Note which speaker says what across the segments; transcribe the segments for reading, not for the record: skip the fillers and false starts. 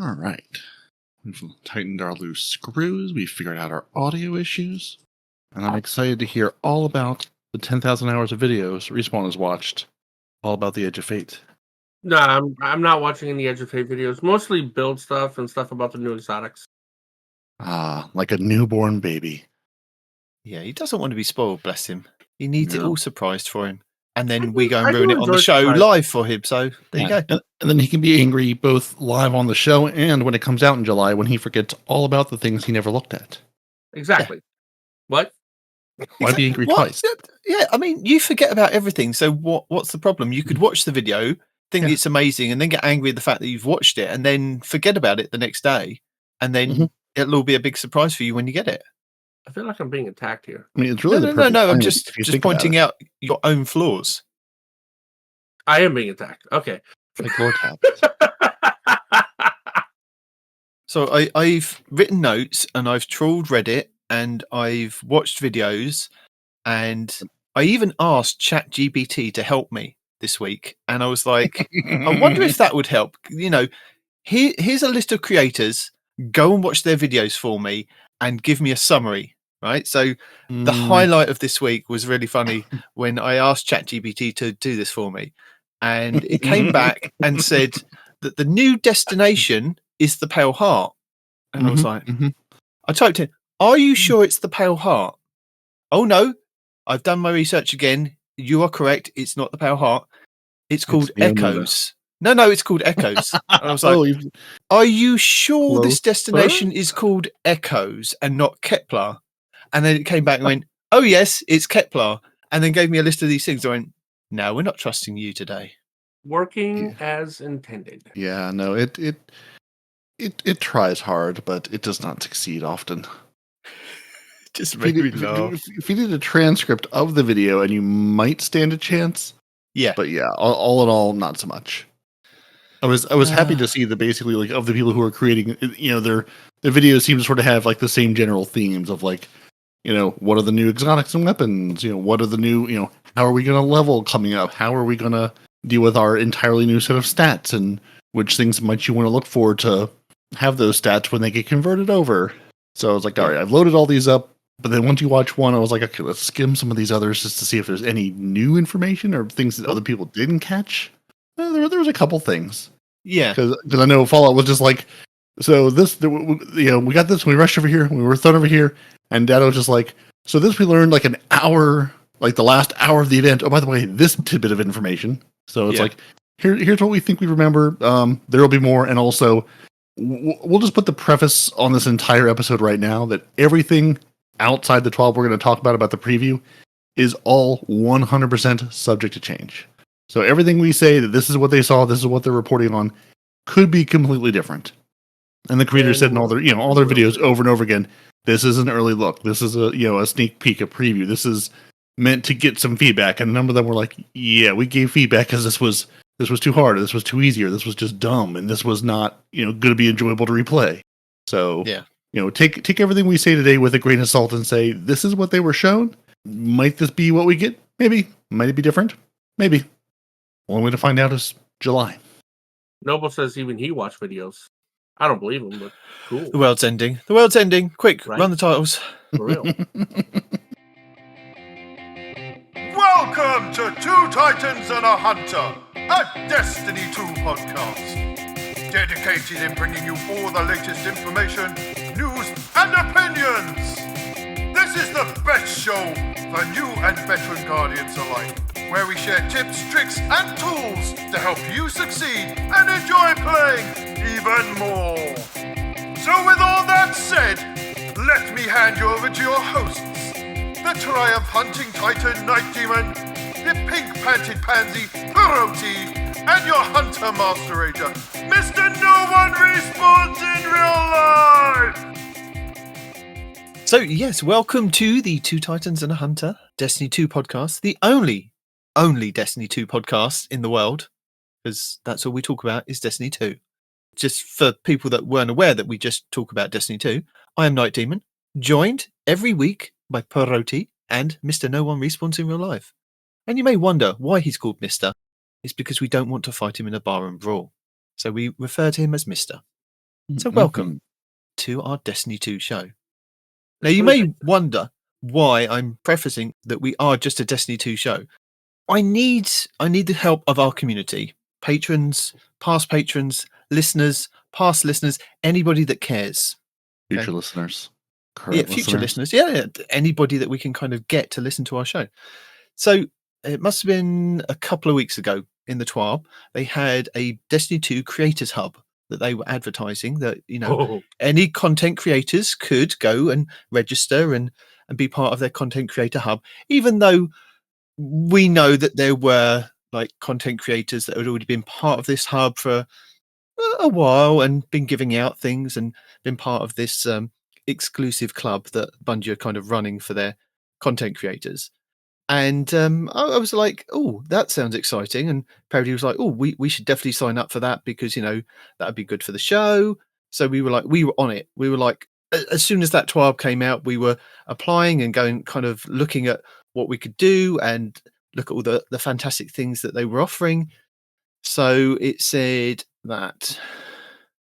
Speaker 1: All right. We've tightened our loose screws. We've figured out our audio issues. And I'm excited to hear all about the 10,000 hours of videos Respawn has watched. All about the Edge of Fate.
Speaker 2: No, I'm not watching any Edge of Fate videos. Mostly build stuff and stuff about the new exotics.
Speaker 1: Ah, like a newborn baby.
Speaker 3: Yeah, he doesn't want to be spoiled, bless him. He needs it
Speaker 1: No.
Speaker 3: all surprised for him. And then we go and
Speaker 2: I
Speaker 3: ruin
Speaker 2: do
Speaker 3: it on the
Speaker 2: enjoy
Speaker 3: show
Speaker 2: surprise.
Speaker 3: live for him. So there you go.
Speaker 1: And then he can be angry both live on the show and when it comes out in July when he forgets all about the things he never looked at.
Speaker 2: Exactly. What?
Speaker 1: Why be angry
Speaker 3: What?
Speaker 1: twice?
Speaker 3: Yeah, I mean, you forget about everything. So what's the problem? You could watch the video, think it's amazing, and then get angry at the fact that you've watched it, and then forget about it the next day, and then it'll all be a big surprise for you when you get it.
Speaker 2: I feel like I'm being attacked here.
Speaker 1: I mean, it's really
Speaker 3: No. I'm just pointing out your own flaws.
Speaker 2: I am being attacked. Okay.
Speaker 1: Like Lord Habit.
Speaker 3: So I've written notes and I've trawled Reddit and I've watched videos and I even asked ChatGPT to help me this week. And I was like, I wonder if that would help. You know, here's a list of creators. Go and watch their videos for me and give me a summary. Right. So the highlight of this week was really funny when I asked ChatGPT to do this for me. And it came back and said that the new destination is the Pale Heart. And I was like, I typed in, are you sure it's the Pale Heart? Oh, no. I've done my research again. You are correct. It's not the Pale Heart. It's called Echoes. No, it's called Echoes. And I was like, are you sure this destination is called Echoes and not Kepler? And then it came back and went, oh, yes, it's Kepler. And then gave me a list of these things. I went, no, we're not trusting you today.
Speaker 2: Working as intended.
Speaker 1: Yeah, no, it tries hard, but it does not succeed often.
Speaker 3: Just make me laugh.
Speaker 1: If you did a transcript of the video, and you might stand a chance.
Speaker 3: Yeah,
Speaker 1: but yeah, all in all, not so much. I was happy to see that basically, like, of the people who are creating, you know, their videos seem to sort of have like the same general themes of like, you know, what are the new exotics and weapons? You know, what are the new, you know, how are we going to level coming up? How are we going to deal with our entirely new set of stats? And which things might you want to look for to have those stats when they get converted over? So I was like, all right, I've loaded all these up. But then once you watch one, I was like, okay, let's skim some of these others just to see if there's any new information or things that other people didn't catch. There was a couple things.
Speaker 3: Yeah.
Speaker 1: Because I know Fallout was just like, so this, you know, we got this, we rushed over here, we were thrown over here. And Dad was just like, so this we learned like an hour, like the last hour of the event. Oh, by the way, this tidbit of information. So it's like, here's what we think we remember. There will be more. And also, we'll just put the preface on this entire episode right now that everything outside the 12 we're going to talk about the preview is all 100% subject to change. So everything we say that this is what they saw, this is what they're reporting on, could be completely different. And the creators said in all their videos over and over again, this is an early look. This is a sneak peek, a preview. This is meant to get some feedback. And a number of them were like, yeah, we gave feedback because this was too hard, or this was too easy, or this was just dumb, and this was not, going to be enjoyable to replay. So take everything we say today with a grain of salt and say, this is what they were shown. Might this be what we get? Maybe. Might it be different? Maybe. One way to find out is July.
Speaker 2: Noble says even he watched videos. I don't believe him, but cool.
Speaker 3: The world's ending. The world's ending. Quick, run the titles.
Speaker 2: For real.
Speaker 4: Welcome to Two Titans and a Hunter, a Destiny 2 podcast. Dedicated in bringing you all the latest information, news, and opinions. This is the best show for new and veteran Guardians alike, where we share tips, tricks, and tools to help you succeed and enjoy playing even more. So with all that said, let me hand you over to your hosts, the Triumph Hunting Titan Night Demon, the pink-panted pansy Peroty, and your Hunter Master Ranger, Mr. No One Respawns in Real Life!
Speaker 3: So, yes, welcome to the Two Titans and a Hunter Destiny 2 podcast, the only Destiny 2 podcast in the world, because that's all we talk about is Destiny 2. Just for people that weren't aware that we just talk about Destiny 2, I am Night Demon, joined every week by Peroty and Mr. No One Respawns in Real Life. And you may wonder why he's called Mr. It's because we don't want to fight him in a bar and brawl. So we refer to him as Mr. So welcome to our Destiny 2 show. Now you may wonder why I'm prefacing that we are just a Destiny 2 show. I need the help of our community, patrons, past listeners, past listeners, anybody that cares.
Speaker 1: Future listeners.
Speaker 3: Yeah, future listeners. Yeah, anybody that we can kind of get to listen to our show. So it must have been a couple of weeks ago in the TWAB, they had a Destiny 2 Creators Hub that they were advertising that, any content creators could go and register and be part of their content creator hub, even though we know that there were like content creators that had already been part of this hub for a while and been giving out things and been part of this exclusive club that Bungie are kind of running for their content creators. And I was like, oh, that sounds exciting. And Peroty was like, oh, we should definitely sign up for that because, that would be good for the show. So we were on it. We were like, as soon as that TWAB came out, we were applying and going kind of looking at what we could do and look at all the fantastic things that they were offering. So it said that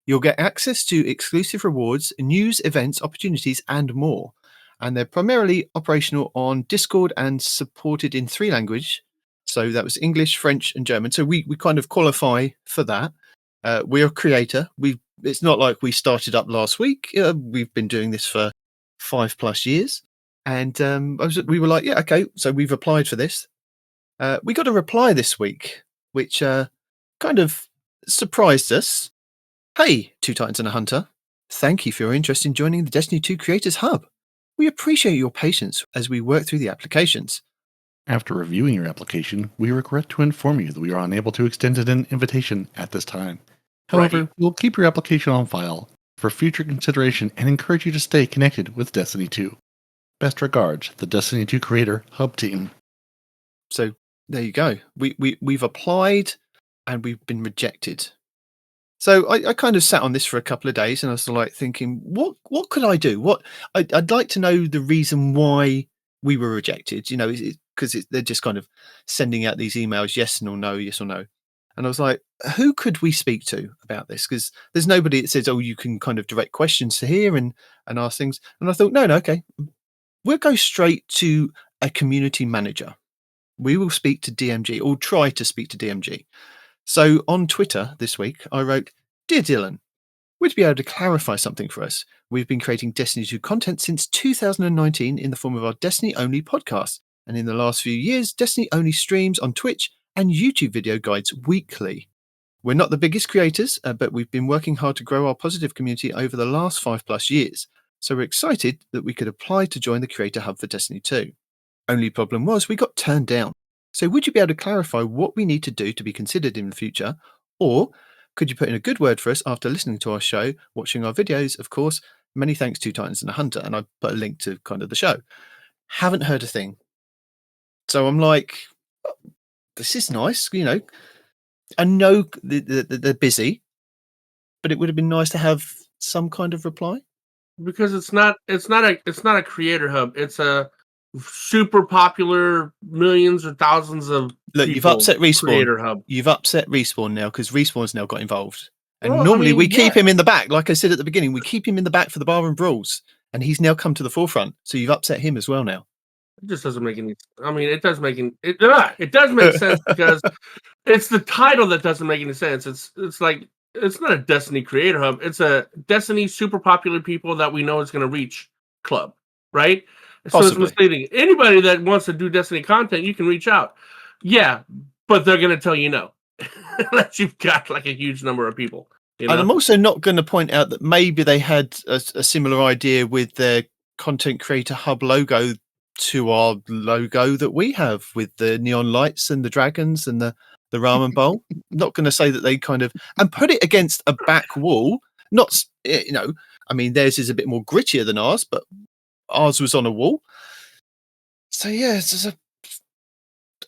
Speaker 3: you'll get access to exclusive rewards, news, events, opportunities, and more. And they're primarily operational on Discord and supported in 3 languages. So that was English, French, and German. So we kind of qualify for that. We're a creator. It's not like we started up last week. We've been doing this for 5+ years. And we were like, yeah, okay. So we've applied for this. We got a reply this week, which kind of surprised us. Hey, Two Titans and a Hunter. Thank you for your interest in joining the Destiny 2 Creators Hub. We appreciate your patience as we work through the applications.
Speaker 1: After reviewing your application, we regret to inform you that we are unable to extend an invitation at this time. However, we'll keep your application on file for future consideration and encourage you to stay connected with Destiny 2. Best regards, the Destiny 2 Creator Hub team.
Speaker 3: So there you go. We've applied and we've been rejected. So I kind of sat on this for a couple of days and I was like thinking, what could I do? I'd like to know the reason why we were rejected, because they're just kind of sending out these emails, yes or no, yes or no. And I was like, who could we speak to about this? Because there's nobody that says, oh, you can kind of direct questions to here and ask things. And I thought, no, okay, we'll go straight to a community manager. We will speak to DMG or try to speak to DMG. So on Twitter this week, I wrote, Dear Dylan, would you be able to clarify something for us? We've been creating Destiny 2 content since 2019 in the form of our Destiny-only podcast. And in the last few years, Destiny-only streams on Twitch and YouTube video guides weekly. We're not the biggest creators, but we've been working hard to grow our positive community over the last 5+ years. So we're excited that we could apply to join the Creator Hub for Destiny 2. Only problem was we got turned down. So would you be able to clarify what we need to do to be considered in the future? Or could you put in a good word for us after listening to our show, watching our videos, of course? Many thanks to Titans and a Hunter. And I put a link to kind of the show. Haven't heard a thing. So I'm like, oh, this is nice. I know they're busy, but it would have been nice to have some kind of reply.
Speaker 2: Because it's not a creator hub. It's a super popular millions or thousands of
Speaker 3: look. You've upset Respawn.
Speaker 2: Hub.
Speaker 3: You've upset Respawn now because Respawn's now got involved. And normally we keep him in the back. Like I said at the beginning, we keep him in the back for the bar and brawls, and he's now come to the forefront. So you've upset him as well now.
Speaker 2: It just doesn't make any. I mean, it does make it does make sense because it's the title that doesn't make any sense. It's like it's not a Destiny creator hub. It's a Destiny super popular people that we know is going to reach club, right?
Speaker 3: Possibly.
Speaker 2: So it's misleading. Anybody that wants to do Destiny content, you can reach out. Yeah, but they're going to tell you no, unless you've got like a huge number of people.
Speaker 3: And I'm also not going to point out that maybe they had a similar idea with their content creator hub logo to our logo that we have with the neon lights and the dragons and the ramen bowl. Not going to say that they kind of and put it against a back wall. Not I mean theirs is a bit more grittier than ours, but ours was on a wall. So yeah,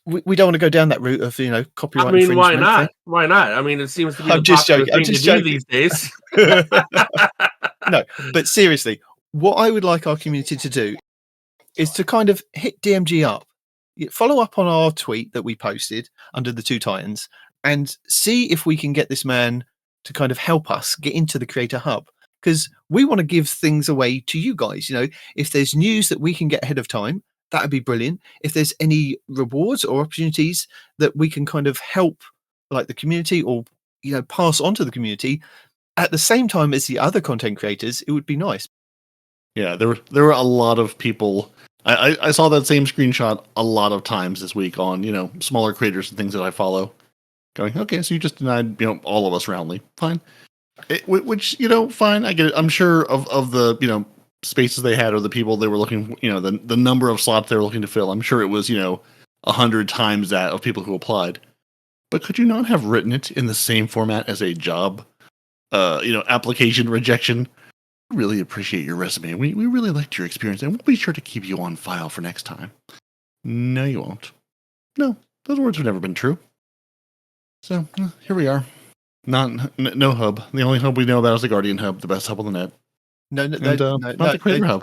Speaker 3: we don't want to go down that route of copyright. I mean,
Speaker 2: why not? Why not? I mean, it seems to be
Speaker 3: I'm just joking.
Speaker 2: I'm just joking these days.
Speaker 3: No, but seriously, what I would like our community to do is to kind of hit DMG up, follow up on our tweet that we posted under the Two Titans, and see if we can get this man to kind of help us get into the Creator Hub, because we want to give things away to you guys. If there's news that we can get ahead of time, that would be brilliant. If there's any rewards or opportunities that we can kind of help like the community or pass on to the community at the same time as the other content creators, it would be nice.
Speaker 1: Yeah, there were a lot of people. I saw that same screenshot a lot of times this week on smaller creators and things that I follow, going, okay, so you just denied all of us roundly. Fine, which fine. I get it. I'm sure of the spaces they had or the people they were looking, the number of slots they were looking to fill. I'm sure it was 100 times that of people who applied. But could you not have written it in the same format as a job, application rejection? Really appreciate your resume. We really liked your experience, and we'll be sure to keep you on file for next time. No, you won't. No, those words have never been true. So here we are. No hub. The only hub we know about is the Guardian hub, the best hub on the net.
Speaker 3: No,
Speaker 1: not the Creator Hub.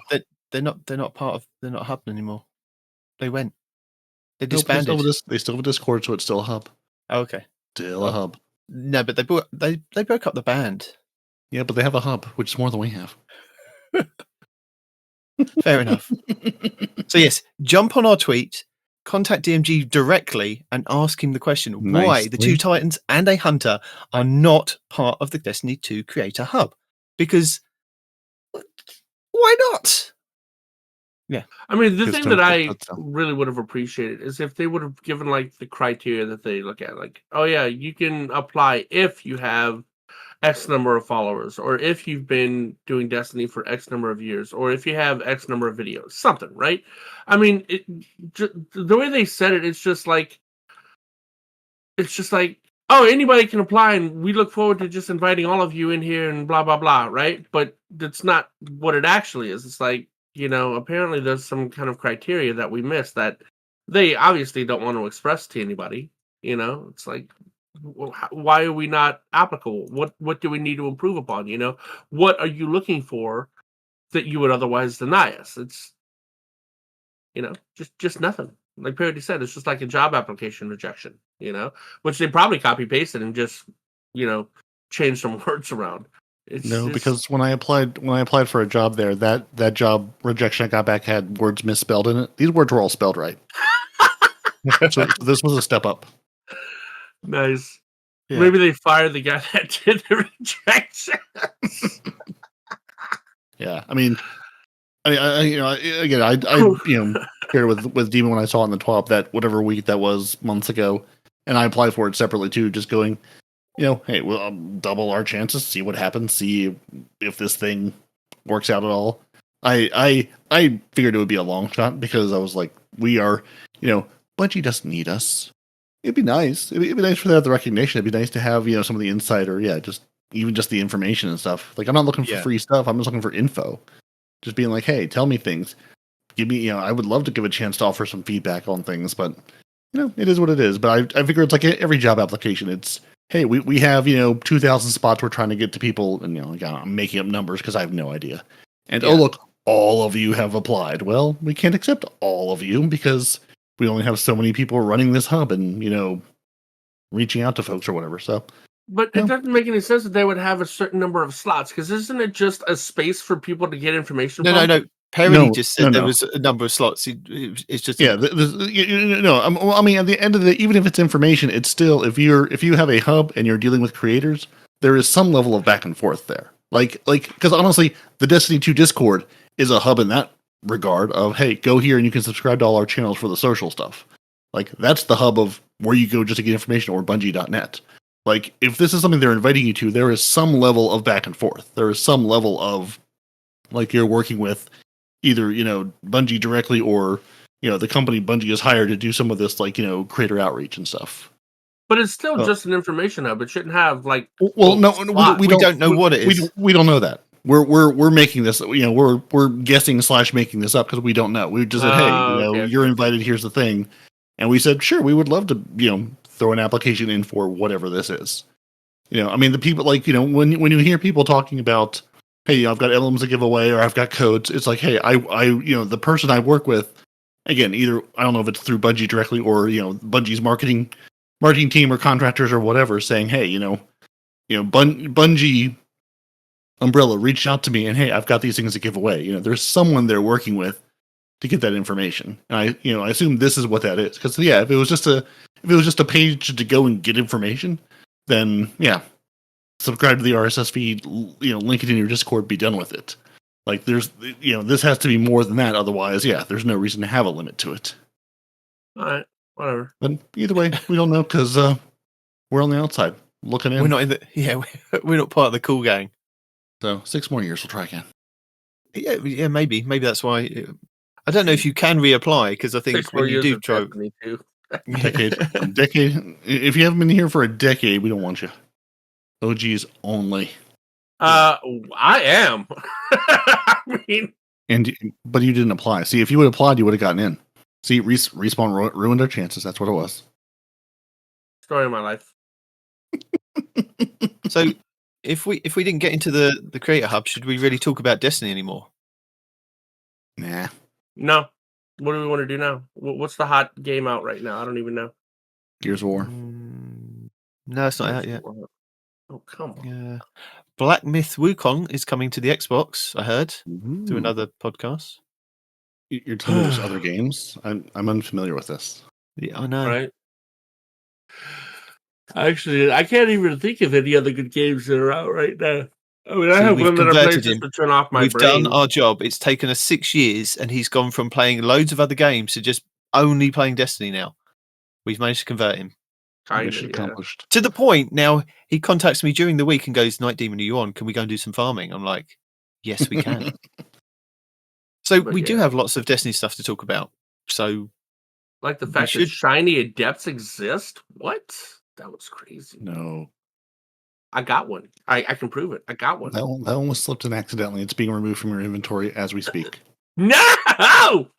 Speaker 3: They're not part of. They're not a hub anymore. They went. They
Speaker 1: Nope,
Speaker 3: disbanded.
Speaker 1: they still have a Discord, so it's still a hub.
Speaker 3: Oh, okay.
Speaker 1: Still a hub.
Speaker 3: No, but they broke up the band.
Speaker 1: Yeah, but they have a hub, which is more than we have.
Speaker 3: Fair enough. So yes, jump on our tweet, contact DMG directly, and ask him the question: why the 2 Titans and a Hunter are not part of the Destiny 2 Creator Hub? Because why not? Yeah,
Speaker 2: I mean, the
Speaker 1: Just
Speaker 2: thing
Speaker 1: don't
Speaker 2: that
Speaker 1: put
Speaker 2: I
Speaker 1: that down.
Speaker 2: really would have appreciated is if they would have given like the criteria that they look at, like, oh yeah, you can apply if you have X number of followers, or if you've been doing Destiny for X number of years, or if you have X number of videos, something, right? I mean, the way they said it, it's just like, oh, anybody can apply, and we look forward to just inviting all of you in here, and blah blah blah, right? But that's not what it actually is. It's like, apparently there's some kind of criteria that we missed that they obviously don't want to express to anybody. It's like, why are we not applicable? What do we need to improve upon? What are you looking for that you would otherwise deny us? It's just nothing. Like Peroty said, it's just like a job application rejection. Which they probably copy pasted and just changed some words around.
Speaker 1: Because when I applied for a job there, that job rejection I got back had words misspelled in it. These words were all spelled right. So this was a step up.
Speaker 2: Nice.
Speaker 3: Yeah.
Speaker 2: Maybe they fired the guy that did the rejection.
Speaker 1: Yeah, I mean, I shared with Demon when I saw it in the TWAB that whatever week that was months ago, and I applied for it separately too, just going, hey, we'll double our chances, see what happens, see if this thing works out at all. I figured it would be a long shot because I was like, we are, Bungie doesn't need us. It'd be nice. It'd be nice for that the recognition. It'd be nice to have some of the insider, just the information and stuff. Like, I'm not looking for free stuff. I'm just looking for info. Just being like, hey, tell me things. Give me, I would love to give a chance to offer some feedback on things, but it is what it is. But I figure it's like every job application. It's, hey, we have 2,000 spots we're trying to get to people, and I'm making up numbers because I have no idea. And oh look, all of you have applied. Well, we can't accept all of you because we only have so many people running this hub and reaching out to folks or whatever. So,
Speaker 2: but it doesn't make any sense that they would have a certain number of slots, because isn't it just a space for people to get information?
Speaker 3: No. Peroty just said there was a number of slots. It's just
Speaker 1: I mean, at the end of the day, even if it's information, it's still if you have a hub and you're dealing with creators, there is some level of back and forth there. Like because honestly, the Destiny 2 Discord is a hub in that regard of, hey, go here and you can subscribe to all our channels for the social stuff. Like, that's the hub of where you go just to get information, or bungie.net. Like, if this is something they're inviting you to, there is some level of back and forth. There is some level of, like, you're working with either, Bungie directly or, the company Bungie has hired to do some of this, like, creator outreach and stuff.
Speaker 2: But it's still just an information hub. It shouldn't have, like...
Speaker 1: Well, no, we
Speaker 3: don't know what it is.
Speaker 1: We don't know that. We're making this, we're guessing / making this up because we don't know. We just said, hey, you're invited, here's the thing. And we said, sure, we would love to, throw an application in for whatever this is. I mean, the people, like, when you hear people talking about, hey, I've got emblems to give away or I've got codes, it's like, hey, I the person I work with, again, either, I don't know if it's through Bungie directly or, Bungie's marketing team or contractors or whatever, saying, hey, Bungie umbrella reached out to me and, hey, I've got these things to give away. There's someone they're working with to get that information. And I assume this is what that is. Because if it was just a page to go and get information, then subscribe to the RSS feed, link it in your Discord, be done with it. Like there's, this has to be more than that. Otherwise, there's no reason to have a limit to it.
Speaker 2: All right, whatever.
Speaker 1: But either way, we don't know because we're on the outside looking in.
Speaker 3: We're not in we're not part of the cool gang.
Speaker 1: So 6 more years, we'll try again.
Speaker 3: Yeah, maybe that's why. I don't know if you can reapply because I think when you do try,
Speaker 1: decade. If you haven't been here for a decade, we don't want you. OGs only.
Speaker 2: I am. I mean,
Speaker 1: but you didn't apply. See, if you would have applied, you would have gotten in. See, Respawn ruined our chances. That's what it was.
Speaker 2: Story of my life.
Speaker 3: So, if we didn't get into the Creator Hub, should we really talk about Destiny anymore?
Speaker 1: Nah.
Speaker 2: No. What do we want to do now? What's the hot game out right now? I don't even know.
Speaker 1: Gears of War.
Speaker 3: No, it's not out yet.
Speaker 2: Oh, come on.
Speaker 3: Yeah. Black Myth Wukong is coming to the Xbox, I heard, through another podcast.
Speaker 1: You're telling me there's other games? I'm unfamiliar with this.
Speaker 3: Yeah, I know.
Speaker 2: Right. Actually, I can't even think of any other good games that are out right now. I mean, I have one that I play just to turn off my
Speaker 3: We've
Speaker 2: brain.
Speaker 3: done our job. It's taken us 6 years, and he's gone from playing loads of other games to just only playing Destiny now. We've managed to convert him.
Speaker 1: Mission accomplished.
Speaker 3: To the point now, he contacts me during the week and goes, "Night Demon, are you on? Can we go and do some farming?" I'm like, "Yes, we can." So we do have lots of Destiny stuff to talk about. So,
Speaker 2: like the fact that shiny Adepts exist. What? That was crazy.
Speaker 1: No.
Speaker 2: I got one. I can prove it. I got one.
Speaker 1: That one was slipped in accidentally. It's being removed from your inventory as we speak.
Speaker 2: No!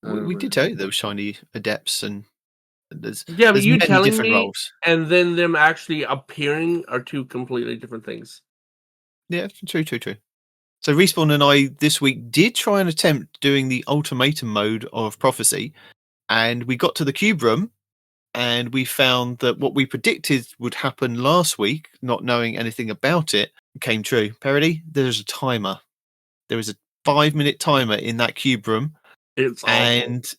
Speaker 3: we did tell you there were shiny Adepts and there's
Speaker 2: but
Speaker 3: there's
Speaker 2: you
Speaker 3: many
Speaker 2: telling
Speaker 3: different
Speaker 2: me
Speaker 3: roles.
Speaker 2: And then them actually appearing are two completely different things.
Speaker 3: Yeah, true. So Respawn and I this week did try and attempt doing the ultimatum mode of Prophecy, and we got to the cube room and we found that what we predicted would happen last week, not knowing anything about it, came true. Peroty, there's a timer. There was a 5-minute timer in that cube room.
Speaker 2: It's awful.
Speaker 3: And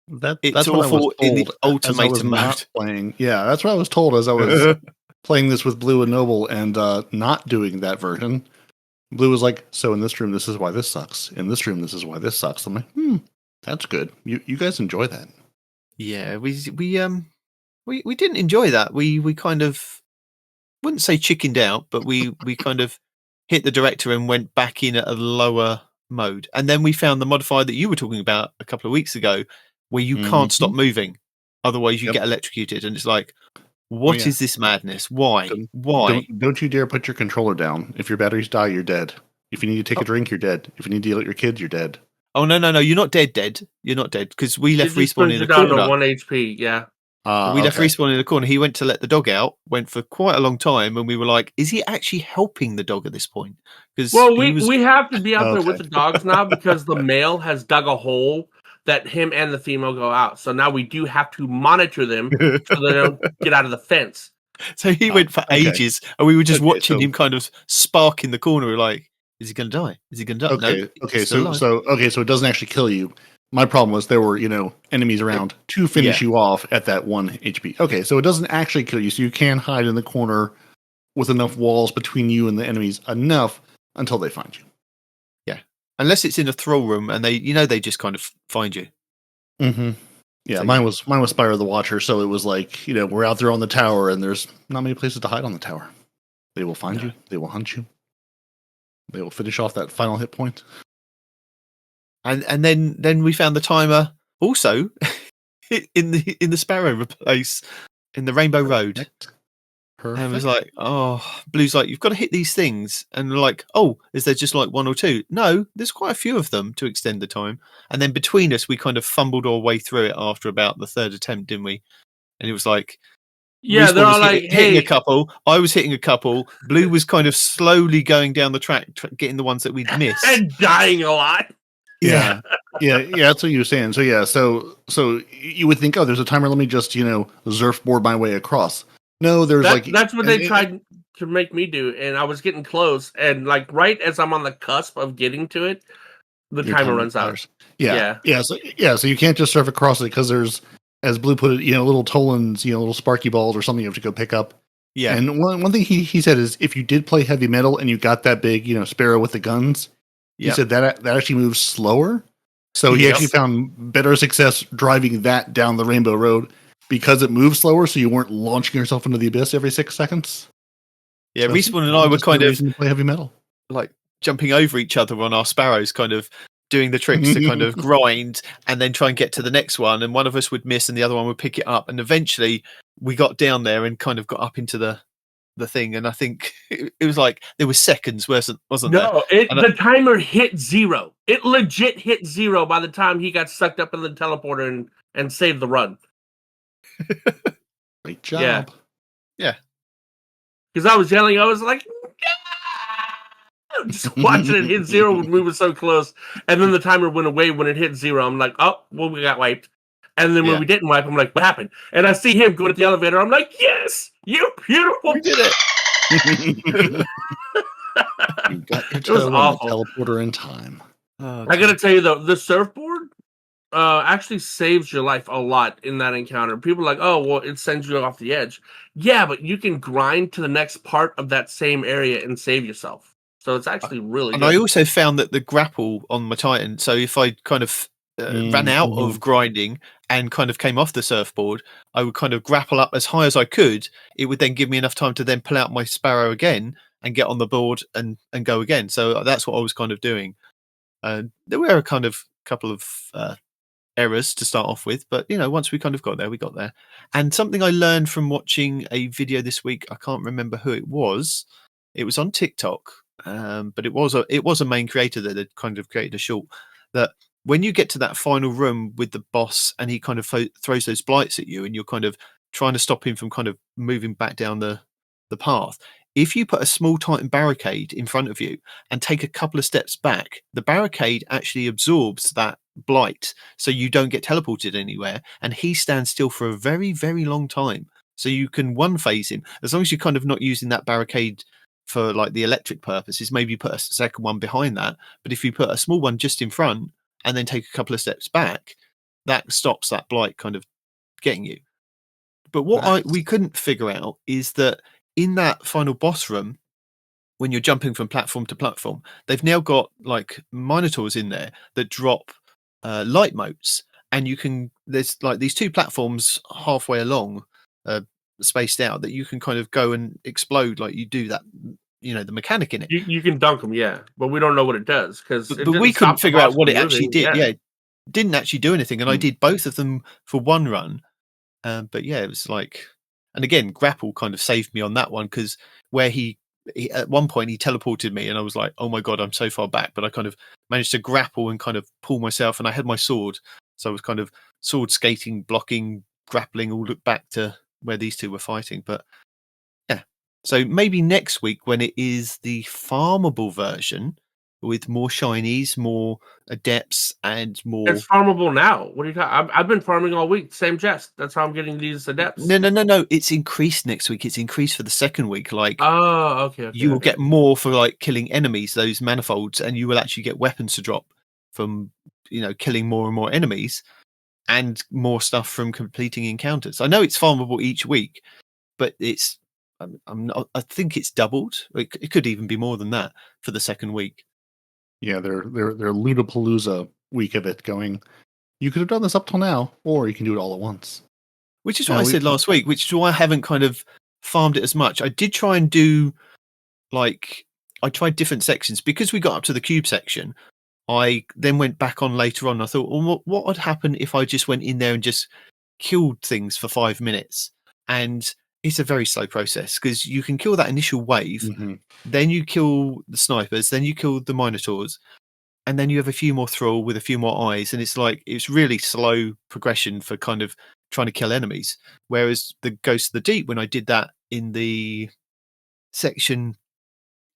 Speaker 1: that's what I was told
Speaker 3: in the ultimatum mode.
Speaker 1: Playing. Yeah, that's what I was told as I was playing this with Blue and Noble and not doing that version. Blue was like, so in this room, this is why this sucks. In this room, this is why this sucks. I'm like, that's good. You guys enjoy that.
Speaker 3: Yeah, we didn't enjoy that. We kind of wouldn't say chickened out, but we kind of hit the director and went back in at a lower mode. And then we found the modifier that you were talking about a couple of weeks ago, where you can't stop moving, otherwise you get electrocuted. And it's like, what is this madness? Why? Why?
Speaker 1: Don't you dare put your controller down. If your batteries die, you're dead. If you need to take a drink, you're dead. If you need to yell at your kids, you're dead.
Speaker 3: Oh no! You're not dead. You're not dead because we left Respawn in the
Speaker 2: down
Speaker 3: corner.
Speaker 2: To 1 HP. Yeah.
Speaker 3: We left Respawn in the corner. He went to let the dog out. Went for quite a long time, and we were like, "Is he actually helping the dog at this point?" Because
Speaker 2: we have to be out there with the dogs now because the male has dug a hole that him and the female go out. So now we do have to monitor them so they don't get out of the fence.
Speaker 3: So he went for ages, and we were just watching him kind of spark in the corner. We're like, "Is he going to die? Is he going to die?"
Speaker 1: Okay. So it doesn't actually kill you. My problem was there were, enemies around to finish you off at that 1 HP. Okay, so it doesn't actually kill you, so you can hide in the corner with enough walls between you and the enemies enough until they find you.
Speaker 3: Yeah, unless it's in a thrall room and they just kind of find you.
Speaker 1: Mm-hmm. Yeah, so, mine was Spyro the Watcher, so it was like, we're out there on the tower and there's not many places to hide on the tower. They will find you. They will hunt you. They will finish off that final hit point.
Speaker 3: And then we found the timer also in the Sparrow place in the Rainbow Road. Perfect. And it was like, Blue's like, you've got to hit these things. And we're like, is there just like 1 or 2? No, there's quite a few of them to extend the time. And then between us, we kind of fumbled our way through it after about the 3rd attempt, didn't we? And it was like,
Speaker 2: yeah, they're all like
Speaker 3: hitting a couple. I was hitting a couple. Blue was kind of slowly going down the track, getting the ones that we'd missed.
Speaker 2: And dying a lot.
Speaker 1: Yeah. That's what you were saying. So you would think, oh, there's a timer. Let me just, surfboard my way across. No, there's
Speaker 2: That's what they tried to make me do, and I was getting close, and like right as I'm on the cusp of getting to it, the
Speaker 1: your
Speaker 2: timer
Speaker 1: time
Speaker 2: runs out.
Speaker 1: expires. So you can't just surf across it because there's, as Blue put it, little Tolans, little sparky balls or something you have to go pick up.
Speaker 3: Yeah.
Speaker 1: And one thing he said is if you did play heavy metal and you got that big, Sparrow with the guns, he said that actually moves slower. So he actually found better success driving that down the Rainbow Road because it moves slower. So you weren't launching yourself into the abyss every 6 seconds.
Speaker 3: Yeah,
Speaker 1: So
Speaker 3: Respawn and I were kind of
Speaker 1: play heavy metal,
Speaker 3: like jumping over each other on our Sparrows, kind of doing the tricks to kind of grind and then try and get to the next one. And one of us would miss and the other one would pick it up. And eventually we got down there and kind of got up into the thing. And I think it was like there was seconds, wasn't there?
Speaker 2: No, the timer hit 0. It legit hit 0 by the time he got sucked up in the teleporter and saved the run.
Speaker 1: Great job.
Speaker 3: Yeah.
Speaker 2: Because I was yelling, I was like, just watching it hit 0 when we were so close. And then the timer went away when it hit 0. I'm like, oh, well, we got wiped. And then when we didn't wipe, I'm like, what happened? And I see him go to the elevator. I'm like, yes, you beautiful.
Speaker 3: We did it.
Speaker 1: You got your
Speaker 2: It was
Speaker 1: toe
Speaker 2: awful.
Speaker 1: on the teleporter in time.
Speaker 3: Oh,
Speaker 2: I got to tell you, though, the surfboard actually saves your life a lot in that encounter. People are like, oh, well, it sends you off the edge. Yeah, but you can grind to the next part of that same area and save yourself. So it's actually really
Speaker 3: and
Speaker 2: good.
Speaker 3: I also found that the grapple on my Titan, so if I kind of ran out of grinding and kind of came off the surfboard, I would kind of grapple up as high as I could. It would then give me enough time to then pull out my Sparrow again and get on the board and go again. So that's what I was kind of doing. There were a kind of couple of errors to start off with, but once we kind of got there, we got there. And something I learned from watching a video this week, I can't remember who it was. It was on TikTok, but it was a main creator that had kind of created a short that when you get to that final room with the boss and he kind of throws those blights at you and you're kind of trying to stop him from kind of moving back down the path, if you put a small Titan barricade in front of you and take a couple of steps back, the barricade actually absorbs that blight so you don't get teleported anywhere, and he stands still for a very, very long time. So you can one phase him as long as you're kind of not using that barricade for like the electric purposes. Maybe you put a second one behind that, but if you put a small one just in front and then take a couple of steps back, that stops that blight kind of getting you. But what we couldn't figure out is that in that final boss room, when you're jumping from platform to platform, they've now got like Minotaurs in there that drop light motes, and there's like these 2 platforms halfway along, spaced out, that you can kind of go and explode like you do that, the mechanic in it.
Speaker 2: You can dunk them, yeah, but we don't know what it does because
Speaker 3: but we couldn't figure out what it actually did. Yeah, it didn't actually do anything, and I did both of them for one run. But yeah, it was like, and again, grapple kind of saved me on that one because where he at one point he teleported me and I was like, oh my god, I'm so far back, but I kind of managed to grapple and kind of pull myself, and I had my sword, so I was kind of sword skating, blocking, grappling, all look back to where these 2 were fighting. But yeah, so maybe next week when it is the farmable version with more shinies, more adepts, and more.
Speaker 2: It's farmable now. What are you talking? I've been farming all week. Same chest. That's how I'm getting these adepts.
Speaker 3: No. It's increased next week. It's increased for the second week. Like,
Speaker 2: oh, okay.
Speaker 3: You will get more for like killing enemies, those manifolds, and you will actually get weapons to drop from killing more and more enemies, and more stuff from completing encounters. I know it's farmable each week, but it's I think it's doubled. It could even be more than that for the second week.
Speaker 1: Yeah, they're Ludapalooza week of it going. You could have done this up till now, or you can do it all at once.
Speaker 3: Which is what I said last week, which is why I haven't kind of farmed it as much. I did try and do, like, I tried different sections. Because we got up to the cube section, I then went back on later on. I thought, well, what would happen if I just went in there and just killed things for 5 minutes? And it's a very slow process because you can kill that initial wave, then you kill the snipers, then you kill the Minotaurs, and then you have a few more thrall with a few more eyes, and it's really slow progression for kind of trying to kill enemies. Whereas the Ghost of the Deep, when I did that in the section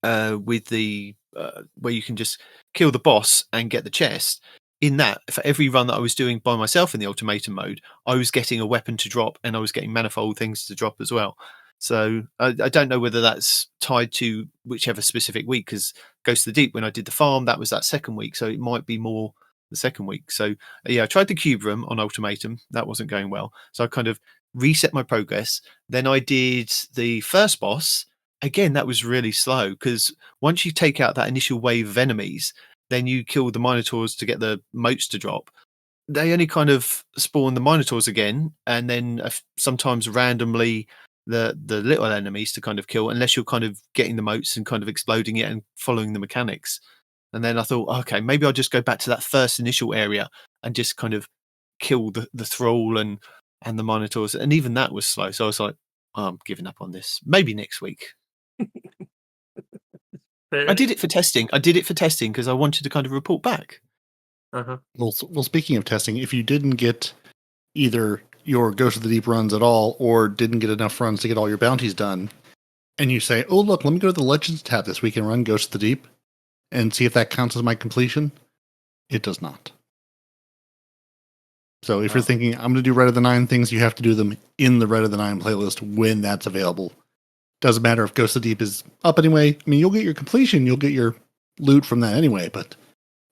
Speaker 3: with the where you can just kill the boss and get the chest. In that, for every run that I was doing by myself in the ultimatum mode, I was getting a weapon to drop and I was getting manifold things to drop as well. So I don't know whether that's tied to whichever specific week, because Ghost of the Deep, when I did the farm, that was that second week. So it might be more the second week. So yeah, I tried the cube room on ultimatum. That wasn't going well. So I kind of reset my progress. Then I did the first boss. Again, that was really slow, because once you take out that initial wave of enemies, then you kill the Minotaurs to get the moats to drop. They only kind of spawn the Minotaurs again, and then sometimes randomly the little enemies to kind of kill, unless you're kind of getting the moats and kind of exploding it and following the mechanics. And then I thought, okay, maybe I'll just go back to that first initial area and just kind of kill the thrall and the Minotaurs. And even that was slow. So I was like, oh, I'm giving up on this. Maybe next week. I did it for testing. Because I wanted to kind of report back.
Speaker 2: Uh-huh.
Speaker 1: Well, speaking of testing, if you didn't get either your Ghost of the Deep runs at all, or didn't get enough runs to get all your bounties done, and you say, oh, look, let me go to the Legends tab this week and run Ghost of the Deep and see if that counts as my completion, it does not. So if you're thinking, I'm going to do Red of the Nine things, you have to do them in the Red of the Nine playlist when that's available. Doesn't matter if Ghost of the Deep is up anyway. I mean, you'll get your completion, you'll get your loot from that anyway, but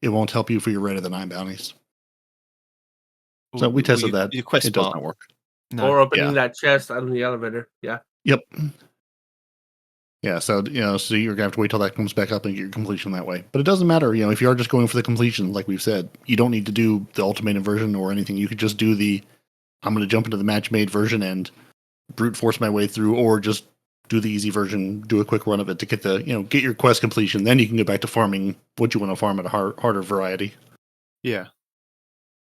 Speaker 1: it won't help you for your Red of the Nine bounties. So we tested that.
Speaker 3: Your quest
Speaker 1: it does not work.
Speaker 3: No.
Speaker 2: Or opening that chest out of the elevator. Yeah.
Speaker 1: Yep. Yeah, so so you're gonna have to wait till that comes back up and get your completion that way. But it doesn't matter, if you are just going for the completion, like we've said, you don't need to do the ultimatum version or anything. You could just do I'm gonna jump into the match made version and brute force my way through, or just do the easy version, do a quick run of it to get get your quest completion. Then you can go back to farming what you want to farm at a harder variety.
Speaker 3: Yeah.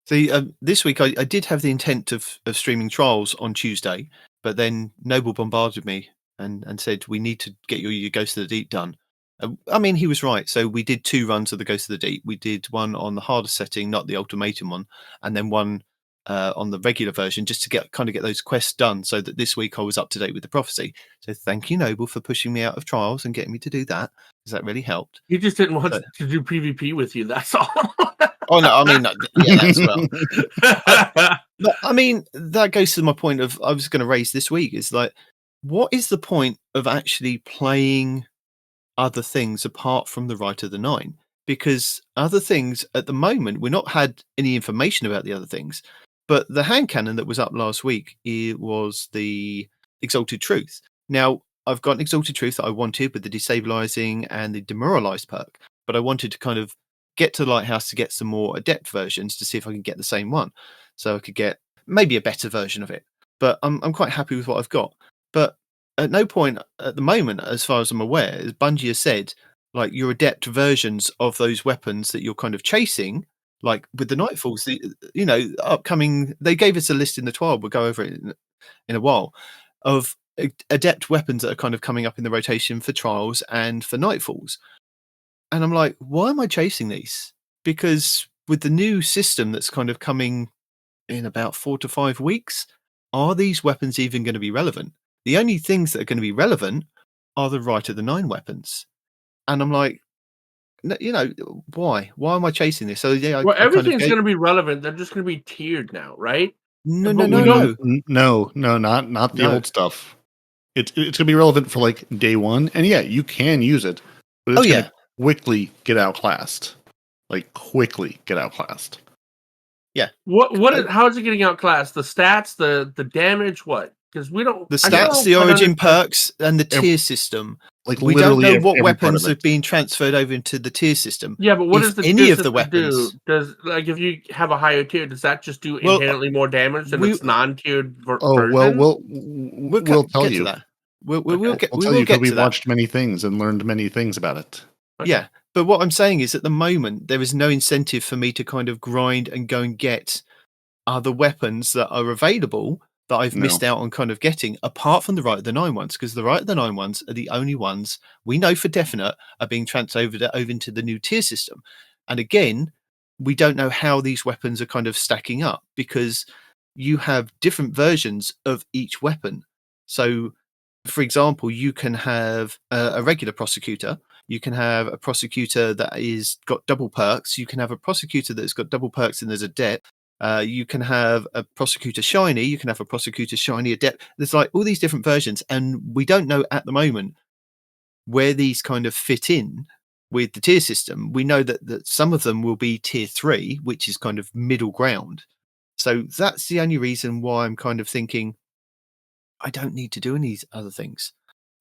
Speaker 3: See, this week I did have the intent of streaming Trials on Tuesday, but then Noble bombarded me and said, we need to get your Ghost of the Deep done. I mean, he was right. So we did 2 runs of the Ghost of the Deep. We did one on the harder setting, not the ultimatum one, and then one on the regular version, just to get those quests done, so that this week I was up to date with the prophecy. So thank you, Noble, for pushing me out of Trials and getting me to do that, because that really helped.
Speaker 2: He just didn't want to do PvP with you, that's all.
Speaker 3: Oh, no, I mean, yeah, as well. But, I mean, that goes to my point of, I was going to raise this week, is like, what is the point of actually playing other things apart from the Rite of the Nine? Because other things, at the moment, we've not had any information about the other things. But the hand cannon that was up last week, it was the Exalted Truth. Now, I've got an Exalted Truth that I wanted with the Destabilizing and the Demoralized perk, but I wanted to kind of get to the Lighthouse to get some more Adept versions to see if I can get the same one. So I could get maybe a better version of it. But I'm quite happy with what I've got. But at no point at the moment, as far as I'm aware, as Bungie has said, like, your Adept versions of those weapons that you're kind of chasing, like with the Nightfalls, upcoming, they gave us a list in the TWAB, we'll go over it in a while, of Adept weapons that are kind of coming up in the rotation for Trials and for Nightfalls. And I'm like, why am I chasing these? Because with the new system that's kind of coming in about 4 to 5 weeks, are these weapons even going to be relevant? The only things that are going to be relevant are the Rite of the Nine weapons. And I'm like, why? Why am I chasing this? So yeah,
Speaker 2: everything's going to be relevant. They're just going to be tiered now, right?
Speaker 1: No, not the old stuff. It's going to be relevant for like day one, and yeah, you can use it, but it's going to quickly get outclassed.
Speaker 3: Yeah.
Speaker 2: How is it getting outclassed? The stats, the damage, what? Because we don't.
Speaker 3: The stats, the origin perks, and the tier system.
Speaker 1: Like,
Speaker 3: we don't know what weapons have been transferred over into the tier system.
Speaker 2: Yeah, but what does the
Speaker 3: any of the weapons
Speaker 2: do? Does, like, if you have a higher tier, does that just do inherently more damage than its non-tiered version?
Speaker 1: We'll tell you
Speaker 3: that. We'll get
Speaker 1: to that. We've watched many things and learned many things about it.
Speaker 2: Okay.
Speaker 3: Yeah, but what I'm saying is, at the moment, there is no incentive for me to kind of grind and go and get other weapons that are available that I've missed out on kind of getting, apart from the Rite of the Nine ones, because the Rite of the Nine ones are the only ones we know for definite are being transferred over into the new tier system. And again, we don't know how these weapons are kind of stacking up, because you have different versions of each weapon. So, for example, you can have a regular prosecutor, You can have a prosecutor that is got double perks. You can have a prosecutor that's got double perks and there's Adept. You can have a prosecutor shiny. You can have a prosecutor shiny Adept. There's like all these different versions, and we don't know at the moment where these kind of fit in with the tier system. We know that some of them will be tier 3, which is kind of middle ground. So that's the only reason why I'm kind of thinking I don't need to do any other things,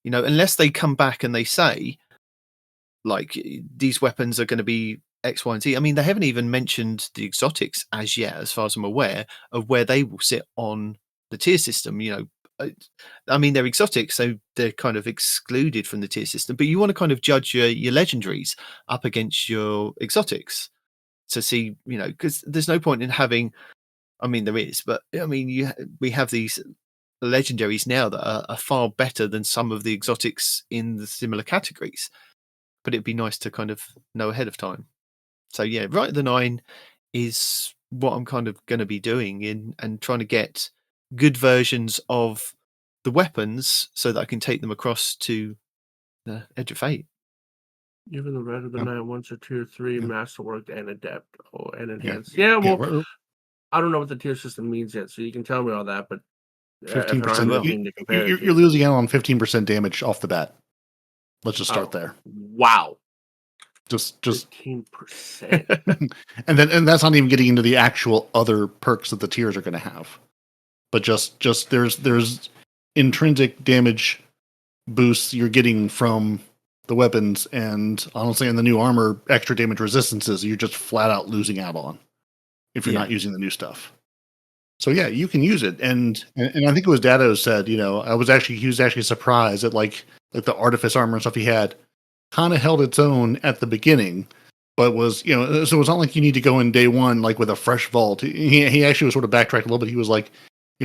Speaker 3: unless they come back and they say like these weapons are going to be X, Y, and Z. I mean, they haven't even mentioned the exotics as yet, as far as I'm aware, of where they will sit on the tier system. I mean, they're exotic, so they're kind of excluded from the tier system. But you want to kind of judge your legendaries up against your exotics to see, because there's no point in having. I mean, there is, but I mean, we have these legendaries now that are far better than some of the exotics in the similar categories. But it'd be nice to kind of know ahead of time. So yeah, Rite of the 9 is what I'm kind of going to be doing and trying to get good versions of the weapons so that I can take them across to the Edge of Fate.
Speaker 2: Even the Rite of the 9 wants a tier 3
Speaker 1: Yeah.
Speaker 2: masterwork and Adept and enhanced.
Speaker 1: Yeah,
Speaker 2: well, I don't know what the tier system means yet, so you can tell me all that, but
Speaker 1: 15%. You're losing out on 15% damage off the bat. Let's just start there.
Speaker 2: Wow.
Speaker 1: Just
Speaker 2: 15%.
Speaker 1: and that's not even getting into the actual other perks that the tiers are going to have. But just there's intrinsic damage boosts you're getting from the weapons, and honestly, in the new armor, extra damage resistances you're just flat out losing out on if you're not using the new stuff. So yeah, you can use it, and I think it was Dado said, he was actually surprised at like the artifice armor and stuff he had kind of held its own at the beginning, but was so it's not like you need to go in day one like with a fresh vault. He actually was sort of backtracked a little bit. He was like,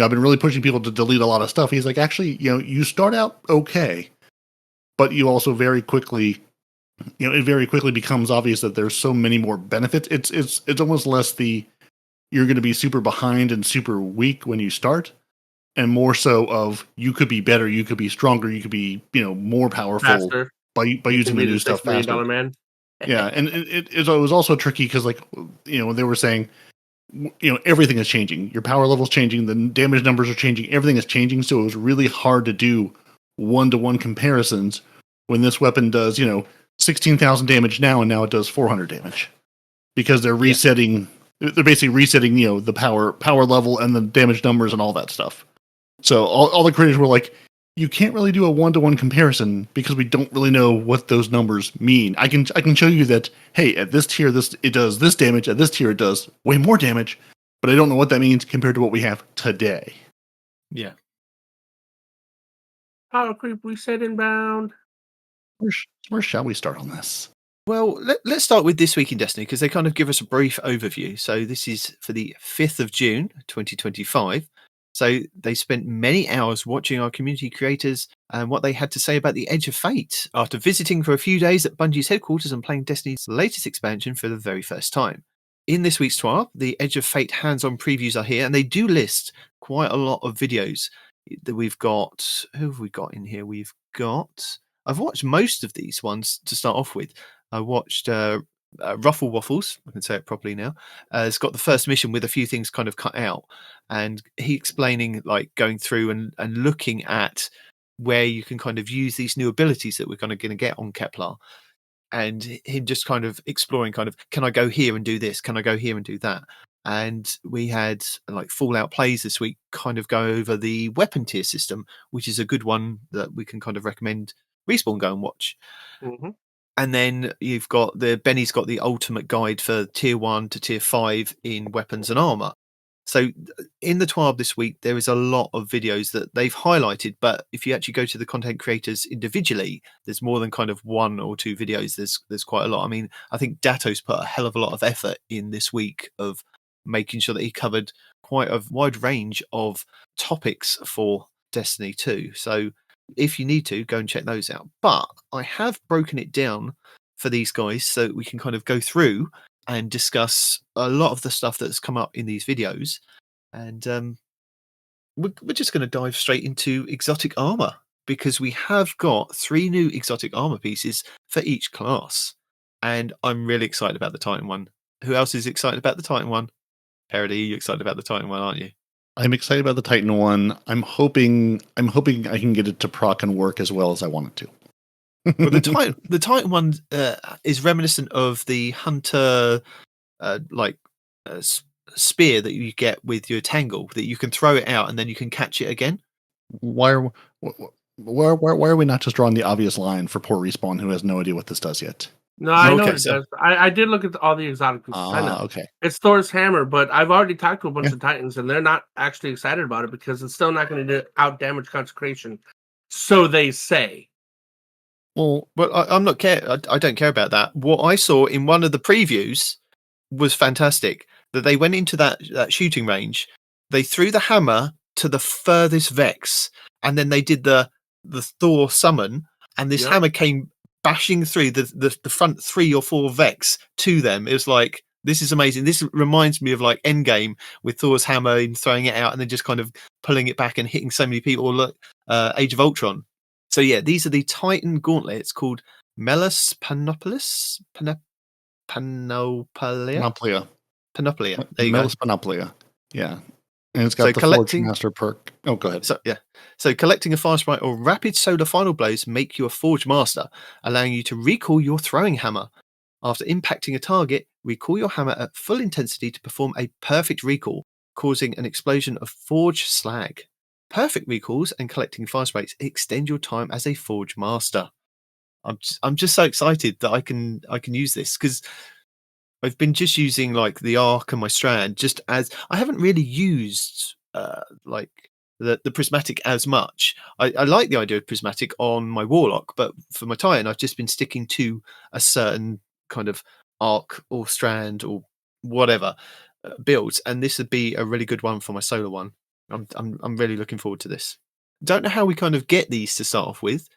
Speaker 1: I've been really pushing people to delete a lot of stuff. He's like, actually, you start out okay, but you also very quickly, it very quickly becomes obvious that there's so many more benefits. It's almost less you're going to be super behind and super weak when you start, and more so of you could be better, you could be stronger, you could be more powerful
Speaker 2: faster.
Speaker 1: by using the new stuff faster.
Speaker 2: Man.
Speaker 1: Yeah, and it was also tricky because they were saying everything is changing. Your power level is changing, the damage numbers are changing, everything is changing. So it was really hard to do 1-to-1 comparisons when this weapon does 16,000 damage now, and now it does 400 damage because they're resetting. Yeah. They're basically resetting, the power level and the damage numbers and all that stuff. So all the creators were like, you can't really do a 1-to-1 comparison because we don't really know what those numbers mean. I can show you that, hey, at this tier, it does this damage. At this tier, it does way more damage, but I don't know what that means compared to what we have today.
Speaker 3: Yeah.
Speaker 2: Power creep reset inbound.
Speaker 1: Where shall we start on this?
Speaker 3: Well, let's start with This Week in Destiny, because they kind of give us a brief overview. So this is for the 5th of June, 2025. So they spent many hours watching our community creators and what they had to say about the Edge of Fate after visiting for a few days at Bungie's headquarters and playing Destiny's latest expansion for the very first time. In this week's TWAB, the Edge of Fate hands-on previews are here, and they do list quite a lot of videos that we've got. Who have we got in here? I've watched most of these ones to start off with. I watched Ruffle Waffles, I can say it properly now. It's got the first mission with a few things kind of cut out, and he explaining like going through and looking at where you can kind of use these new abilities that we're going to get on Kepler, and him just kind of exploring kind of, can I go here and do this? Can I go here and do that? And we had like Fallout Plays this week kind of go over the weapon tier system, which is a good one that we can kind of recommend Respawn go and watch.
Speaker 2: Mm-hmm.
Speaker 3: And then you've got Benny's got the ultimate guide for tier 1 to tier 5 in weapons and armor. So in the TWAB this week, there is a lot of videos that they've highlighted, but if you actually go to the content creators individually, there's more than kind of 1 or 2 videos. There's quite a lot. I mean, I think Dato's put a hell of a lot of effort in this week of making sure that he covered quite a wide range of topics for Destiny 2. So if you need to, go and check those out. But I have broken it down for these guys so we can kind of go through and discuss a lot of the stuff that's come up in these videos. And we're just going to dive straight into exotic armor because we have got 3 new exotic armor pieces for each class. And I'm really excited about the Titan one. Who else is excited about the Titan one? Peroty, you're excited about the Titan one, aren't you?
Speaker 1: I'm excited about the Titan one. I'm hoping I can get it to proc and work as well as I want it to.
Speaker 3: Well, the Titan one is reminiscent of the Hunter spear that you get with your Tangle, that you can throw it out and then you can catch it again.
Speaker 1: Why are we not just drawing the obvious line for poor Respawn, who has no idea what this does yet?
Speaker 2: No, I know
Speaker 3: Okay,
Speaker 2: it
Speaker 3: so-
Speaker 2: does. I did look at all the exotic pieces. I know.
Speaker 1: Okay.
Speaker 2: It's Thor's hammer, but I've already talked to a bunch of Titans, and they're not actually excited about it because it's still not going to out damage Consecration. So they say.
Speaker 3: Well, I'm not care. I don't care about that. What I saw in one of the previews was fantastic. That they went into that shooting range, they threw the hammer to the furthest Vex, and then they did the Thor summon, and this hammer came bashing through the front 3 or 4 Vex to them. It was like, this is amazing. This reminds me of like Endgame with Thor's hammer and throwing it out and then just kind of pulling it back and hitting so many people. Or look, Age of Ultron. So yeah, these are the Titan gauntlets called Melus Panoplia. Panoplia. There you
Speaker 1: Melis
Speaker 3: go.
Speaker 1: Panoplia. Yeah. And it's got
Speaker 3: So
Speaker 1: the
Speaker 3: collecting-
Speaker 1: Forge Master perk. Oh, go ahead.
Speaker 3: So collecting a Fire Sprite or rapid solar final blows make you a Forge Master, allowing you to recall your throwing hammer. After impacting a target, recall your hammer at full intensity to perform a perfect recall, causing an explosion of Forge slag. Perfect recalls and collecting Fire Sprites extend your time as a Forge Master. I'm just so excited that I can use this, because I've been just using like the Arc and my Strand just as I haven't really used like the Prismatic as much. I like the idea of Prismatic on my Warlock, but for my Titan, I've just been sticking to a certain kind of Arc or Strand or whatever builds, and this would be a really good one for my solar one. I'm really looking forward to this. Don't know how we kind of get these to start off with.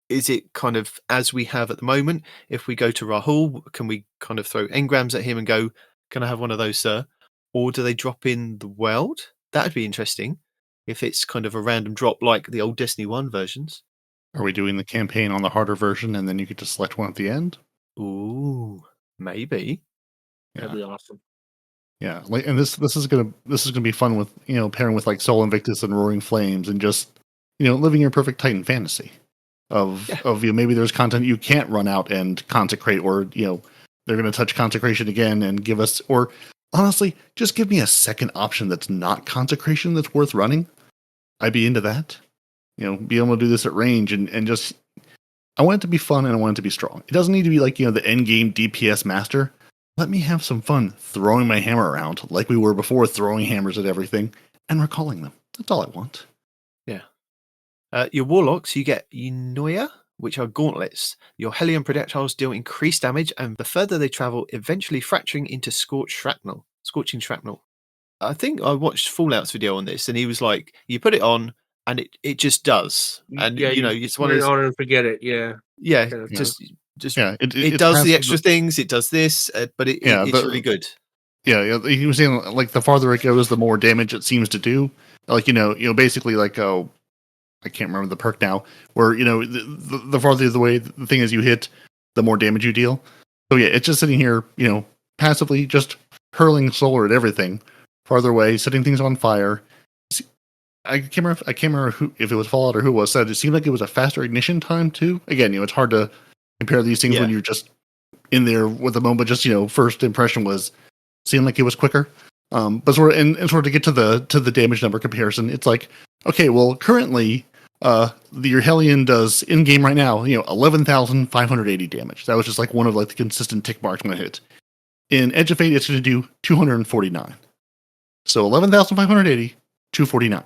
Speaker 3: Is it kind of as we have at the moment? If we go to Rahul, can we kind of throw engrams at him and go, "Can I have one of those, sir?" Or do they drop in the world? That'd be interesting. If it's kind of a random drop like the old Destiny 1 versions.
Speaker 1: Are we doing the campaign on the harder version and then you get to select one at the end?
Speaker 3: Ooh, maybe.
Speaker 2: That'd be awesome.
Speaker 1: Yeah, like, and this is gonna be fun with, you know, pairing with like Soul Invictus and Roaring Flames and just, you know, living your perfect Titan fantasy of you know, maybe there's content you can't run out and consecrate, or you know they're gonna touch consecration again and give us, or honestly just give me a second option that's not consecration that's worth running. I'd be into that. You know, be able to do this at range and just, I want it to be fun and I want it to be strong. It doesn't need to be like, you know, the end game DPS master. Let me have some fun throwing my hammer around like we were before, throwing hammers at everything and recalling them. That's all I want.
Speaker 3: Yeah. Your Warlocks, you get Eunoia, which are gauntlets. Your Hellion projectiles deal increased damage, and the further they travel, eventually fracturing into scorching shrapnel. I think I watched Fallout's video on this, and he was like, you put it on, and it just does. And, you know, it's one of those...
Speaker 2: on and forget it, yeah.
Speaker 3: Yeah,
Speaker 2: Yeah.
Speaker 3: just
Speaker 1: it
Speaker 3: does the extra things, it does this, but it's really good.
Speaker 1: Yeah, he was saying like the farther it goes, the more damage it seems to do. Like, you know, basically like, I can't remember the perk now, where, you know, the farther the way the thing is you hit, the more damage you deal. So yeah, it's just sitting here, you know, passively just hurling solar at everything, farther away, setting things on fire. I can't remember who, if it was Fallout or who it was, said it seemed like it was a faster ignition time too. Again, you know, it's hard to compare these things when you're just in there with the moment, but just, you know, first impression was seemed like it was quicker. But sort of, and sort of to get to the damage number comparison, it's like, okay, well, currently, your Hellion does in game right now, you know, 11,580 damage. That was just like one of like the consistent tick marks when it hit. In Edge of Fate, it's going to do 249. So 11,580, 249,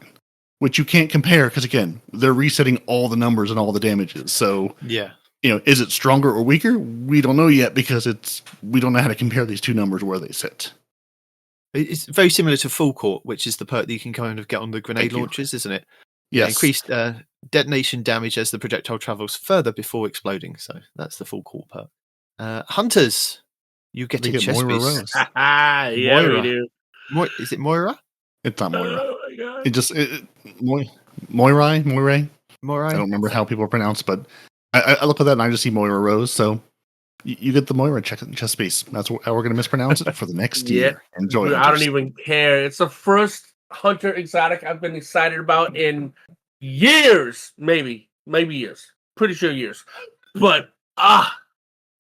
Speaker 1: which you can't compare because again, they're resetting all the numbers and all the damages. So
Speaker 3: yeah,
Speaker 1: you know, is it stronger or weaker? We don't know yet because we don't know how to compare these two numbers where they sit.
Speaker 3: It's very similar to Full Court, which is the perk that you can kind of get on the grenade launchers, isn't it?
Speaker 1: Yes.
Speaker 3: Increased detonation damage as the projectile travels further before exploding. So that's the Full Court perk. Hunters, you get a chest
Speaker 1: Moira
Speaker 3: piece.
Speaker 1: Rose.
Speaker 2: Yeah,
Speaker 3: Moira.
Speaker 2: we do.
Speaker 3: Is it Moira?
Speaker 1: It's not Moira.
Speaker 2: Oh my god.
Speaker 1: It just Moirai.
Speaker 3: Morai.
Speaker 1: I don't remember how people pronounce, but I look at that and I just see Moira Rose. So you get the Moira chess piece. That's how we're going to mispronounce it for the next
Speaker 2: Yeah.
Speaker 1: year. Enjoy.
Speaker 2: I don't even care. It's the first Hunter exotic I've been excited about in years, maybe years. Pretty sure years. But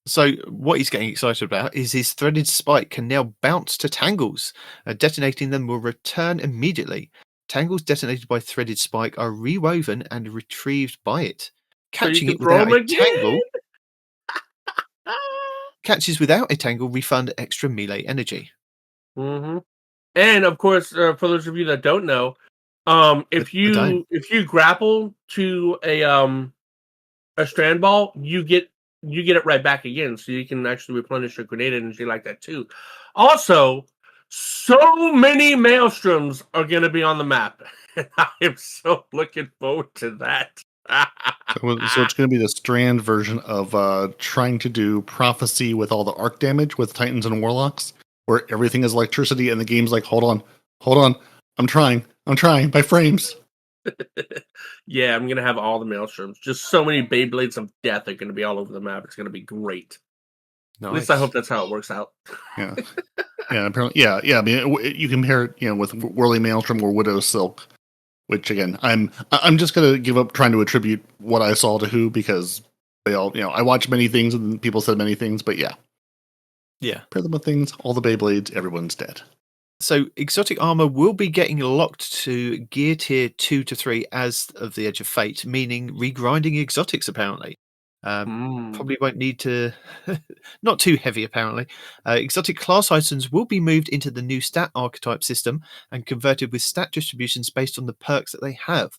Speaker 3: So what he's getting excited about is his threaded spike can now bounce to tangles. Detonating them will return immediately. Tangles detonated by threaded spike are rewoven and retrieved by it. Catching it without a tangle. Catches without a tangle refund extra melee energy.
Speaker 2: Mm-hmm. And of course, for those of you that don't know, if you grapple to a strand ball, you get it right back again, so you can actually replenish your grenade energy like that too. Also, so many maelstroms are going to be on the map, and I am so looking forward to that.
Speaker 1: So it's going to be the Strand version of trying to do prophecy with all the arc damage with Titans and Warlocks, where everything is electricity, and the game's like, hold on, I'm trying by frames.
Speaker 2: Yeah, I'm gonna have all the maelstroms. Just so many Beyblades of Death are gonna be all over the map. It's gonna be great. Nice. At least I hope that's how it works out.
Speaker 1: Yeah, apparently, yeah. I mean, you compare it, with Whirly Maelstrom or Widow Silk, which again, I'm just gonna give up trying to attribute what I saw to who, because they all, I watch many things and people said many things, but yeah, pair them with things. All the Beyblades, everyone's dead.
Speaker 3: So exotic armor will be getting locked to gear tier 2 to 3 as of the Edge of Fate, meaning regrinding exotics apparently. Probably won't need to, not too heavy apparently. Exotic class items will be moved into the new stat archetype system and converted with stat distributions based on the perks that they have.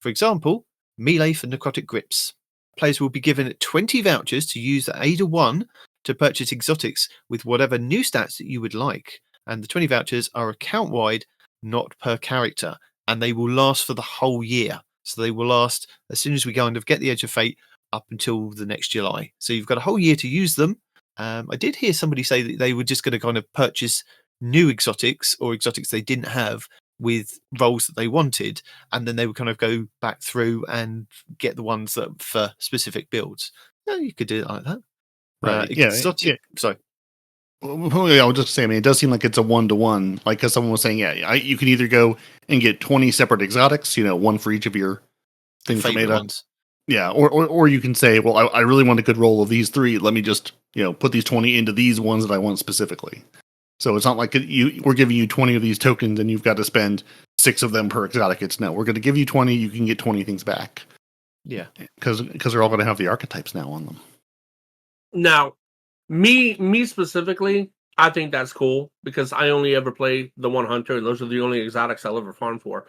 Speaker 3: For example, melee for necrotic grips. Players will be given 20 vouchers to use the Ada 1 to purchase exotics with whatever new stats that you would like. And the 20 vouchers are account-wide, not per character. And they will last for the whole year. So they will last as soon as we go and get the Edge of Fate up until the next July. So you've got a whole year to use them. I did hear somebody say that they were just going to kind of purchase new exotics or exotics they didn't have with roles that they wanted. And then they would kind of go back through and get the ones that for specific builds. No, you could do it like that.
Speaker 1: Right.
Speaker 3: Sorry.
Speaker 1: Well, I was just saying, I mean, it does seem like it's a 1-to-1. Like, because someone was saying, you can either go and get 20 separate exotics, one for each of your things from Ada. Ones. Yeah, or you can say, well, I really want a good roll of these 3. Let me just, put these 20 into these ones that I want specifically. So it's not like we're giving you 20 of these tokens and you've got to spend 6 of them per exotic. It's no, we're going to give you 20. You can get 20 things back.
Speaker 3: Yeah,
Speaker 1: because they're all going to have the archetypes now on them.
Speaker 2: Now, me specifically, I think that's cool because I only ever play the one Hunter, and those are the only exotics I'll ever farm for.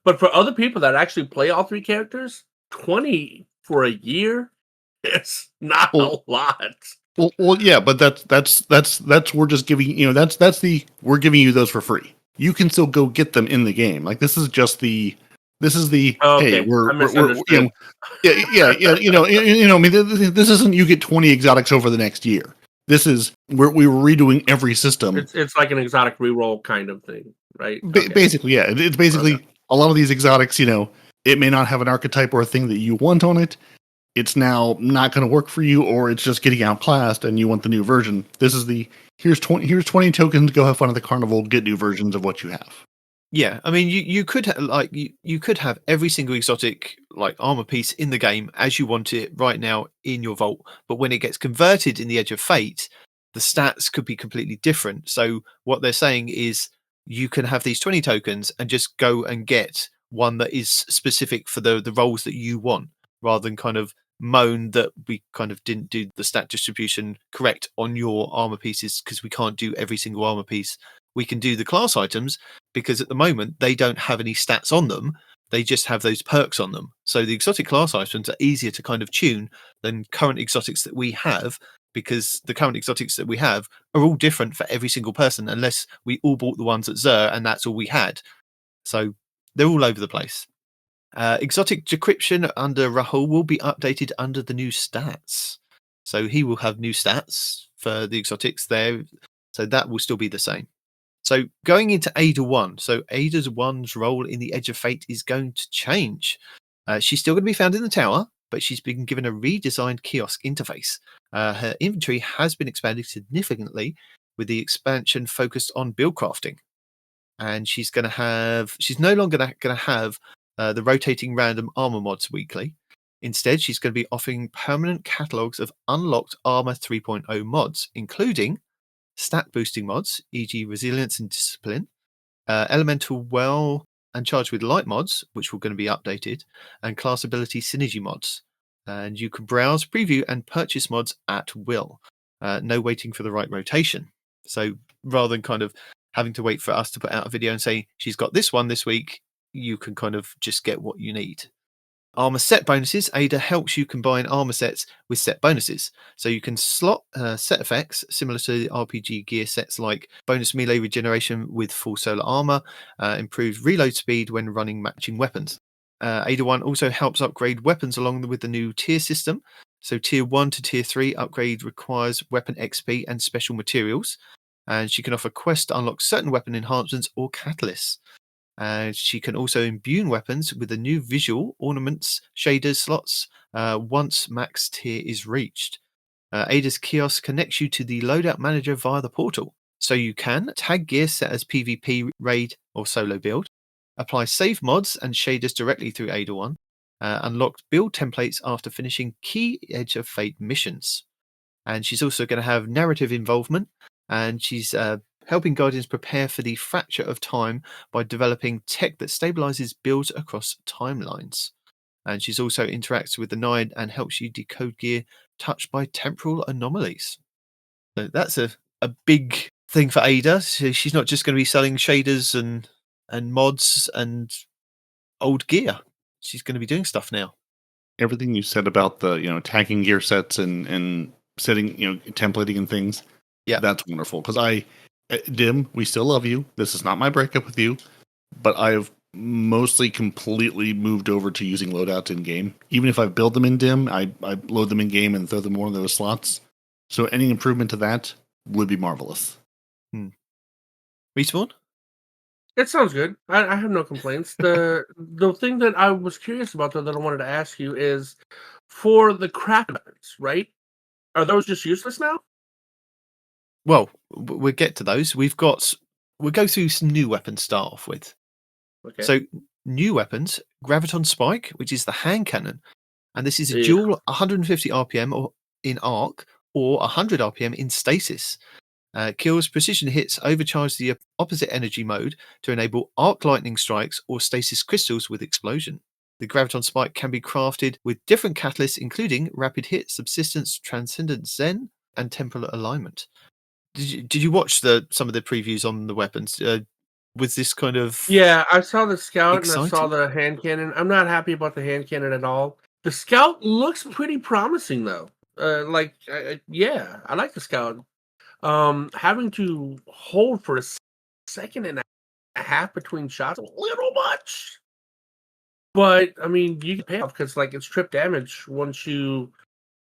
Speaker 2: But for other people that actually play all 3 characters, 20 for a year is not a lot.
Speaker 1: Well, yeah, but that's we're just giving we're giving you those for free. You can still go get them in the game. Like this is the
Speaker 2: okay.
Speaker 1: Hey, we're
Speaker 2: yeah.
Speaker 1: I mean, this isn't you get 20 exotics over the next year. This is we were redoing every system.
Speaker 2: It's like an exotic reroll kind of thing, right?
Speaker 1: Basically, yeah. It's basically a lot of these exotics. It may not have an archetype or a thing that you want on it. It's now not going to work for you, or it's just getting outclassed, and you want the new version. This is here's 20 tokens. Go have fun at the carnival. Get new versions of what you have.
Speaker 3: Yeah, I mean, you could you could have every single exotic armor piece in the game as you want it right now in your vault, but when it gets converted in the Edge of Fate, the stats could be completely different. So what they're saying is you can have these 20 tokens and just go and get one that is specific for the roles that you want, rather than kind of moan that we kind of didn't do the stat distribution correct on your armor pieces because we can't do every single armor piece. We can do the class items because at the moment they don't have any stats on them. They just have those perks on them. So the exotic class items are easier to kind of tune than current exotics that we have, because the current exotics that we have are all different for every single person unless we all bought the ones at Xur and that's all we had. So they're all over the place. Exotic decryption under Rahul will be updated under the new stats. So he will have new stats for the exotics there. So that will still be the same. So going into Ada 1. So Ada 1's role in the Edge of Fate is going to change. She's still going to be found in the tower, but she's been given a redesigned kiosk interface. Her inventory has been expanded significantly with the expansion focused on build crafting. And she's no longer going to have the rotating random armor mods weekly. Instead, she's going to be offering permanent catalogs of unlocked Armor 3.0 mods, including stat boosting mods, e.g. resilience and discipline, elemental well and charged with light mods, which were going to be updated, and class ability synergy mods. And you can browse, preview, and purchase mods at will. No waiting for the right rotation. So rather than kind of having to wait for us to put out a video and say, she's got this one this week, you can kind of just get what you need. Armor set bonuses. Ada helps you combine armor sets with set bonuses. So you can slot set effects similar to the RPG gear sets like bonus melee regeneration with full solar armor, improved reload speed when running matching weapons. Ada 1 also helps upgrade weapons along with the new tier system. So tier 1 to tier 3 upgrade requires weapon XP and special materials. And she can offer quests to unlock certain weapon enhancements or catalysts. She can also imbue weapons with the new visual, ornaments, shaders, slots once max tier is reached. Ada's kiosk connects you to the loadout manager via the portal. So you can tag gear set as PvP, raid, or solo build, apply save mods and shaders directly through Ada 1, unlock build templates after finishing key Edge of Fate missions. And she's also going to have narrative involvement, and she's helping Guardians prepare for the fracture of time by developing tech that stabilizes builds across timelines. And she's also interacts with the Nine and helps you decode gear touched by temporal anomalies. So that's a big thing for Ada. So she's not just going to be selling shaders and mods and old gear. She's going to be doing stuff now.
Speaker 1: Everything you said about the tagging gear sets and setting templating and things,
Speaker 3: yeah,
Speaker 1: that's wonderful. Because Dim, we still love you. This is not my breakup with you, but I've mostly completely moved over to using loadouts in game. Even if I build them in Dim, I load them in game and throw them in one of those slots. So any improvement to that would be marvelous.
Speaker 3: Respawn?
Speaker 2: It sounds good. I have no complaints. The thing that I was curious about, though, that I wanted to ask you is, for the craft weapons, right? Are those just useless now?
Speaker 3: Well, we'll get to those. We'll go through some new weapons to start off with.
Speaker 2: Okay.
Speaker 3: So, new weapons, Graviton Spike, which is the hand cannon. And this is a dual 150 RPM or in arc or 100 RPM in stasis. Kills precision hits, overcharge the opposite energy mode to enable arc lightning strikes or stasis crystals with explosion. The Graviton Spike can be crafted with different catalysts, including rapid hit, subsistence, transcendent zen, and temporal alignment. Did you watch some of the previews on the weapons? Was this kind of
Speaker 2: I saw the scout
Speaker 3: exciting?
Speaker 2: And I saw the hand cannon. I'm not happy about the hand cannon at all. The scout looks pretty promising though. I like the scout. Having to hold for a second and a half between shots, a little much. But I mean, you can pay off because it's trip damage once you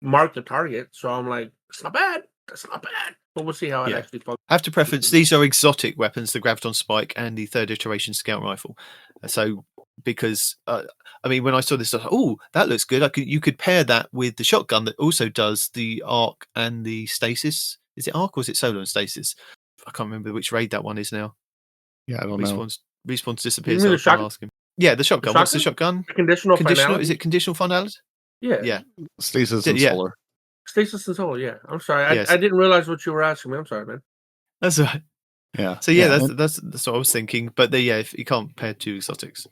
Speaker 2: mark the target. So I'm like, it's not bad. That's not bad. But we'll see how it actually functions.
Speaker 3: I have to preference, these are exotic weapons, the Graviton Spike and the third iteration Scout Rifle. So, because, when I saw this, I thought, that looks good. You could pair that with the shotgun that also does the arc and the stasis. Is it arc or is it solo and stasis? I can't remember which raid that one is now.
Speaker 1: Yeah, I don't know.
Speaker 3: Respawn's disappeared,
Speaker 2: You mean
Speaker 3: so I'll ask him. Yeah, the shotgun. What's the shotgun?
Speaker 2: Conditional finality?
Speaker 3: Is it conditional finality?
Speaker 2: Yeah.
Speaker 1: Stasis and solar.
Speaker 2: Stasis and solar, yeah. I'm sorry. I didn't realize what you were asking me. I'm sorry, man.
Speaker 3: That's right.
Speaker 1: Yeah.
Speaker 3: So that's what I was thinking. But if you can't pair two exotics.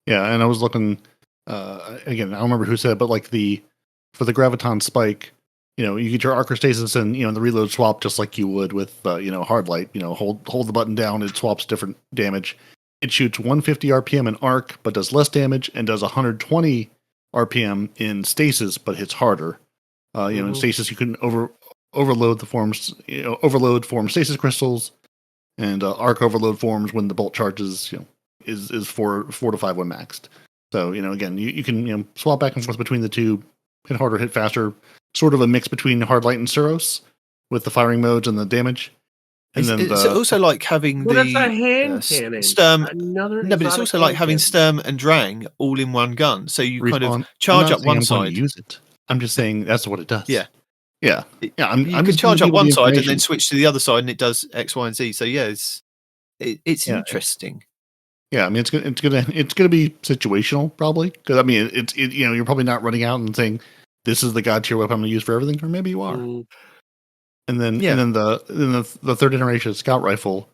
Speaker 1: Yeah, and I was looking again, I don't remember who said it, but for the Graviton Spike, you get your arc or stasis and the reload swap just like you would with hard light. Hold the button down, it swaps different damage. It shoots 150 RPM in arc, but does less damage, and does 120 RPM in stasis, but hits harder. In stasis, you can overload the forms. Overload form stasis crystals, and arc overload forms when the bolt charges. Is 4 to 5 when maxed. So again, you can swap back and forth between the two, hit harder, hit faster. Sort of a mix between hard light and Suros with the firing modes and the damage. And then
Speaker 3: It's also like having
Speaker 2: Well, that's a
Speaker 3: the
Speaker 2: hand cannon.
Speaker 3: Sturm.
Speaker 2: Another
Speaker 3: No, but it's
Speaker 2: exotic
Speaker 3: also like
Speaker 2: hand
Speaker 3: having
Speaker 2: cannon.
Speaker 3: Sturm and Drang all in one gun. So you kind of
Speaker 1: Respawn.
Speaker 3: charge
Speaker 1: I'm not
Speaker 3: up
Speaker 1: saying
Speaker 3: one
Speaker 1: I'm going to
Speaker 3: side.
Speaker 1: use it. I'm just saying that's what it does.
Speaker 3: Yeah.
Speaker 1: Yeah. Yeah. I'm
Speaker 3: You can
Speaker 1: just
Speaker 3: charge
Speaker 1: giving
Speaker 3: up one
Speaker 1: people the
Speaker 3: side and then
Speaker 1: information.
Speaker 3: switch to the other side, and it does X, Y, and Z. So yeah, it's
Speaker 1: Yeah,
Speaker 3: interesting.
Speaker 1: Yeah, I mean, it's gonna be situational probably, because I mean, you're probably not running out and saying this is the god tier weapon I'm going to use for everything, or maybe you are. And then the third generation scout rifle,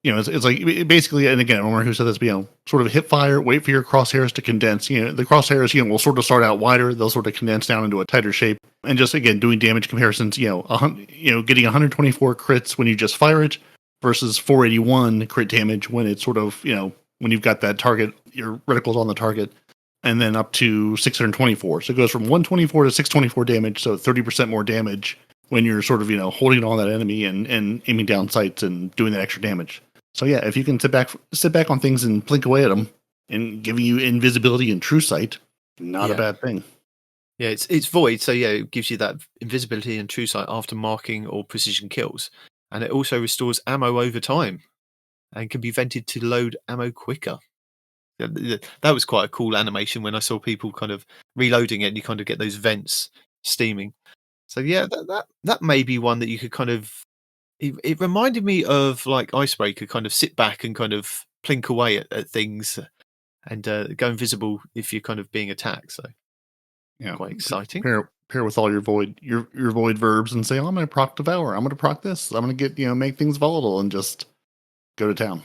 Speaker 1: it's like basically, and again, I don't remember who said this, but sort of hip fire, wait for your crosshairs to condense. The crosshairs, will sort of start out wider, they'll sort of condense down into a tighter shape, and just again doing damage comparisons. Getting 124 crits when you just fire it versus 481 crit damage when it's sort of when you've got that target, your reticles on the target, and then up to 624. So it goes from 124 to 624 damage, so 30% more damage when you're sort of holding on that enemy and aiming down sights and doing that extra damage. So yeah, if you can sit back on things and blink away at them and giving you invisibility and true sight, not a bad thing.
Speaker 3: Yeah, it's void, so yeah, it gives you that invisibility and true sight after marking or precision kills, and it also restores ammo over time, and can be vented to load ammo quicker. That was quite a cool animation when I saw people kind of reloading it, and you kind of get those vents steaming. So yeah, that may be one that you could kind of. It reminded me of like Icebreaker, kind of sit back and kind of plink away at things, and go invisible if you're kind of being attacked. So
Speaker 1: yeah,
Speaker 3: quite exciting.
Speaker 1: Pair with all your void verbs and say, oh, I'm going to proc devour. I'm going to proc this. I'm going to get make things volatile and just go to town.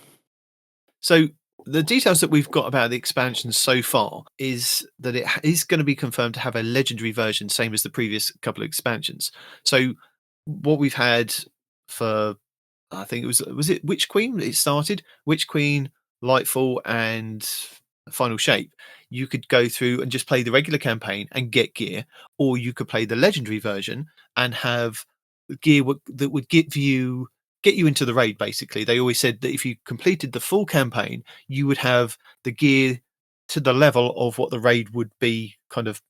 Speaker 3: So the details that we've got about the expansion so far is that it is going to be confirmed to have a legendary version, same as the previous couple of expansions. So what we've had for, I think was it Witch Queen? It started Witch Queen, Lightfall, and Final Shape. You could go through and just play the regular campaign and get gear, or you could play the legendary version and have gear that would get you into the raid. Basically, they always said that if you completed the full campaign, you would have the gear to the level of what the raid would be, kind of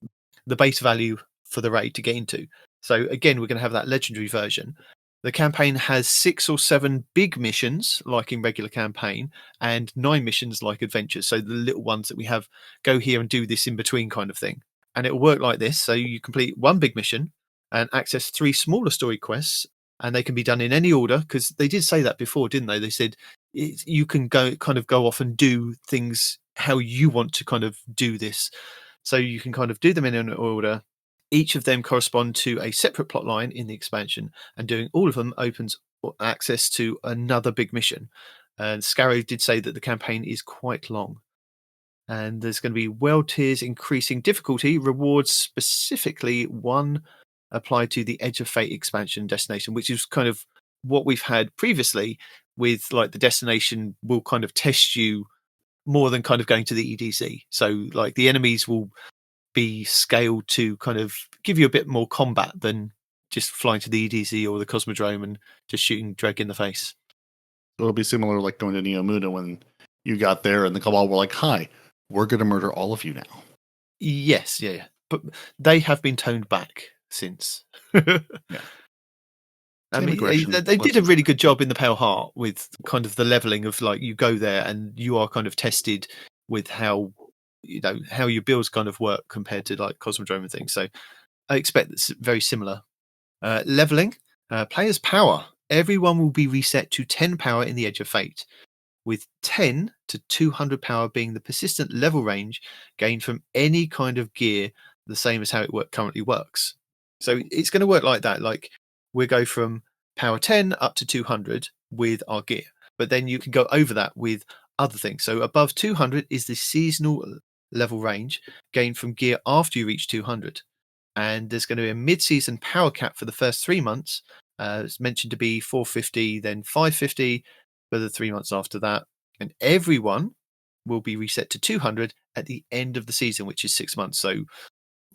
Speaker 3: the base value for the raid to get into. So again, we're going to have that legendary version. The campaign has 6 or 7 big missions, like in regular campaign, and 9 missions like adventures. So the little ones that we have, go here and do this in between kind of thing. And it will work like this. So you complete 1 big mission and access 3 smaller story quests, and they can be done in any order, because they did say that before, didn't they? They said you can go off and do things how you want to kind of do this. So you can kind of do them in an order. Each of them correspond to a separate plot line in the expansion, and doing all of them opens access to another big mission. And Scarrow did say that the campaign is quite long. And there's going to be world tiers increasing difficulty, rewards specifically one applied to the Edge of Fate expansion destination, which is kind of what we've had previously with like the destination will kind of test you more than kind of going to the EDZ. So like the enemies will be scaled to kind of give you a bit more combat than just flying to the EDZ or the Cosmodrome and just shooting Dreg in the face.
Speaker 1: It'll be similar like going to Neomuna when you got there and the Cabal were like, hi, we're going to murder all of you now.
Speaker 3: Yes, yeah. But they have been toned back since.
Speaker 1: Yeah.
Speaker 3: I mean, they did a really good job in the Pale Heart with kind of the leveling of like you go there and you are kind of tested with how your builds kind of work compared to like Cosmodrome and things. So I expect it's very similar. Leveling, players' power. Everyone will be reset to 10 power in the Edge of Fate, with 10 to 200 power being the persistent level range gained from any kind of gear, the same as how it currently works. So it's going to work like that. Like we go from power 10 up to 200 with our gear, but then you can go over that with other things. So above 200 is the seasonal level range gained from gear after you reach 200. And there's going to be a mid-season power cap for the first 3 months. It's mentioned to be 450, then 550 for the 3 months after that. And everyone will be reset to 200 at the end of the season, which is 6 months. So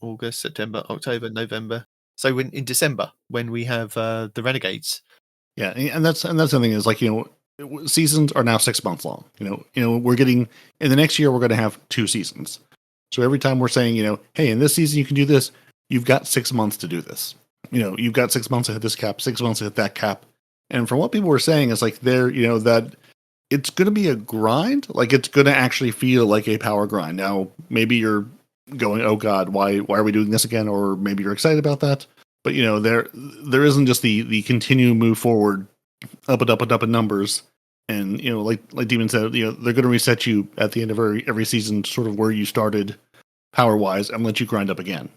Speaker 3: August, September, October, November. So in December, when we have the Renegades.
Speaker 1: Yeah, and that's the thing is like, seasons are now 6 months long. We're getting in the next year we're going to have 2 seasons. So every time we're saying, hey, in this season you can do this, you've got 6 months to do this. You've got 6 months to hit this cap, 6 months to hit that cap. And from what people were saying, it's like that it's going to be a grind. Like it's going to actually feel like a power grind. Now, maybe you're going, oh God, why are we doing this again? Or maybe you're excited about that. But there isn't just the continued move forward, up and up and up in numbers. And like Demon said, they're going to reset you at the end of every season, sort of where you started power wise, and let you grind up again.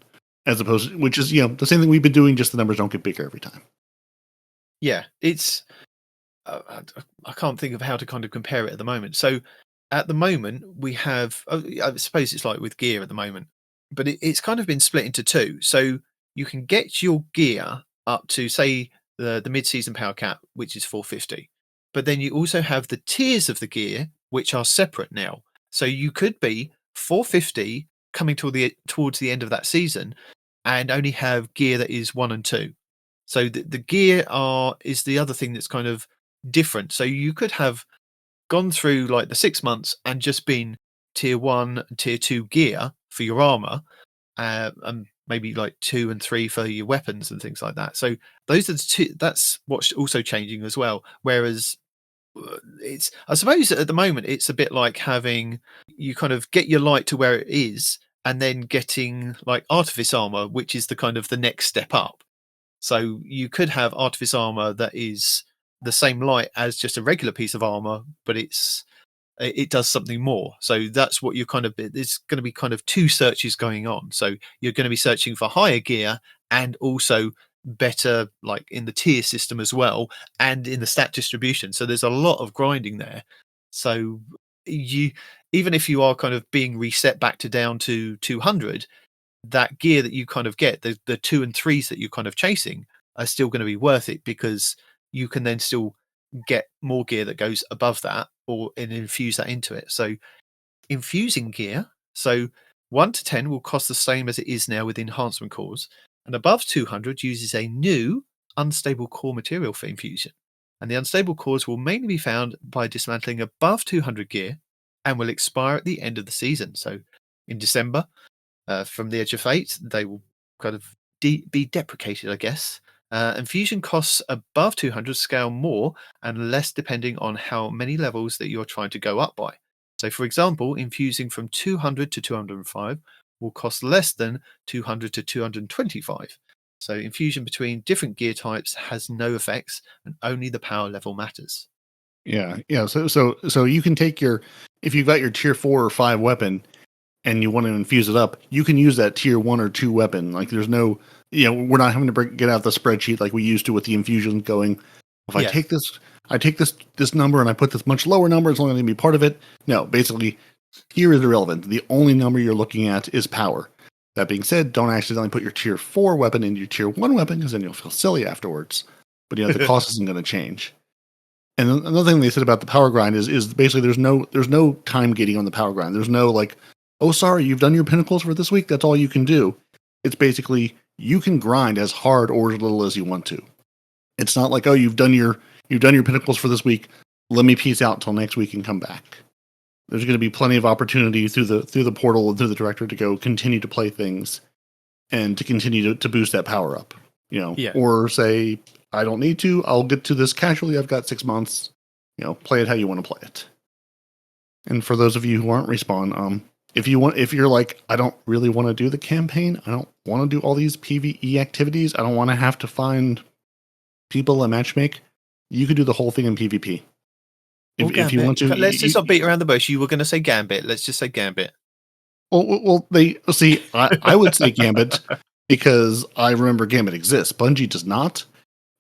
Speaker 1: As opposed to, which is the same thing we've been doing, just the numbers don't get bigger every time.
Speaker 3: Yeah, it's I can't think of how to kind of compare it at the moment. So at the moment we have, I suppose it's like with gear at the moment, but it's kind of been split into two. So you can get your gear up to, say, the mid-season power cap, which is 450. But then you also have the tiers of the gear, which are separate now. So you could be 450 coming towards the end of that season and only have gear that is 1 and 2. So the gear is the other thing that's kind of different. So you could have gone through like the 6 months and just been tier 1 and tier 2 gear for your armor, and maybe like 2 and 3 for your weapons and things like that. So those are the two. That's what's also changing as well. Whereas I suppose at the moment it's a bit like having, you kind of get your light to where it is and then getting like artifice armor, which is the kind of the next step up. So you could have artifice armor that is the same light as just a regular piece of armor, but it does something more. So that's what you're kind of, there's going to be kind of two searches going on. So you're going to be searching for higher gear and also better, like in the tier system as well, and in the stat distribution. So there's a lot of grinding there. So even if you are kind of being reset back to down to 200, that gear that you kind of get, the 2 and 3s that you're kind of chasing, are still going to be worth it, because you can then still get more gear that goes above that and infuse that into it. So infusing gear, so 1 to 10 will cost the same as it is now with enhancement cores, and above 200 uses a new unstable core material for infusion. And the unstable cores will mainly be found by dismantling above 200 gear and will expire at the end of the season. So in December, from the Edge of Fate, they will kind of be deprecated, I guess. Infusion costs above 200 scale more and less depending on how many levels that you're trying to go up by. So, for example, infusing from 200 to 205 will cost less than 200 to 225. So, infusion between different gear types has no effects, and only the power level matters.
Speaker 1: Yeah. So you can take if you've got your tier 4 or 5 weapon and you want to infuse it up, you can use that tier 1 or 2 weapon. Like there's no, we're not having to get out the spreadsheet like we used to with the infusion going, if I take this number and I put this much lower number, it's only going to be part of it. No, basically, here is irrelevant. The only number you're looking at is power. That being said, don't accidentally put your tier 4 weapon into your tier 1 weapon, because then you'll feel silly afterwards. But the cost isn't going to change. And another thing they said about the power grind is basically there's no time gating on the power grind. There's no like, oh, sorry, you've done your pinnacles for this week, that's all you can do. It's basically, you can grind as hard or as little as you want to. It's not like, oh, you've done your pinnacles for this week, let me peace out until next week and come back. There's going to be plenty of opportunity through the portal and through the director to go continue to play things and to continue to boost that power up. Or say, I don't need to, I'll get to this casually, I've got 6 months, play it how you want to play it. And for those of you who aren't Respawn, if you're like, I don't really want to do the campaign, I don't want to do all these PvE activities, I don't want to have to people and matchmake, you could do the whole thing in PvP. If you want to,
Speaker 3: let's just not beat around the bush. You were going to say Gambit. Let's just say Gambit.
Speaker 1: Well, I would say Gambit because I remember Gambit exists. Bungie does not,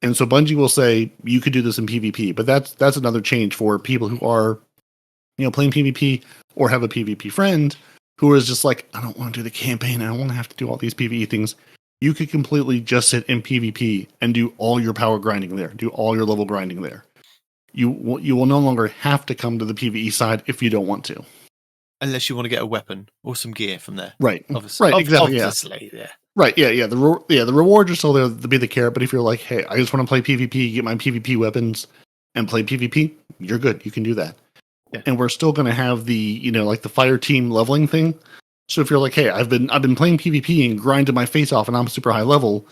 Speaker 1: and so Bungie will say you could do this in PvP. But that's another change for people who are, playing PvP or have a PvP friend who is just like, I don't want to do the campaign. I don't want to have to do all these PvE things. You could completely just sit in PvP and do all your power grinding there, do all your level grinding there. You will no longer have to come to the PvE side if you don't want to.
Speaker 3: Unless you want to get a weapon or some gear from there.
Speaker 1: Right.
Speaker 3: Obviously.
Speaker 1: Right, exactly.
Speaker 3: Obviously, yeah.
Speaker 1: Right, yeah. The rewards are still there to be the carrot, but if you're like, hey, I just want to play PvP, get my PvP weapons, and play PvP, you're good. You can do that. Yeah. And we're still going to have the, like the fire team leveling thing. So if you're like, hey, I've been playing PvP and grinding my face off and I'm super high level,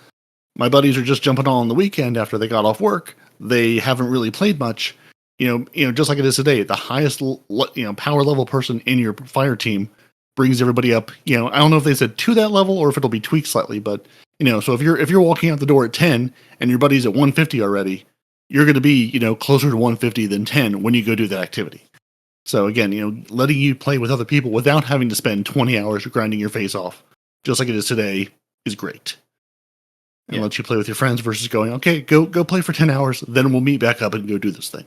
Speaker 1: my buddies are just jumping on the weekend after they got off work, they haven't really played much, just like it is today, the highest power level person in your fire team brings everybody up. I don't know if they said to that level or if it'll be tweaked slightly, but so if you're walking out the door at 10 and your buddy's at 150 already, you're going to be closer to 150 than 10 when you go do that activity. So again, letting you play with other people without having to spend 20 hours grinding your face off, just like it is today, is great. And let you play with your friends versus going, okay, go play for 10 hours, then we'll meet back up and go do this thing.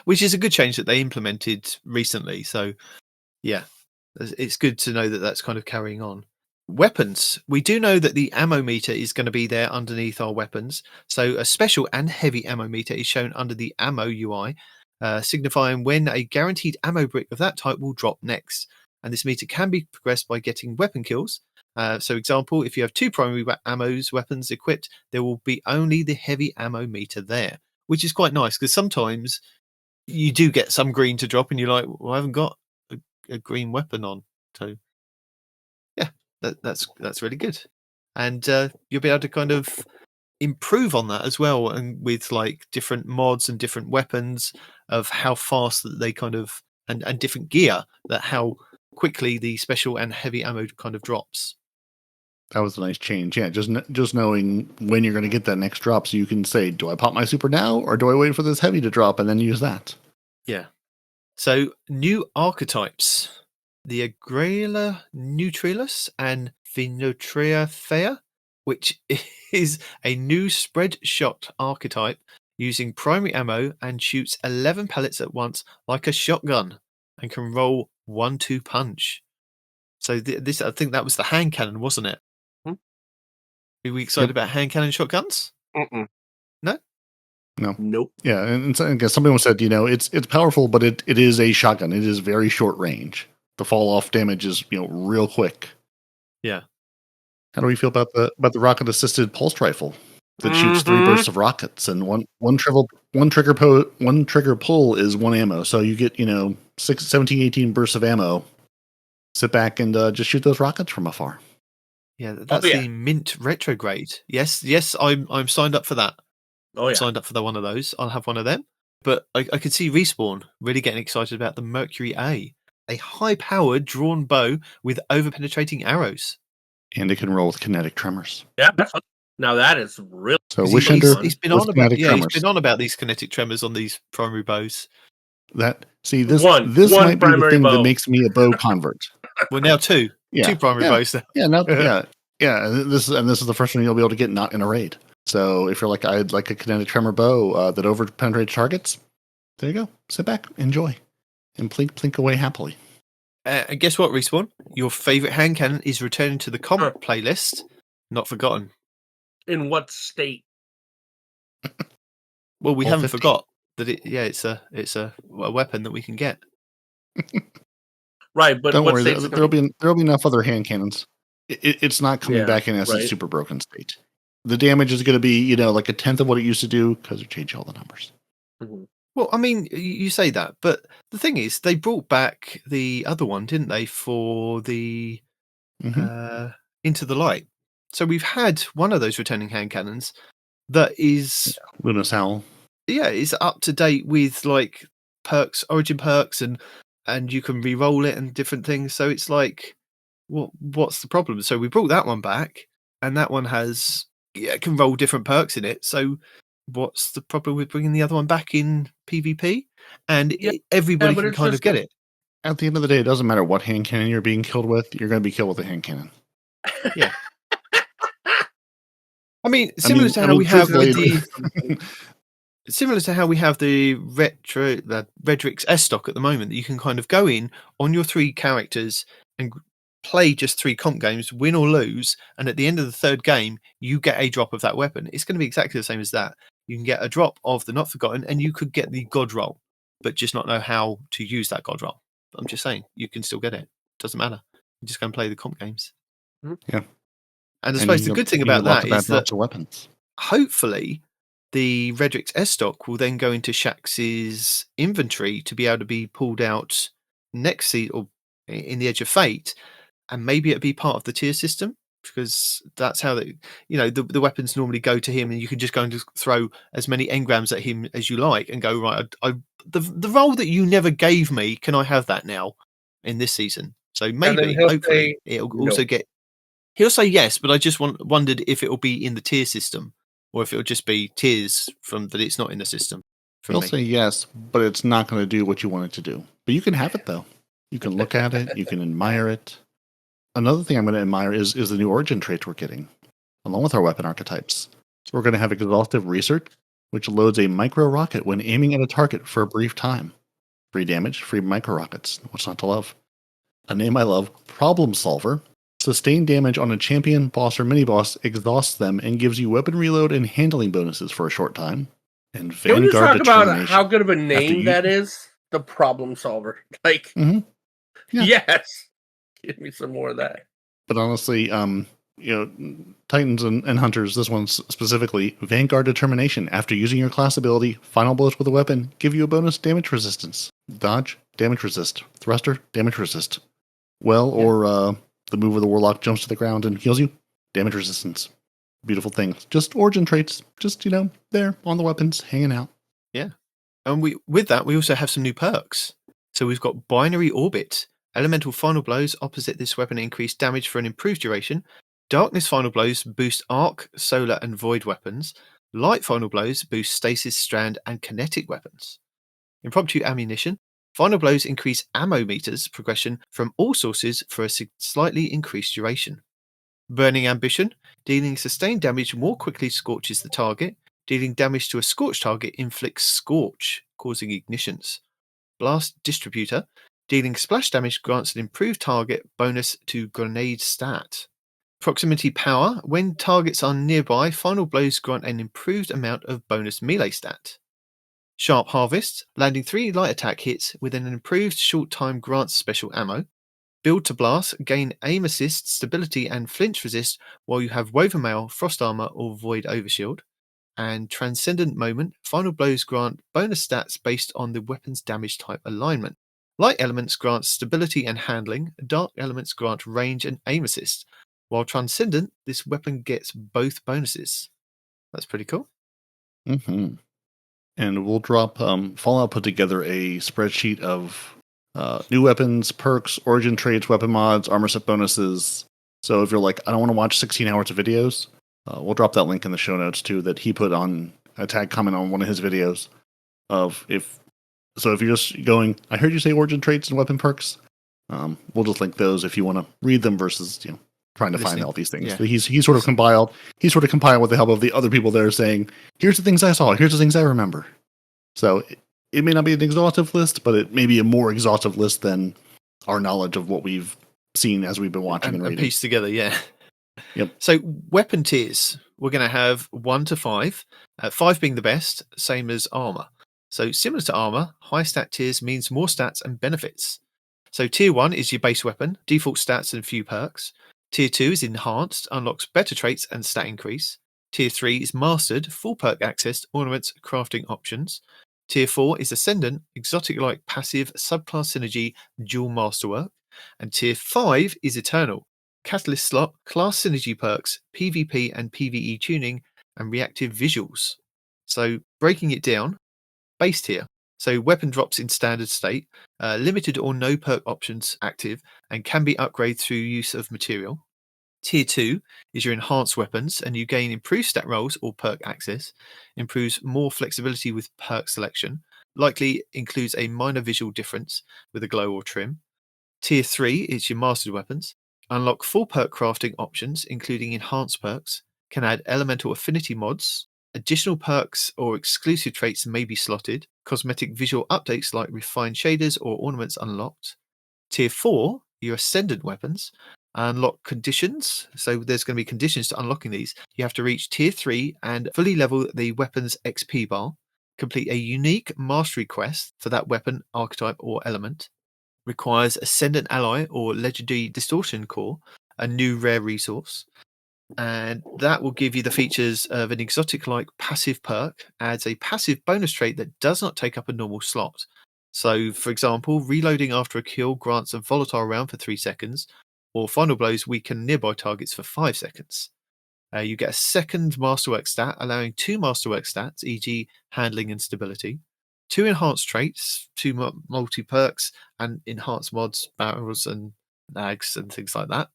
Speaker 3: Which is a good change that they implemented recently. So, yeah, it's good to know that that's kind of carrying on. Weapons. We do know that the ammo meter is going to be there underneath our weapons. So a special and heavy ammo meter is shown under the ammo UI, signifying when a guaranteed ammo brick of that type will drop next. And this meter can be progressed by getting weapon kills. So example, if you have 2 primary weapons equipped, there will be only the heavy ammo meter there, which is quite nice because sometimes you do get some green to drop and you're like, well, I haven't got a green weapon on. So yeah, that's really good. And you'll be able to kind of improve on that as well, and with like different mods and different weapons of how fast that they kind of and different gear, that how quickly the special and heavy ammo kind of drops.
Speaker 1: That was a nice change. Yeah, just knowing when you're going to get that next drop, so you can say, do I pop my super now, or do I wait for this heavy to drop and then use that?
Speaker 3: Yeah. So new archetypes: the Agrela Neutralis and Vinotria Fea, which is a new spread shot archetype using primary ammo and shoots 11 pellets at once like a shotgun and can roll 1-2 punch. So this, I think that was the hand cannon, wasn't it? Are we excited about hand cannon shotguns?
Speaker 2: Mm-mm.
Speaker 3: No?
Speaker 1: No.
Speaker 2: Nope.
Speaker 1: Yeah, and so, I guess somebody said, it's powerful, but it is a shotgun. It is very short range. The fall off damage is real quick.
Speaker 3: Yeah.
Speaker 1: How do we feel about the rocket assisted pulse rifle that shoots 3 bursts of rockets, and one trigger pull is 1 ammo, so you get 17, 18 bursts of ammo. Sit back and just shoot those rockets from afar.
Speaker 3: Yeah, that's the Mint Retrograde. Yes, I'm signed up for that.
Speaker 2: Oh yeah,
Speaker 3: signed up for one of those. I'll have one of them. But I could see Respawn really getting excited about the Mercury A high-powered drawn bow with over-penetrating arrows.
Speaker 1: And it can roll with kinetic tremors.
Speaker 2: Yeah, now that is really.
Speaker 1: So Wishender,
Speaker 3: he's been on about these kinetic tremors on these primary bows.
Speaker 1: This might be the thing that makes me a bow convert.
Speaker 3: Well, now 2 primary bows.
Speaker 1: Yeah. This is the first one you'll be able to get not in a raid. So if you're like, I'd like a kinetic tremor bow that over penetrates targets, there you go. Sit back, enjoy, and plink away happily.
Speaker 3: And guess what, Respawn? Your favorite hand cannon is returning to the comment playlist, not forgotten.
Speaker 2: In what state?
Speaker 3: Well, we haven't forgot that it's a weapon that we can get.
Speaker 2: Right, but
Speaker 1: don't worry, there'll be enough other hand cannons. It's not coming back in as a super broken state. The damage is going to be like a tenth of what it used to do because they changed all the numbers.
Speaker 2: Mm-hmm.
Speaker 3: Well, I mean, you say that, but the thing is, they brought back the other one, didn't they, for the Into the Light. So we've had one of those returning hand cannons that is
Speaker 1: Luna's Howl.
Speaker 3: Yeah, is up to date with like perks, origin perks, and you can re-roll it and different things. So it's like, what's the problem? So we brought that one back, and that one can roll different perks in it. So what's the problem with bringing the other one back in PvP? And everybody can kind of get it.
Speaker 1: At the end of the day, it doesn't matter what hand cannon you're being killed with. You're going to be killed with a hand cannon.
Speaker 3: Yeah. I mean, similar to how we have the Redrix S stock at the moment, that you can kind of go in on your 3 characters and play just 3 comp games, win or lose, and at the end of the 3rd game, you get a drop of that weapon. It's going to be exactly the same as that. You can get a drop of the Not Forgotten, and you could get the God Roll, but just not know how to use that God Roll. I'm just saying, you can still get it. Doesn't matter. You just go and play the comp games.
Speaker 1: Yeah.
Speaker 3: And I suppose the good thing about that is that
Speaker 1: weapons.
Speaker 3: Hopefully the Redrix S stock will then go into Shax's inventory to be able to be pulled out next season or in the Edge of Fate, and maybe it'll be part of the tier system. because that's how the weapons normally go to him, and you can just go and just throw as many engrams at him as you like, and go right. The role that you never gave me, can I have that now in this season? So maybe, hopefully, it'll also get. He'll say yes, but I just wondered if it'll be in the tier system, or if it'll just be tiers from that it's not in the system.
Speaker 1: He'll say yes, but it's not going to do what you want it to do. But you can have it though. You can look at it. You can admire it. Another thing I'm going to admire is the new origin traits we're getting, along with our weapon archetypes. So we're going to have exhaustive research, which loads a micro rocket when aiming at a target for a brief time. Free damage, free micro rockets. What's not to love? A name I love, Problem Solver. Sustained damage on a champion, boss, or mini-boss exhausts them and gives you weapon reload and handling bonuses for a short time. And
Speaker 2: Can we just
Speaker 1: Vanguard
Speaker 2: talk about how good of a name that is? The Problem Solver. Like, yes. Give me some more of that.
Speaker 1: But honestly, Titans and Hunters, this one specifically, Vanguard Determination. After using your class ability, final blows with a weapon give you a bonus damage resistance. Dodge, damage resist. Thruster, damage resist. Or the move where the Warlock jumps to the ground and heals you, damage resistance. Beautiful thing. Just origin traits, just, there on the weapons, hanging out.
Speaker 3: Yeah. And with that, we also have some new perks. So we've got Binary Orbit. Elemental final blows opposite this weapon increase damage for an improved duration. Darkness final blows boost arc, solar, and void weapons. Light final blows boost stasis, strand, and kinetic weapons. Impromptu ammunition. Final blows increase ammo meters progression from all sources for a slightly increased duration. Burning ambition. Dealing sustained damage more quickly scorches the target. Dealing damage to a scorched target inflicts scorch, causing ignitions. Blast distributor. Dealing splash damage grants an improved target bonus to grenade stat. Proximity power. When targets are nearby, final blows grant an improved amount of bonus melee stat. Sharp harvest. Landing 3 light attack hits within an improved short time grants special ammo. Build to blast. Gain aim assist, stability, and flinch resist while you have woven mail, frost armor, or void overshield. And transcendent moment. Final blows grant bonus stats based on the weapon's damage type alignment. Light elements grant stability and handling. Dark elements grant range and aim assist. While transcendent, this weapon gets both bonuses. That's pretty cool.
Speaker 1: Mm-hmm. And we'll drop, Fallout put together a spreadsheet of new weapons, perks, origin traits, weapon mods, armor set bonuses. So if you're like, I don't want to watch 16 hours of videos, we'll drop that link in the show notes too that he put on a tag comment on one of his videos So if you're just going, I heard you say origin traits and weapon perks, we'll just link those if you want to read them versus trying to find all these things.
Speaker 3: Yeah.
Speaker 1: So he sort of compiled with the help of the other people there saying, here's the things I saw, here's the things I remember. So it may not be an exhaustive list, but it may be a more exhaustive list than our knowledge of what we've seen as we've been watching and reading.
Speaker 3: Pieced together, yeah.
Speaker 1: Yep.
Speaker 3: So weapon tiers, we're going to have 1 to 5, 5 being the best, same as armor. So similar to armor, high stat tiers means more stats and benefits. So tier 1 is your base weapon, default stats and few perks. Tier 2 is enhanced, unlocks better traits and stat increase. Tier 3 is mastered, full perk access, ornaments, crafting options. Tier 4 is ascendant, exotic-like passive, subclass synergy, dual masterwork. And Tier 5 is eternal, catalyst slot, class synergy perks, PvP and PvE tuning, and reactive visuals. So breaking it down, base tier. So weapon drops in standard state, limited or no perk options active, and can be upgraded through use of material. Tier 2 is your enhanced weapons, and you gain improved stat rolls or perk access, improves more flexibility with perk selection, likely includes a minor visual difference with a glow or trim. Tier 3 is your mastered weapons, unlock full perk crafting options, including enhanced perks, can add elemental affinity mods, additional perks or exclusive traits may be slotted, cosmetic visual updates like refined shaders or ornaments unlocked. Tier 4, your ascendant weapons, unlock conditions. So there's going to be conditions to unlocking these. You have to reach Tier 3 and fully level the weapon's XP bar, complete a unique mastery quest for that weapon, archetype, or element, requires Ascendant Ally or Legendary Distortion Core, a new rare resource. And that will give you the features of an exotic-like passive perk, adds a passive bonus trait that does not take up a normal slot. So, for example, reloading after a kill grants a volatile round for 3 seconds, or Final Blows weaken nearby targets for 5 seconds. You get a second Masterwork stat, allowing 2 Masterwork stats, e.g. handling and stability, 2 enhanced traits, 2 multi-perks, and enhanced mods, barrels and nags and things like that.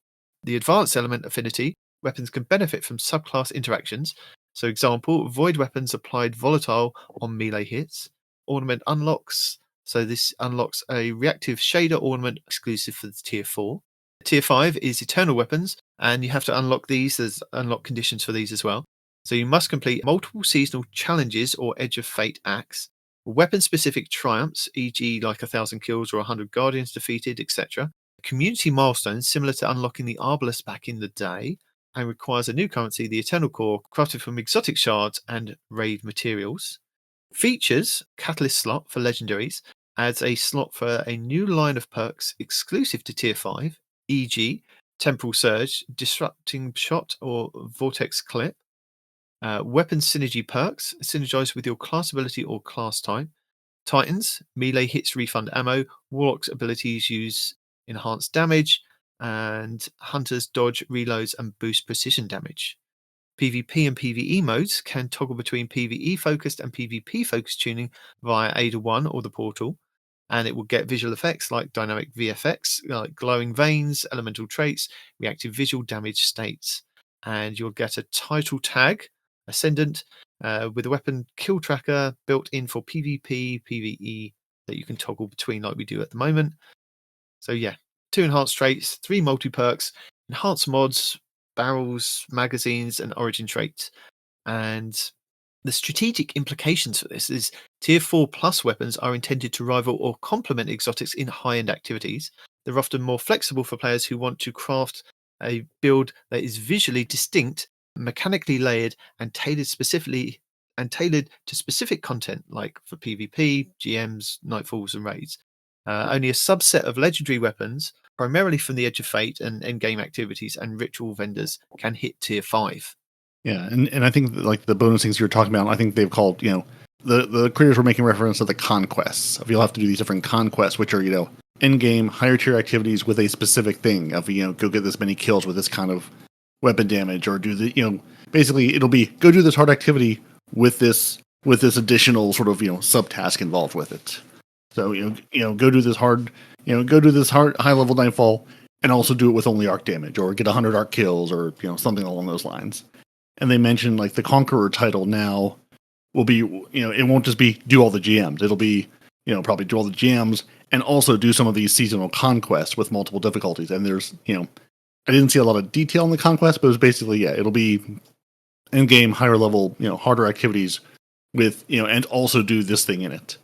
Speaker 3: The advanced element affinity, weapons can benefit from subclass interactions. So example, void weapons applied volatile on melee hits. Ornament unlocks, so this unlocks a reactive shader ornament exclusive for the tier 4. Tier 5 is eternal weapons, and you have to unlock these. There's unlock conditions for these as well. So you must complete multiple seasonal challenges or Edge of Fate acts, weapon-specific triumphs, e.g. like 1,000 kills or 100 guardians defeated, etc. Community milestones similar to unlocking the Arbalest back in the day, and requires a new currency, the Eternal Core, crafted from exotic shards and raid materials. Features, Catalyst slot for legendaries, adds a slot for a new line of perks exclusive to Tier 5, e.g. Temporal Surge, Disrupting Shot or Vortex Clip. Weapon Synergy perks, synergize with your class ability or class type. Titans, melee hits refund ammo, Warlock's abilities use enhanced damage, and Hunters dodge, reloads, and boost precision damage. PvP and PvE modes can toggle between PvE focused and PvP focused tuning via Ada 1 or the portal, and it will get visual effects like dynamic VFX, like glowing veins, elemental traits, reactive visual damage states. And you'll get a title tag, Ascendant, with a weapon kill tracker built in for PvP, PvE that you can toggle between like we do at the moment. So yeah, 2 enhanced traits, 3 multi-perks, enhanced mods, barrels, magazines, and origin traits. And the strategic implications for this is Tier 4 plus weapons are intended to rival or complement exotics in high-end activities. They're often more flexible for players who want to craft a build that is visually distinct, mechanically layered, and tailored to specific content, like for PvP, GMs, Nightfalls, and raids. Only a subset of legendary weapons, primarily from the Edge of Fate and endgame activities and ritual vendors, can hit Tier 5.
Speaker 1: Yeah, and I think that, like the bonus things you're talking about, I think they've called, the creators were making reference to the conquests. Of you'll have to do these different conquests, which are, in-game higher tier activities with a specific thing of, go get this many kills with this kind of weapon damage, or do the, basically it'll be go do this hard activity with this additional sort of, subtask involved with it. So, go do this hard high level Nightfall and also do it with only arc damage, or get 100 arc kills, or, something along those lines. And they mentioned like the Conqueror title now will be, it won't just be do all the GMs. It'll be, probably do all the GMs and also do some of these seasonal conquests with multiple difficulties. And there's, I didn't see a lot of detail in the conquest, but it was basically, it'll be in-game higher level, harder activities with, and also do this thing in it.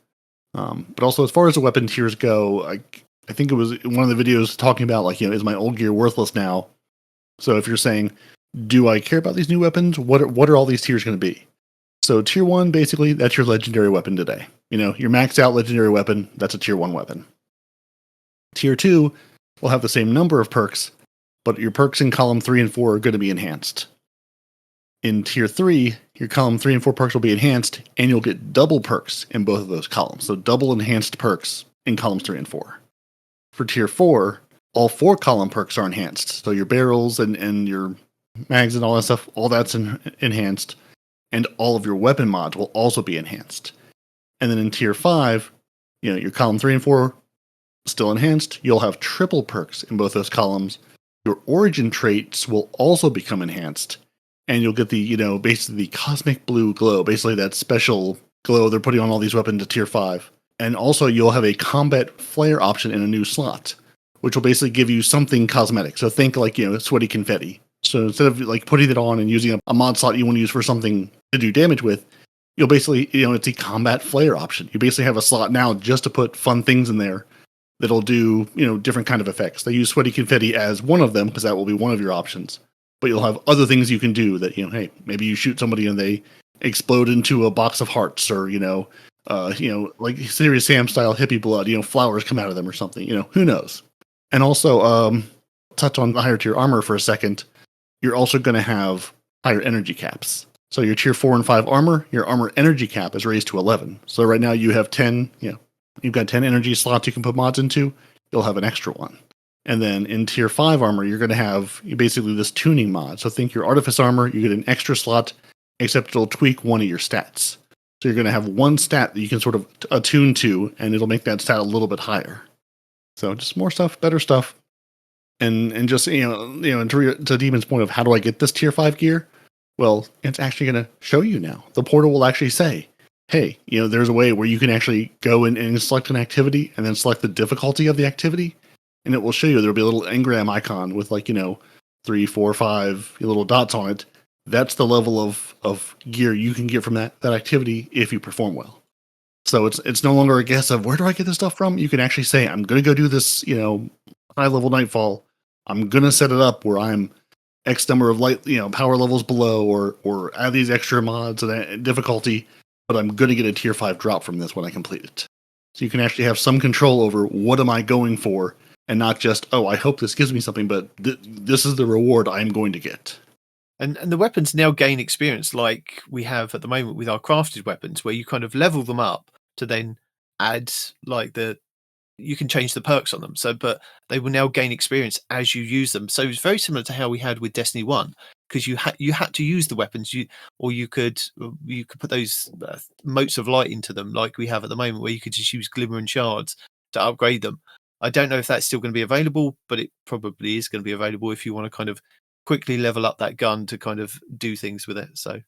Speaker 1: But also as far as the weapon tiers go, I think it was one of the videos talking about like, is my old gear worthless now? So if you're saying, do I care about these new weapons? What are all these tiers going to be? So tier 1, basically, that's your legendary weapon today. Your maxed out legendary weapon, that's a tier 1 weapon. Tier 2 will have the same number of perks, but your perks in column 3 and 4 are going to be enhanced. In tier 3, your column 3 and 4 perks will be enhanced, and you'll get double perks in both of those columns. So double enhanced perks in columns 3 and 4. For tier 4, all 4 column perks are enhanced. So your barrels and your mags and all that stuff, all that's enhanced. And all of your weapon mods will also be enhanced. And then in tier 5, your column 3 and 4 still enhanced. You'll have triple perks in both those columns. Your origin traits will also become enhanced. And you'll get the, basically the cosmic blue glow, basically that special glow they're putting on all these weapons to tier 5. And also you'll have a combat flare option in a new slot, which will basically give you something cosmetic. So think like, sweaty confetti. So instead of like putting it on and using a mod slot you want to use for something to do damage with, you'll basically, it's a combat flare option. You basically have a slot now just to put fun things in there that'll do, different kind of effects. They use sweaty confetti as one of them because that will be one of your options. But you'll have other things you can do that, hey, maybe you shoot somebody and they explode into a box of hearts, or, like Serious Sam style hippie blood, flowers come out of them or something, who knows? And also, touch on the higher tier armor for a second. You're also going to have higher energy caps. So your tier 4 and 5 armor, your armor energy cap is raised to 11. So right now you have 10, you've got 10 energy slots you can put mods into. You'll have an extra one. And then in tier 5 armor, you're going to have basically this tuning mod. So think your artifice armor, you get an extra slot, except it'll tweak one of your stats. So you're going to have one stat that you can sort of attune to, and it'll make that stat a little bit higher. So just more stuff, better stuff. And just, and to Demon's point of how do I get this tier 5 gear? Well, it's actually going to show you now. The portal will actually say, hey, there's a way where you can actually go in and select an activity and then select the difficulty of the activity. And it will show you, there'll be a little engram icon with 3, 4, 5 little dots on it. That's the level of gear you can get from that activity if you perform well. So it's no longer a guess of where do I get this stuff from? You can actually say, I'm going to go do this, high level Nightfall. I'm going to set it up where I'm X number of light, power levels below or add these extra mods and difficulty, but I'm going to get a tier 5 drop from this when I complete it. So you can actually have some control over what am I going for and not just, I hope this gives me something, but this is the reward I'm going to get.
Speaker 3: And the weapons now gain experience like we have at the moment with our crafted weapons, where you kind of level them up to then add you can change the perks on them. So, but they will now gain experience as you use them. So it's very similar to how we had with Destiny 1, because you had to use the weapons, you could put those motes of light into them like we have at the moment, where you could just use glimmer and shards to upgrade them. I don't know if that's still going to be available, but it probably is going to be available if you want to kind of quickly level up that gun to kind of do things with it. So,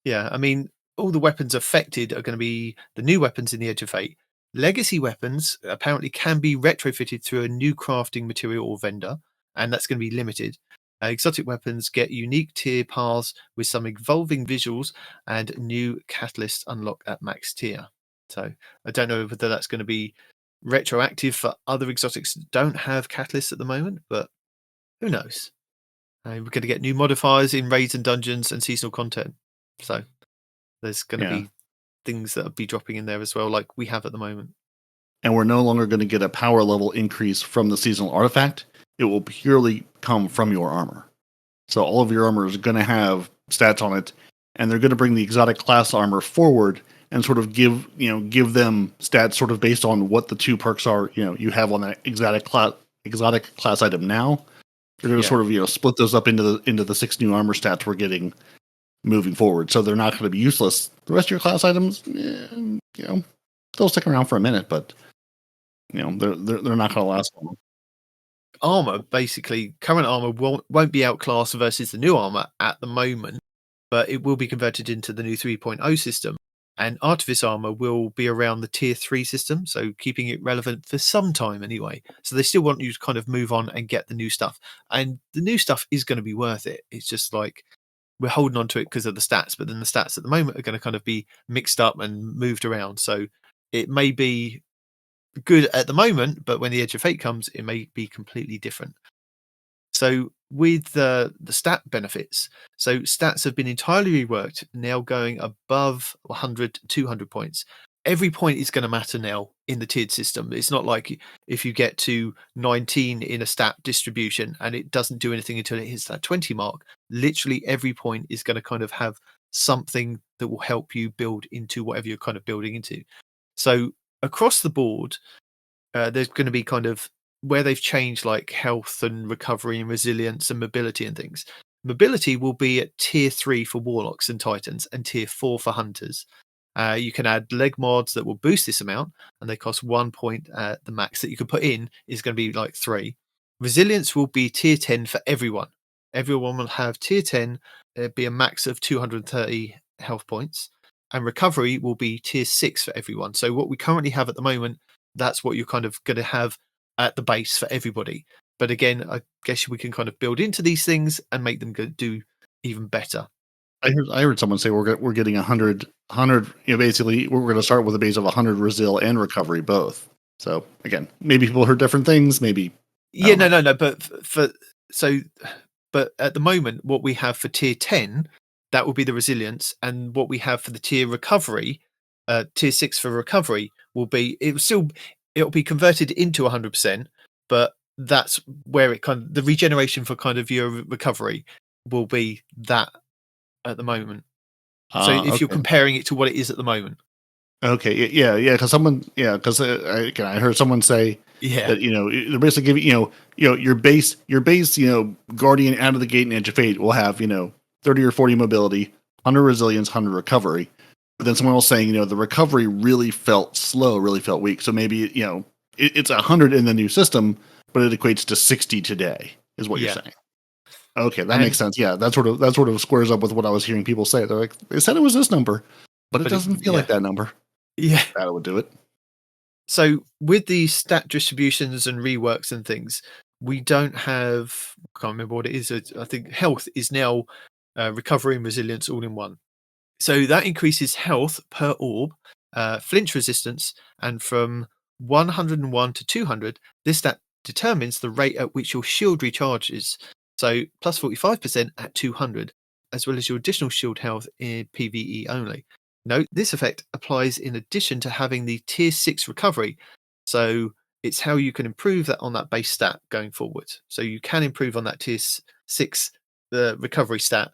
Speaker 3: yeah, I mean, all the weapons affected are going to be the new weapons in the Edge of Fate. Legacy weapons apparently can be retrofitted through a new crafting material or vendor, and that's going to be limited. Exotic weapons get unique tier paths with some evolving visuals, and new catalysts unlock at max tier. So I don't know whether that's going to be retroactive for other exotics that don't have catalysts at the moment, but who knows? We're going to get new modifiers in raids and dungeons and seasonal content. So there's going to be things that will be dropping in there as well, like we have at the moment.
Speaker 1: And we're no longer going to get a power level increase from the seasonal artifact. It will purely come from your armor. So all of your armor is going to have stats on it, and they're going to bring the exotic class armor forward and sort of give them stats sort of based on what the 2 perks are, you have on that exotic class item now. They're going to sort of, split those up into the 6 new armor stats we're getting moving forward. So they're not going to be useless. The rest of your class items, they'll stick around for a minute, but they're not going to last long.
Speaker 3: Armor, basically, current armor won't be outclassed versus the new armor at the moment, but it will be converted into the new 3.0 system. And Artifice armor will be around the tier 3 system, so keeping it relevant for some time anyway. So they still want you to kind of move on and get the new stuff. And the new stuff is going to be worth it. It's just like we're holding on to it because of the stats, but then the stats at the moment are going to kind of be mixed up and moved around. So it may be good at the moment, but when the Edge of Fate comes, it may be completely different. So with the stat benefits, so stats have been entirely reworked, now going above 100, 200 points. Every point is going to matter now in the tiered system. It's not like if you get to 19 in a stat distribution and it doesn't do anything until it hits that 20 mark. Literally every point is going to kind of have something that will help you build into whatever you're kind of building into. So across the board, there's going to be kind of where they've changed like health and recovery and resilience and mobility and things. Mobility will be at tier 3 for warlocks and titans and tier 4 for hunters. You can add leg mods that will boost this amount, and they cost 1 point. The max that you can put in is going to be like 3. Resilience will be tier 10 for everyone. Everyone will have tier 10. It'll be a max of 230 health points. And recovery will be tier 6 for everyone. So what we currently have at the moment, that's what you're kind of going to have at the base for everybody. But again, I guess we can kind of build into these things and make them do even better.
Speaker 1: I heard someone say we're getting 100. Basically, we're going to start with a base of 100 resil and recovery both. So again, maybe people heard different things. Maybe
Speaker 3: no. But at the moment, what we have for tier 10, that will be the resilience, and what we have for the tier recovery, tier 6 for recovery will be it'll be converted into 100%, but that's where it kind of the regeneration for kind of your recovery will be that at the moment. So if you're comparing it to what it is at the moment.
Speaker 1: Okay, yeah, because again, I heard someone say
Speaker 3: Yeah.
Speaker 1: that they're basically giving your base guardian out of the gate and Edge of Fate will have 30 or 40 mobility, 100 resilience, 100 recovery. But then someone else saying the recovery really felt slow, really felt weak. So maybe it's 100 in the new system, but it equates to 60 today, is what you're saying. Okay, that makes sense. Yeah, that sort of squares up with what I was hearing people say. They're like, they said it was this number, but it doesn't feel like that number.
Speaker 3: Yeah,
Speaker 1: that would do it.
Speaker 3: So with the stat distributions and reworks and things, we don't have. I can't remember what it is. I think health is now recovery and resilience all in one. So that increases health per orb, flinch resistance, and from 101 to 200, this stat determines the rate at which your shield recharges. So plus 45% at 200, as well as your additional shield health in PvE only. Note, this effect applies in addition to having the tier 6 recovery. So it's how you can improve that on that base stat going forward. So you can improve on that tier 6 the recovery stat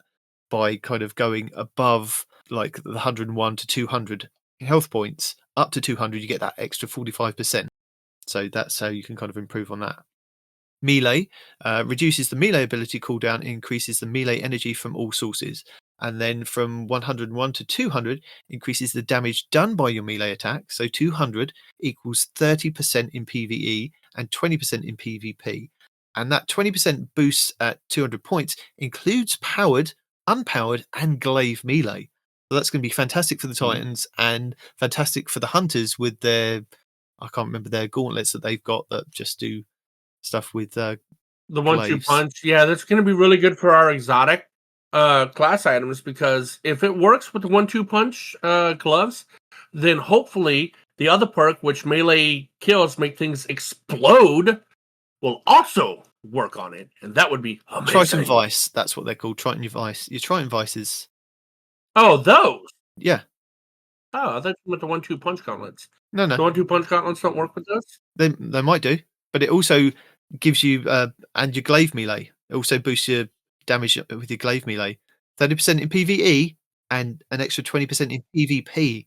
Speaker 3: by kind of going above like the 101 to 200 health points. Up to 200, you get that extra 45%. So that's how you can kind of improve on that. Melee reduces the melee ability cooldown and increases the melee energy from all sources. And then from 101 to 200 increases the damage done by your melee attack. So 200 equals 30% in PvE and 20% in PvP. And that 20% boost at 200 points includes powered, unpowered, and glaive melee. So that's going to be fantastic for the Titans and fantastic for the Hunters with their, I can't remember their gauntlets that they've got that just do stuff with
Speaker 2: the 1-2 punch. Yeah, that's going to be really good for our exotic class items, because if it works with the 1-2 punch gloves, then hopefully the other perk, which melee kills make things explode, will also work on it, and that would be amazing.
Speaker 3: Triton Vice, that's what they're called. Triton Vice. Your Triton Vices.
Speaker 2: Oh, those.
Speaker 3: Yeah.
Speaker 2: Oh, I thought you meant the 1-2 punch gauntlets.
Speaker 3: No.
Speaker 2: The 1-2 punch gauntlets don't work with those?
Speaker 3: They might do, but it also gives you and your glaive melee. It also boosts your damage with your glaive melee. 30% in PvE and an extra 20% in PvP.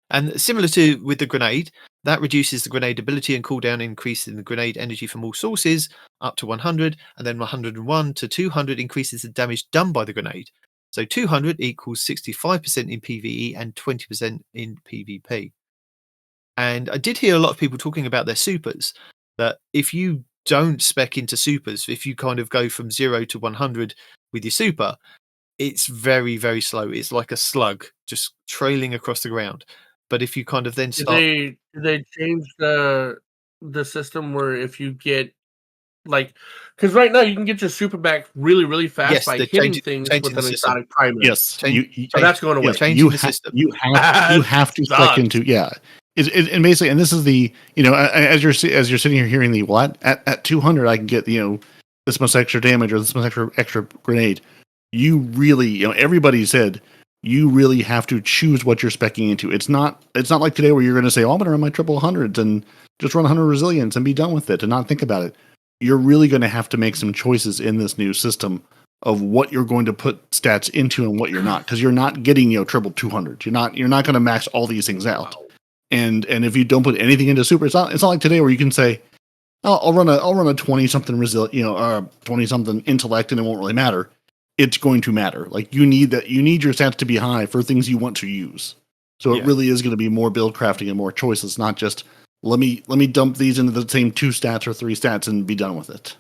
Speaker 3: And similar to with the grenade, that reduces the grenade ability and cooldown, increasing the grenade energy from all sources up to 100, and then 101 to 200 increases the damage done by the grenade. So 200 equals 65% in PvE and 20% in PvP. And I did hear a lot of people talking about their supers, that if you don't spec into supers, if you kind of go from 0 to 100 with your super, it's very, very slow. It's like a slug just trailing across the ground. But if you kind of then start...
Speaker 2: Did they change the system where if you get, like, because right now you can get your super back really, really fast by hitting things with an exotic primary.
Speaker 1: Yes,
Speaker 2: so that's going away.
Speaker 1: Changing the system. You have to spec into and basically, and this is the as you're sitting here hearing the at 200 I can get this much extra damage or this much extra grenade. You really everybody said you really have to choose what you're speccing into. It's not like today where you're going to say, I'm going to run my triple hundreds and just run 100 resilience and be done with it and not think about it. You're really going to have to make some choices in this new system of what you're going to put stats into and what you're not, because you're not getting triple 200. You're not going to max all these things out. And if you don't put anything into super, it's not like today where you can say, I'll run a 20 something resilient, 20 something intellect, and it won't really matter. It's going to matter. Like you need your stats to be high for things you want to use. So it really is going to be more build crafting and more choices, not just let me dump these into the same 2 stats or 3 stats and be done with it.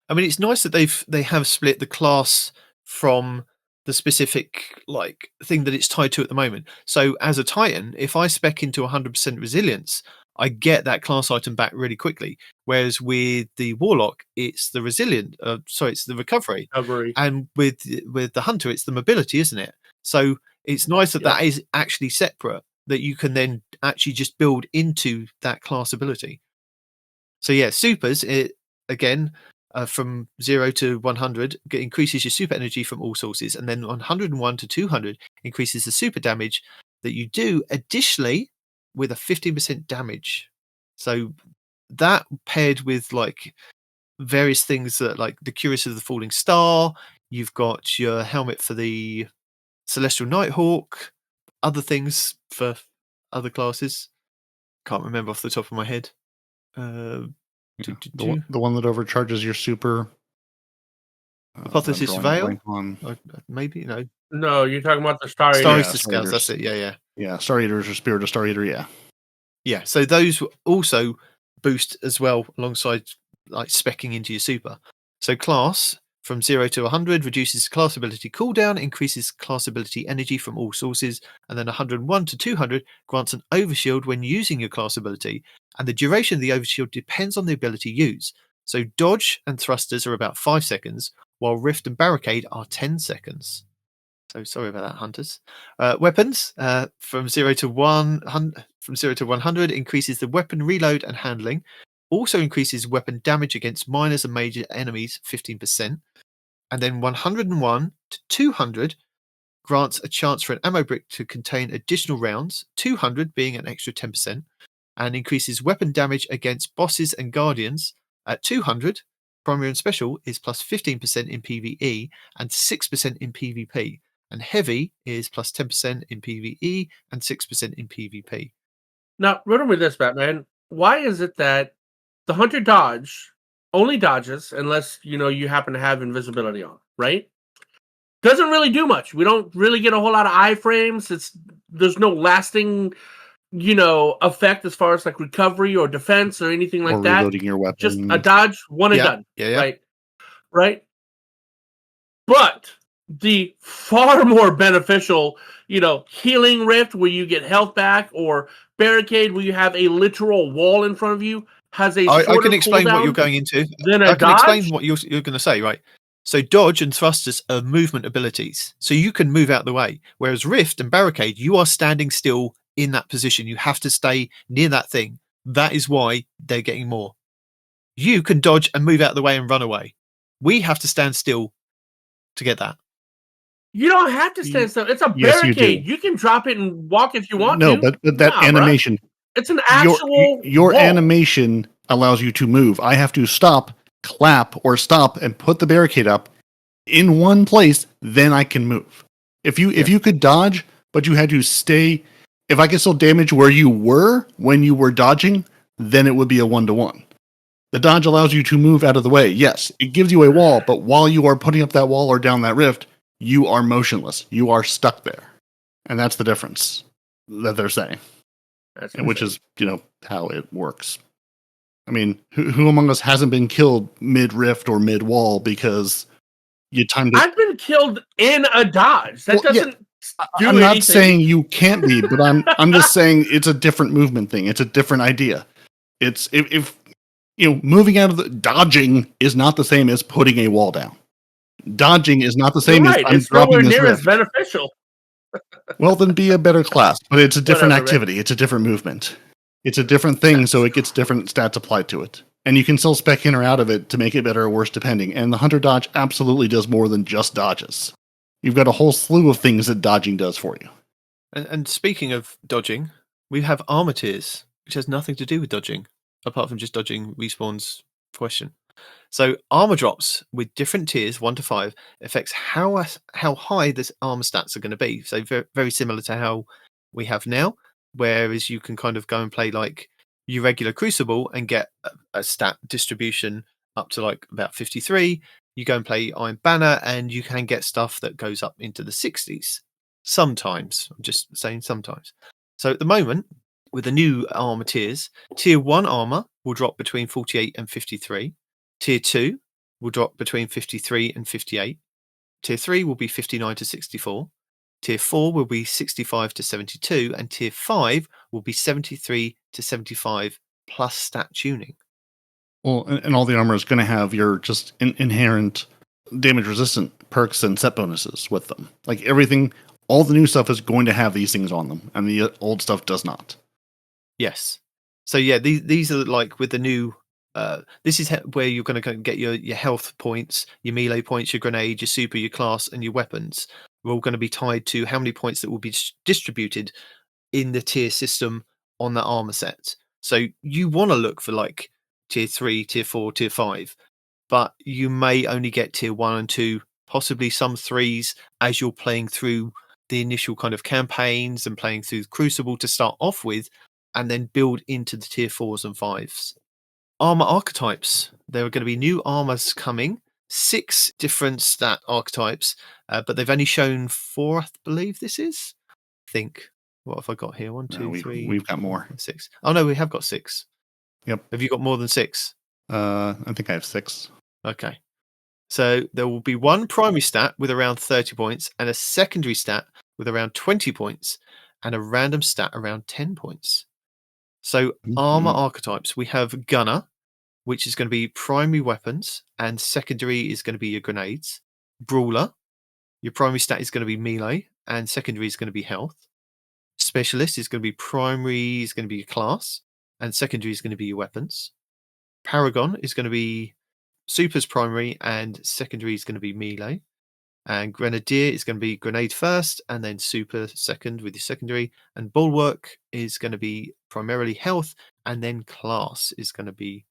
Speaker 3: I mean, it's nice that they have split the class from the specific like thing that it's tied to at the moment. So as a Titan, if I spec into 100% resilience, I get that class item back really quickly. Whereas with the Warlock, it's the it's the recovery. And with the Hunter, it's the mobility, isn't it? So it's nice that is actually separate, that you can then actually just build into that class ability. So yeah, supers, from 0 to 100 increases your super energy from all sources, and then 101 to 200 increases the super damage that you do additionally with a 15% damage. So that paired with like various things that like the Curious of the Falling Star, you've got your helmet for the Celestial Nighthawk, other things for other classes. Can't remember off the top of my head.
Speaker 1: The one that overcharges your super.
Speaker 3: Hypothesis
Speaker 1: I'm drawing a
Speaker 3: Veil?
Speaker 1: blank on.
Speaker 3: Maybe, no.
Speaker 2: No, you're talking about the Star
Speaker 3: Star
Speaker 2: Eater.
Speaker 3: Eater Scales, that's it. Yeah.
Speaker 1: Yeah, Star Eaters or Spirit of Star Eater, yeah.
Speaker 3: Yeah, so those also boost as well alongside like specking into your super. So class from 0 to 100 reduces class ability cooldown, increases class ability energy from all sources, and then 101 to 200 grants an overshield when using your class ability, and the duration of the overshield depends on the ability used. So dodge and thrusters are about 5 seconds, while rift and barricade are 10 seconds. So sorry about that, hunters. Weapons from 0 to 100 increases the weapon reload and handling. Also increases weapon damage against minors and major enemies 15%. And then 101 to 200 grants a chance for an ammo brick to contain additional rounds, 200 being an extra 10%, and increases weapon damage against bosses and guardians at 200. Primary and special is plus 15% in PvE and 6% in PvP. And heavy is plus 10% in PvE and 6% in PvP.
Speaker 2: Now, riddle me this, Batman. Why is it that the Hunter dodge only dodges unless you happen to have invisibility on, right? Doesn't really do much. We don't really get a whole lot of iframes. There's no lasting, effect as far as like recovery or defense or anything like
Speaker 1: or
Speaker 2: that.
Speaker 1: Reloading your weapon.
Speaker 2: Just a dodge, one and done.
Speaker 3: Yeah.
Speaker 2: Right. But the far more beneficial, healing rift where you get health back, or barricade where you have a literal wall in front of you, has a
Speaker 3: I
Speaker 2: shorter
Speaker 3: can explain what
Speaker 2: cooldown
Speaker 3: you're going into.
Speaker 2: than a
Speaker 3: I can
Speaker 2: dodge.
Speaker 3: explain what you're going to say, right? So dodge and thrusters are movement abilities, so you can move out the way. Whereas rift and barricade, you are standing still in that position. You have to stay near that thing. That is why they're getting more. You can dodge and move out the way and run away. We have to stand still to get that.
Speaker 2: You don't have to stand still. It's a
Speaker 1: Yes, you
Speaker 2: barricade.
Speaker 1: do.
Speaker 2: You can drop it and walk if you want
Speaker 1: No,
Speaker 2: to.
Speaker 1: but that
Speaker 2: Nah, bruh.
Speaker 1: animation.
Speaker 2: It's an actual
Speaker 1: Your
Speaker 2: wall.
Speaker 1: animation allows you to move. I have to stop, clap, or stop and put the barricade up in one place, then I can move. If you could dodge, but you had to stay, if I could still damage where you were when you were dodging, then it would be a 1-to-1. The dodge allows you to move out of the way. Yes, it gives you a wall, but while you are putting up that wall or down that rift, you are motionless. You are stuck there. And that's the difference that they're saying. Which is, how it works. I mean, who among us hasn't been killed mid-rift or mid-wall because you timed it?
Speaker 2: I've been killed in a dodge. That doesn't do
Speaker 1: I'm not
Speaker 2: anything.
Speaker 1: saying you can't be, but I'm just saying it's a different movement thing. It's a different idea. It's if moving out of the dodging is not the same as putting a wall down. Dodging is not the same as I'm
Speaker 2: it's
Speaker 1: dropping
Speaker 2: nowhere
Speaker 1: this
Speaker 2: near as
Speaker 1: rift.
Speaker 2: beneficial.
Speaker 1: Well, then be a better class, but it's a different
Speaker 2: Whatever,
Speaker 1: activity. It's a different movement. It's a different thing, so it gets different stats applied to it. And you can still spec in or out of it to make it better or worse depending. And the Hunter dodge absolutely does more than just dodges. You've got a whole slew of things that dodging does for you.
Speaker 3: And speaking of dodging, we have armor tiers, which has nothing to do with dodging, apart from just dodging Respawn's question. So armor drops with different tiers, 1 to 5, affects how high this armor stats are going to be. So very, very similar to how we have now, whereas you can kind of go and play like your regular Crucible and get a stat distribution up to like about 53. You go and play Iron Banner and you can get stuff that goes up into the 60s. Sometimes, I'm just saying sometimes. So at the moment, with the new armor tiers, tier 1 armor will drop between 48 and 53. Tier 2 will drop between 53 and 58. Tier 3 will be 59 to 64. Tier 4 will be 65 to 72. And Tier 5 will be 73 to 75 plus stat tuning.
Speaker 1: Well, and all the armor is going to have your just inherent damage resistant perks and set bonuses with them. Like everything, all the new stuff is going to have these things on them, and the old stuff does not.
Speaker 3: Yes. So yeah, these are like with the new. This is where you're going to get your health points, your melee points, your grenade, your super, your class, and your weapons. Are all going to be tied to how many points that will be distributed in the tier system on that armor set. So you want to look for like tier 3, tier 4, tier 5, but you may only get tier 1 and 2, possibly some 3s as you're playing through the initial kind of campaigns and playing through Crucible to start off with, and then build into the tier 4s and 5s. Armor archetypes. There are going to be new armors coming. 6 different stat archetypes, but they've only shown 4, I believe this is. I think. What have I got here? 1, 2, 3.
Speaker 1: We've got more.
Speaker 3: 6. Oh no, we have got 6.
Speaker 1: Yep.
Speaker 3: Have you got more than 6?
Speaker 1: I think I have 6.
Speaker 3: Okay. So there will be one primary stat with around 30 points, and a secondary stat with around 20 points, and a random stat around 10 points. So armor archetypes, we have Gunner, which is going to be primary weapons, and secondary is going to be your grenades. Brawler, your primary stat is going to be melee, and secondary is going to be health. Specialist is going to be primary, is going to be your class, and secondary is going to be your weapons. Paragon is going to be super's primary, and secondary is going to be melee. And Grenadier is going to be grenade first, and then super second with your secondary. And Bulwark is going to be primarily health, and then class is going to be...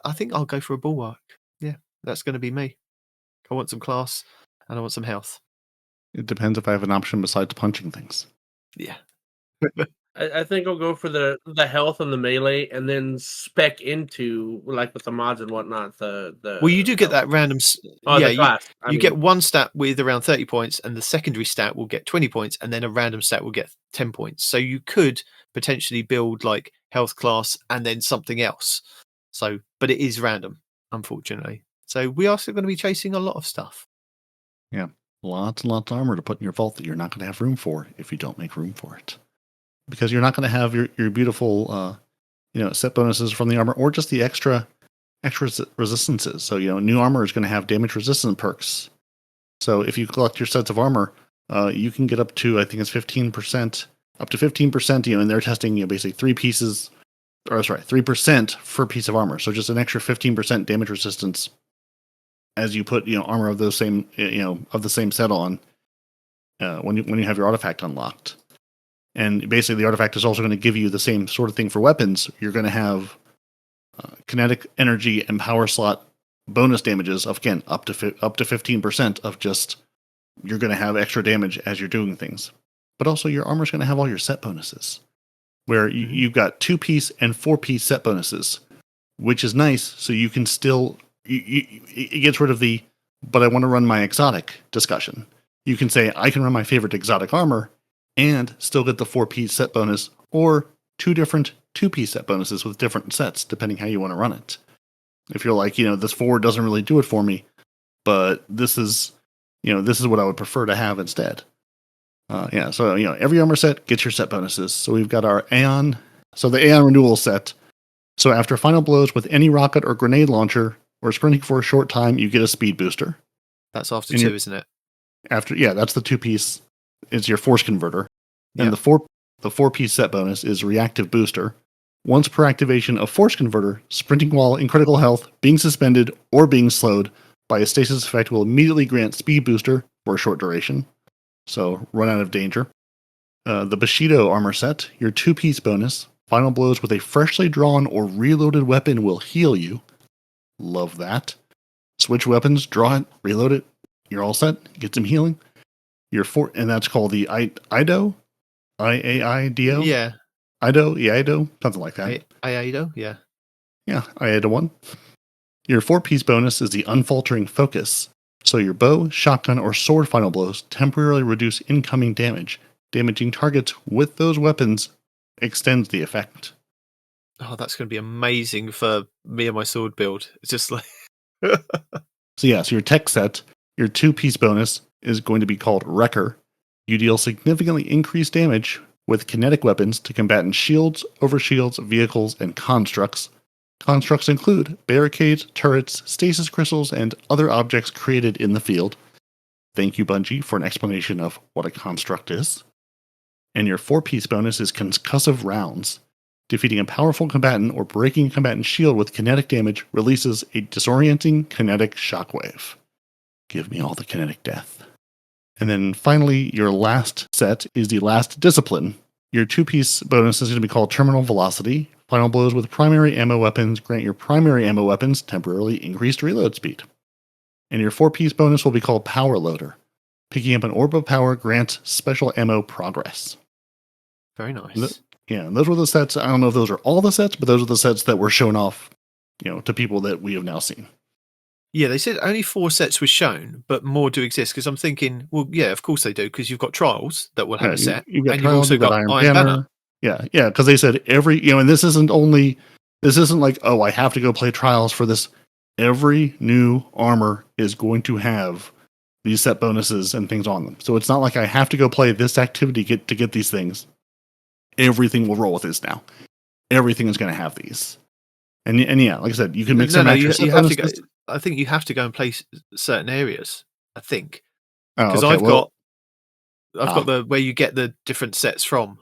Speaker 3: I think I'll go for a Bulwark. Yeah, that's going to be me. I want some class, and I want some health.
Speaker 1: It depends if I have an option besides punching things.
Speaker 3: Yeah.
Speaker 2: I think I'll go for the health and the melee, and then spec into, like with the mods and whatnot.
Speaker 3: Well, you do get that random.
Speaker 2: The class.
Speaker 3: You get one stat with around 30 points, and the secondary stat will get 20 points, and then a random stat will get 10 points. So you could potentially build like health class and then something else. So, but it is random, unfortunately. So we are still going to be chasing a lot of stuff.
Speaker 1: Yeah, lots and lots of armor to put in your vault that you're not going to have room for if you don't make room for it. Because you're not going to have your beautiful, set bonuses from the armor, or just the extra resistances. So, new armor is going to have damage resistant perks. So if you collect your sets of armor, you can get up to, I think it's 15%, up to 15%, and they're testing, basically 3% for a piece of armor. So just an extra 15% damage resistance as you put, armor of those same, of the same set on, when you have your artifact unlocked. And basically, the artifact is also going to give you the same sort of thing for weapons. You're going to have kinetic energy and power slot bonus damages of, again, up to 15% of just, you're going to have extra damage as you're doing things. But also, your armor is going to have all your set bonuses, where you've got 2-piece and 4-piece set bonuses, which is nice. So you can still, it gets rid of the, but I want to run my exotic discussion. You can say, I can run my favorite exotic armor and still get the 4-piece set bonus, or 2 different 2-piece set bonuses with different sets, depending how you want to run it. If you're like, this 4 doesn't really do it for me, but this is what I would prefer to have instead. So every armor set gets your set bonuses. So we've got our Aeon, so the Aeon renewal set. So after final blows with any rocket or grenade launcher, or sprinting for a short time, you get a speed booster.
Speaker 3: That's after 2, isn't it?
Speaker 1: That's the 2-piece. It's your force converter. And the 4-piece set bonus is reactive booster. Once per activation of force converter, sprinting while in critical health, being suspended, or being slowed by a stasis effect will immediately grant speed booster for a short duration. So run out of danger. The Bushido armor set, your 2-piece bonus. Final blows with a freshly drawn or reloaded weapon will heal you. Love that. Switch weapons, draw it, reload it. You're all set. Get some healing. And that's called the Ido? I-A-I-D-O?
Speaker 3: Yeah.
Speaker 1: Ido, something like that.
Speaker 3: Ido, yeah.
Speaker 1: Yeah, Ido 1. Your 4-piece bonus is the Unfaltering Focus. So your bow, shotgun, or sword final blows temporarily reduce incoming damage. Damaging targets with those weapons extends the effect.
Speaker 3: Oh, that's going to be amazing for me and my sword build. It's just like...
Speaker 1: So your tech set, your 2-piece bonus is going to be called Wrecker. You deal significantly increased damage with kinetic weapons to combatant shields, overshields, vehicles, and constructs. Constructs include barricades, turrets, stasis crystals, and other objects created in the field. Thank you, Bungie, for an explanation of what a construct is. And your 4-piece bonus is Concussive Rounds. Defeating a powerful combatant or breaking a combatant's shield with kinetic damage releases a disorienting kinetic shockwave. Give me all the kinetic death. And then finally, your last set is the Last Discipline. Your 2-piece bonus is going to be called Terminal Velocity. Final blows with primary ammo weapons grant your primary ammo weapons temporarily increased reload speed. And your 4-piece bonus will be called Power Loader. Picking up an orb of power grants special ammo progress.
Speaker 3: Very nice.
Speaker 1: Yeah, and those were the sets. I don't know if those are all the sets, but those are the sets that were shown off, to people that we have now seen.
Speaker 3: Yeah, they said only 4 sets were shown, but more do exist. Because I'm thinking, well, yeah, of course they do, because you've got Trials that will have a set,
Speaker 1: you've got
Speaker 3: and
Speaker 1: Trials,
Speaker 3: you've also got Iron Banner.
Speaker 1: Yeah, because they said every, and this isn't like, oh, I have to go play Trials for this. Every new armor is going to have these set bonuses and things on them. So it's not like I have to go play this activity to get these things. Everything will roll with this now. Everything is going to have these. And yeah, like I said, you can mix and match your set
Speaker 3: have to
Speaker 1: bonuses.
Speaker 3: go. I think you have to go and play certain areas. I think
Speaker 1: Because
Speaker 3: I've got the where you get the different sets from.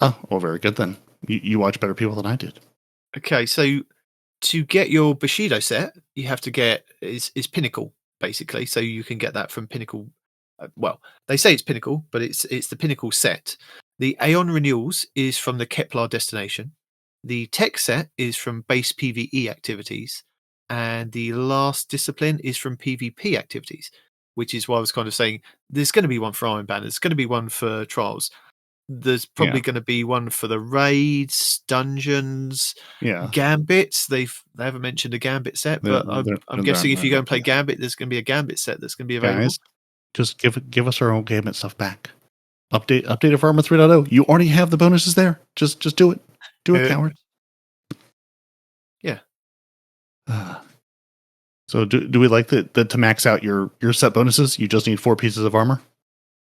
Speaker 1: Oh, well, very good then. You watch better people than I did.
Speaker 3: Okay, so to get your Bushido set, you have to get is Pinnacle basically. So you can get that from Pinnacle. Well, they say it's Pinnacle, but it's the Pinnacle set. The Aeon Renewals is from the Kepler Destination. The Tech set is from base PvE activities. And the Last Discipline is from PvP activities, which is why I was kind of saying there's going to be one for Iron Banner. There's going to be one for Trials. There's probably going to be one for the raids, dungeons, Gambits. They haven't mentioned a Gambit set, but I'm guessing if you go and play Gambit, there's going to be a Gambit set that's going to be available.
Speaker 1: Guys, just give us our own Gambit stuff back. Update it for Armor 3.0. You already have the bonuses there. Just do it. Do it, cowards.
Speaker 3: Yeah.
Speaker 1: So do we like that to max out your set bonuses, you just need 4 pieces of armor?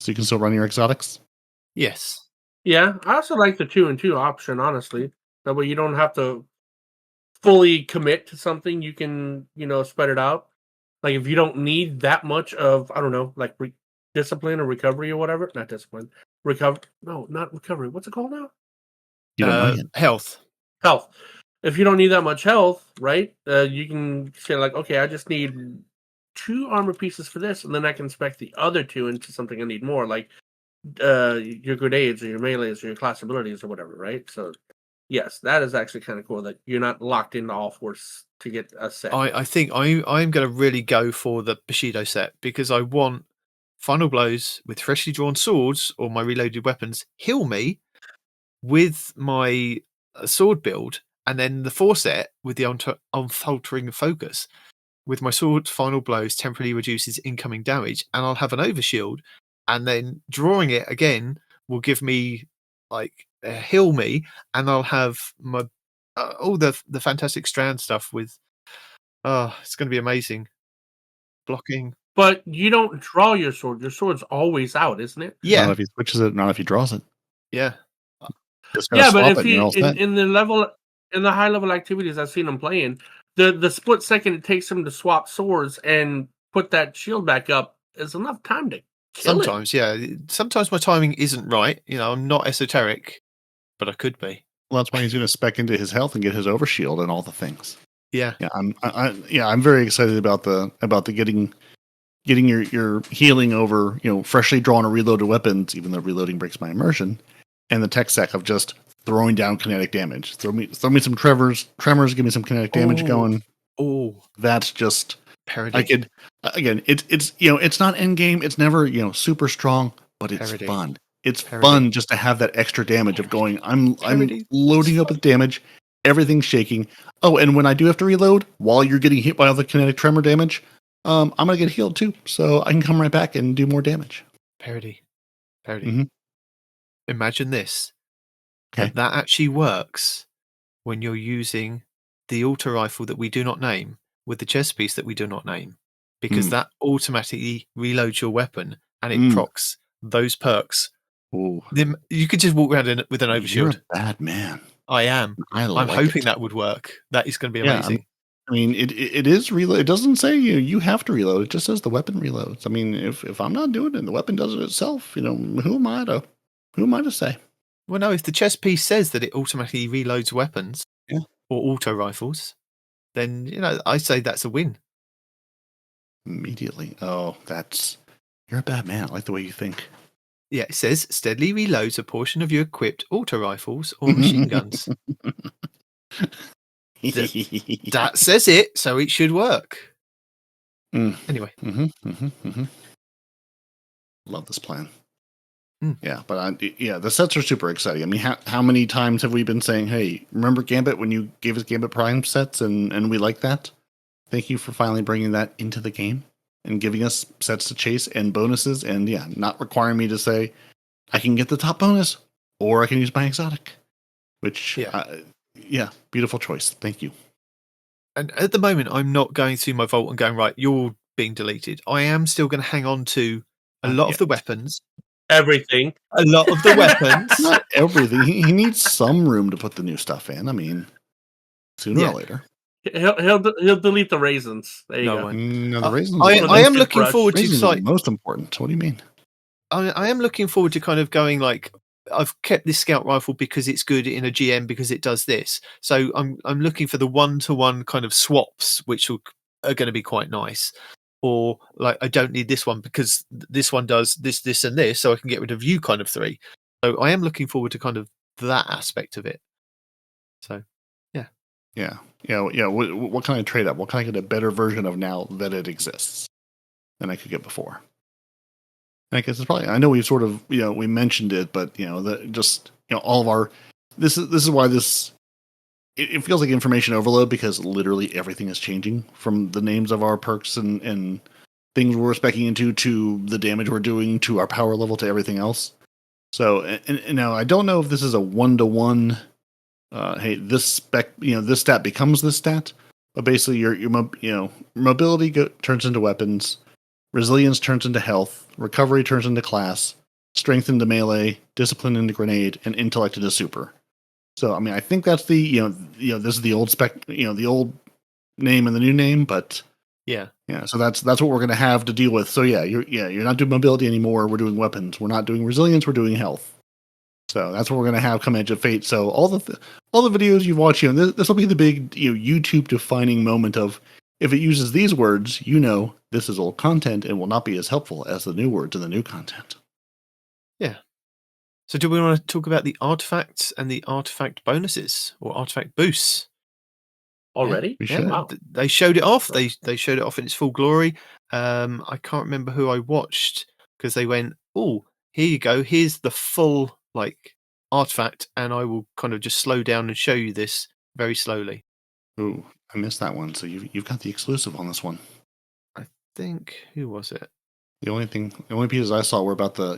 Speaker 1: So you can still run your exotics?
Speaker 3: Yes.
Speaker 2: Yeah, I also like the 2 and 2 option, honestly. That way you don't have to fully commit to something. You can, spread it out. Like if you don't need that much of, I don't know, like discipline or recovery or whatever. Not discipline. No, not recovery. What's it called now?
Speaker 1: You don't know yet.
Speaker 3: Health.
Speaker 2: If you don't need that much health, right? You can say like, okay, I just need 2 armor pieces for this, and then I can spec the other 2 into something I need more, like your grenades or your melees or your class abilities or whatever, right? So yes, that is actually kind of cool that you're not locked into all 4 to get a set.
Speaker 3: I think I'm going to really go for the Bushido set because I want Final Blows with freshly drawn swords or my reloaded weapons heal me with my sword build, and then the 4 set with the unfaltering focus. With my sword, Final Blows temporarily reduces incoming damage, and I'll have an overshield, and then drawing it again will give me heal me, and I'll have my all the fantastic strand stuff with. It's going to be amazing. Blocking,
Speaker 2: but you don't draw your sword. Your sword's always out, isn't it?
Speaker 3: Yeah.
Speaker 1: Not if he switches it, not if he draws it.
Speaker 3: Yeah.
Speaker 2: Yeah, but if he in the high level activities I've seen him playing, the split second it takes him to swap swords and put that shield back up is enough time to kill
Speaker 3: sometimes, yeah. Sometimes my timing isn't right. I'm not esoteric, but I could be.
Speaker 1: Well, that's why he's going to spec into his health and get his overshield and all the things.
Speaker 3: Yeah.
Speaker 1: Yeah, I'm very excited about the getting your healing over, freshly drawn or reloaded weapons, even though reloading breaks my immersion. And the tech stack of just throwing down kinetic damage. Throw me some tremors, give me some kinetic damage going.
Speaker 3: Oh,
Speaker 1: that's just
Speaker 3: Peroty.
Speaker 1: I could again. It's not end game. It's never super strong, but it's
Speaker 3: Peroty.
Speaker 1: fun. It's
Speaker 3: Peroty.
Speaker 1: fun just to have that extra damage of going. I'm loading up with damage. Everything's shaking. Oh, and when I do have to reload while you're getting hit by all the kinetic tremor damage, I'm gonna get healed too, so I can come right back and do more damage.
Speaker 3: Peroty.
Speaker 1: Mm-hmm.
Speaker 3: Imagine this.
Speaker 1: Okay.
Speaker 3: That actually works when you're using the auto rifle that we do not name with the chest piece that we do not name, because that automatically reloads your weapon and it procs those perks.
Speaker 1: Ooh.
Speaker 3: You could just walk around with an overshield.
Speaker 1: You're a bad man.
Speaker 3: I am. I'm hoping that would work. That is going to be amazing.
Speaker 1: It is reload. It doesn't say you have to reload. It just says the weapon reloads. I mean, if I'm not doing it, the weapon does it itself. Who am I to say?
Speaker 3: Well, no. If the chest piece says that it automatically reloads weapons or auto rifles, then I say that's a win
Speaker 1: immediately. Oh, you're a bad man. I like the way you think.
Speaker 3: Yeah, it says steadily reloads a portion of your equipped auto rifles or machine guns. That says it, so it should work. Anyway.
Speaker 1: Love this plan.
Speaker 3: Mm.
Speaker 1: Yeah, but the sets are super exciting. I mean, how many times have we been saying, "Hey, remember Gambit when you gave us Gambit Prime sets, and we like that? Thank you for finally bringing that into the game and giving us sets to chase and bonuses, and not requiring me to say I can get the top bonus or I can use my exotic." Which, beautiful choice. Thank you.
Speaker 3: And at the moment, I'm not going through my vault and going, right, you're being deleted. I am still going to hang on to a lot of the weapons.
Speaker 2: Everything.
Speaker 3: A lot of the weapons.
Speaker 1: Not everything. He needs some room to put the new stuff in. I mean, sooner or later.
Speaker 2: He'll delete the raisins. There you go.
Speaker 1: No, the raisins.
Speaker 3: I am looking forward to
Speaker 1: raisins are the most important. What do you mean?
Speaker 3: I am looking forward to kind of going like, I've kept this scout rifle because it's good in a GM because it does this. So I'm looking for the 1-to-1 kind of swaps, which are going to be quite nice. Or like, I don't need this one because this one does this, this, and this, so I can get rid of you kind of 3. So I am looking forward to kind of that aspect of it. So,
Speaker 1: yeah. What can I trade up? What can I get a better version of now that it exists than I could get before? And I guess it's probably. I know we've sort of we mentioned it, but all of our. This is why this. It feels like information overload because literally everything is changing from the names of our perks and things we're speccing into to the damage we're doing to our power level to everything else. So and now I don't know if this is a 1-to-1. Hey, this spec, this stat becomes this stat, but basically your mobility turns into weapons, resilience turns into health, recovery turns into class, strength into melee, discipline into grenade, and intellect into super. So, I mean, I think that's the, this is the old spec, the old name and the new name, but yeah. So that's what we're going to have to deal with. So you're not doing mobility anymore. We're doing weapons. We're not doing resilience. We're doing health. So that's what we're going to have come Edge of Fate. So all the videos you've watched, this will be the big, YouTube defining moment of if it uses these words, this is old content and will not be as helpful as the new words and the new content.
Speaker 3: Yeah. So do we want to talk about the artifacts and the artifact bonuses or artifact boosts?
Speaker 2: Already?
Speaker 1: We should.
Speaker 2: Wow.
Speaker 3: They showed it off. They showed it off in its full glory. I can't remember who I watched because they went, "Oh, here you go. Here's the full artifact," and I will kind of just slow down and show you this very slowly.
Speaker 1: Ooh, I missed that one. So you've got the exclusive on this one.
Speaker 3: I think who was it?
Speaker 1: The only pieces I saw were about the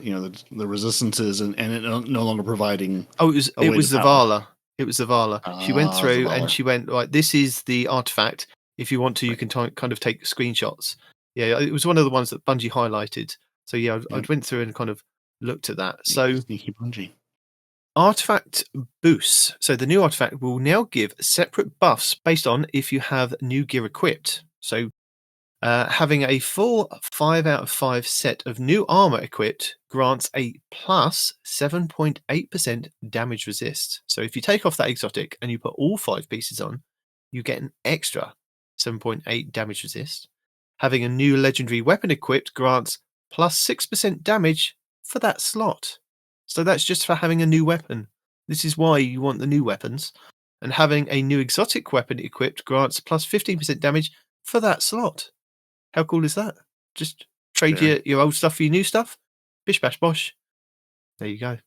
Speaker 1: the resistances and it no longer providing.
Speaker 3: Oh, it was Zavala. It was Zavala. She went through
Speaker 1: Zavala.
Speaker 3: and she went, right, this is the artifact. If you want to, you can kind of take screenshots. Yeah, it was one of the ones that Bungie highlighted. So yeah, I went through and kind of looked at that. So
Speaker 1: sneaky Bungie.
Speaker 3: Artifact boosts. So the new artifact will now give separate buffs based on if you have new gear equipped. So having a full 5 out of 5 set of new armor equipped grants a plus 7.8% damage resist. So if you take off that exotic and you put all 5 pieces on, you get an extra 7.8 damage resist. Having a new legendary weapon equipped grants plus 6% damage for that slot. So that's just for having a new weapon. This is why you want the new weapons. And having a new exotic weapon equipped grants plus 15% damage for that slot. How cool is that? Just trade your old stuff for your new stuff. Bish bash bosh. There you go.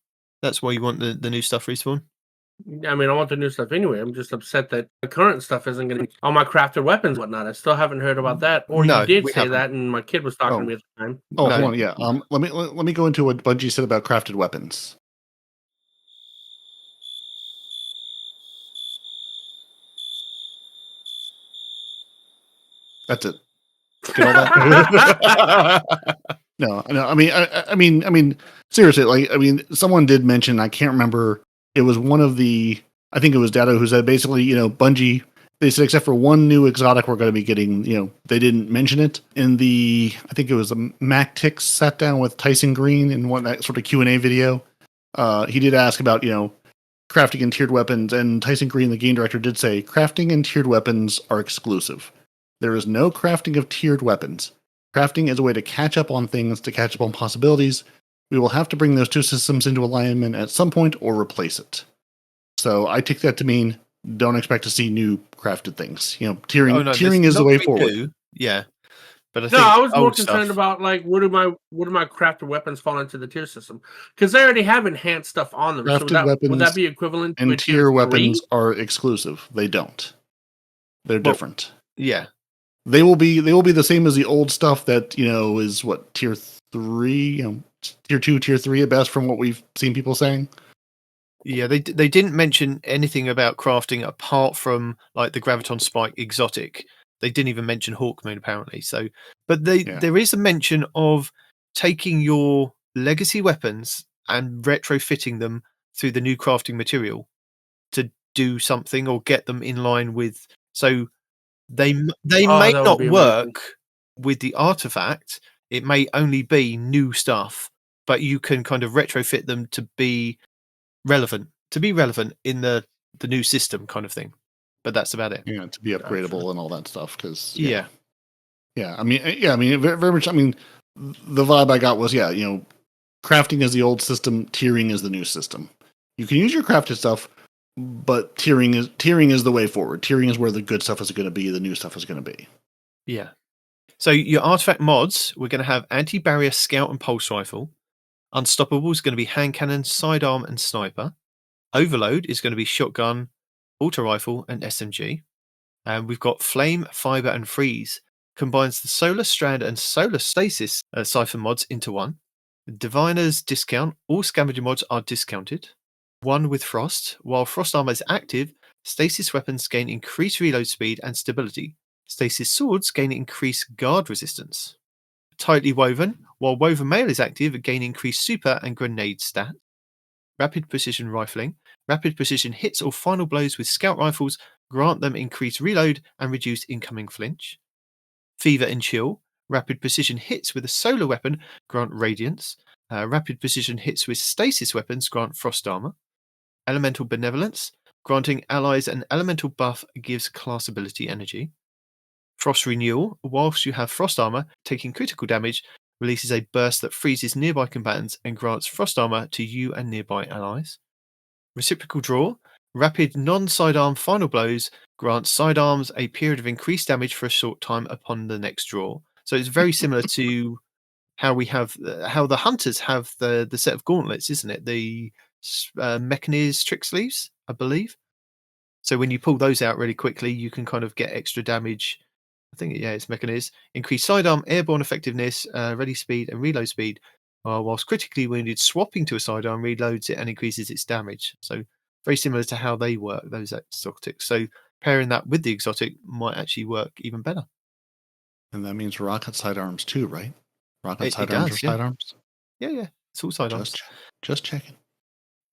Speaker 3: That's why you want the new stuff respawn.
Speaker 2: I mean, I want the new stuff anyway. I'm just upset that the current stuff isn't going to be on my crafted weapons and whatnot. I still haven't heard about that. Or
Speaker 3: No,
Speaker 2: you did
Speaker 3: we
Speaker 2: say
Speaker 3: haven't.
Speaker 2: that, and my kid was talking to me at the time.
Speaker 1: Oh,
Speaker 3: No.
Speaker 1: hold on, yeah. Let me go into what Bungie said about crafted weapons. That's it. Get all that? No. I mean, seriously. Someone did mention. I can't remember. It was one of the. I think it was Dado who said basically, Bungie. They said except for one new exotic, we're going to be getting. They didn't mention it in the. I think it was the Mac Tix sat down with Tyson Green in one that sort of Q&A video. He did ask about crafting and tiered weapons, and Tyson Green, the game director, did say crafting and tiered weapons are exclusive. There is no crafting of tiered weapons. Crafting is a way to catch up on things, to catch up on possibilities. We will have to bring those two systems into alignment at some point or replace it. So I take that to mean don't expect to see new crafted things. Tiering is the way forward.
Speaker 3: Yeah, But I
Speaker 2: No,
Speaker 3: think
Speaker 2: I was more
Speaker 3: old
Speaker 2: concerned
Speaker 3: stuff,
Speaker 2: about like where do my crafted weapons fall into the tier system? Because they already have enhanced stuff on them. So
Speaker 1: Crafted
Speaker 2: would
Speaker 1: weapons
Speaker 2: that be equivalent to a
Speaker 1: and
Speaker 2: tier
Speaker 1: tier
Speaker 2: 3?
Speaker 1: weapons are exclusive. They don't. They're
Speaker 3: Well,
Speaker 1: different.
Speaker 3: yeah.
Speaker 1: They will be the same as the old stuff that, is what, tier 3, tier 2, tier 3 at best from what we've seen people saying.
Speaker 3: Yeah, they didn't mention anything about crafting apart from like the Graviton Spike exotic. They didn't even mention Hawkmoon apparently. So, but there is a mention of taking your legacy weapons and retrofitting them through the new crafting material to do something or get them in line with. So they may
Speaker 2: That would
Speaker 3: not
Speaker 2: be amazing.
Speaker 3: work with the artifact. It may only be new stuff, but you can kind of retrofit them to be relevant in the new system kind of thing. But that's about it.
Speaker 1: Yeah, to be upgradable and all that stuff. Because
Speaker 3: Yeah.
Speaker 1: I mean, very, very much. I mean, the vibe I got was, crafting is the old system, tiering is the new system. You can use your crafted stuff, but tiering is the way forward. Tiering is where the good stuff is going to be, the new stuff is going to be.
Speaker 3: Yeah. So your artifact mods, we're going to have anti-barrier scout and pulse rifle. Unstoppable is going to be hand cannon, sidearm, and sniper. Overload is going to be shotgun, auto rifle, and SMG. And we've got flame, fiber, and freeze. Combines the solar strand and solar stasis cipher mods into one. Diviner's discount. All scavenger mods are discounted. One with frost. While frost armor is active, stasis weapons gain increased reload speed and stability. Stasis swords gain increased guard resistance. Tightly woven. While woven mail is active, gain increased super and grenade stat. Rapid precision rifling. Rapid precision hits or final blows with scout rifles grant them increased reload and reduce incoming flinch. Fever and chill. Rapid precision hits with a solar weapon grant radiance. Rapid precision hits with stasis weapons grant frost armor. Elemental benevolence. Granting allies an elemental buff gives class ability energy. Frost renewal. Whilst you have frost armor, taking critical damage releases a burst that freezes nearby combatants and grants frost armor to you and nearby allies. Reciprocal draw. Rapid non-sidearm final blows grants sidearms a period of increased damage for a short time upon the next draw. So it's very similar to how we have how the hunters have the set of gauntlets, isn't it? The Mechanized trick sleeves, I believe. So when you pull those out really quickly, you can kind of get extra damage. I think, it's Mechanized. Increase sidearm, airborne effectiveness, ready speed, and reload speed. Whilst critically wounded, swapping to a sidearm reloads it and increases its damage. So very similar to how they work, those exotics. So pairing that with the exotic might actually work even better.
Speaker 1: And that means rocket sidearms too, right? Rocket
Speaker 3: It
Speaker 1: sidearms
Speaker 3: does,
Speaker 1: or
Speaker 3: yeah.
Speaker 1: sidearms?
Speaker 3: Yeah. It's all sidearms.
Speaker 1: Just checking.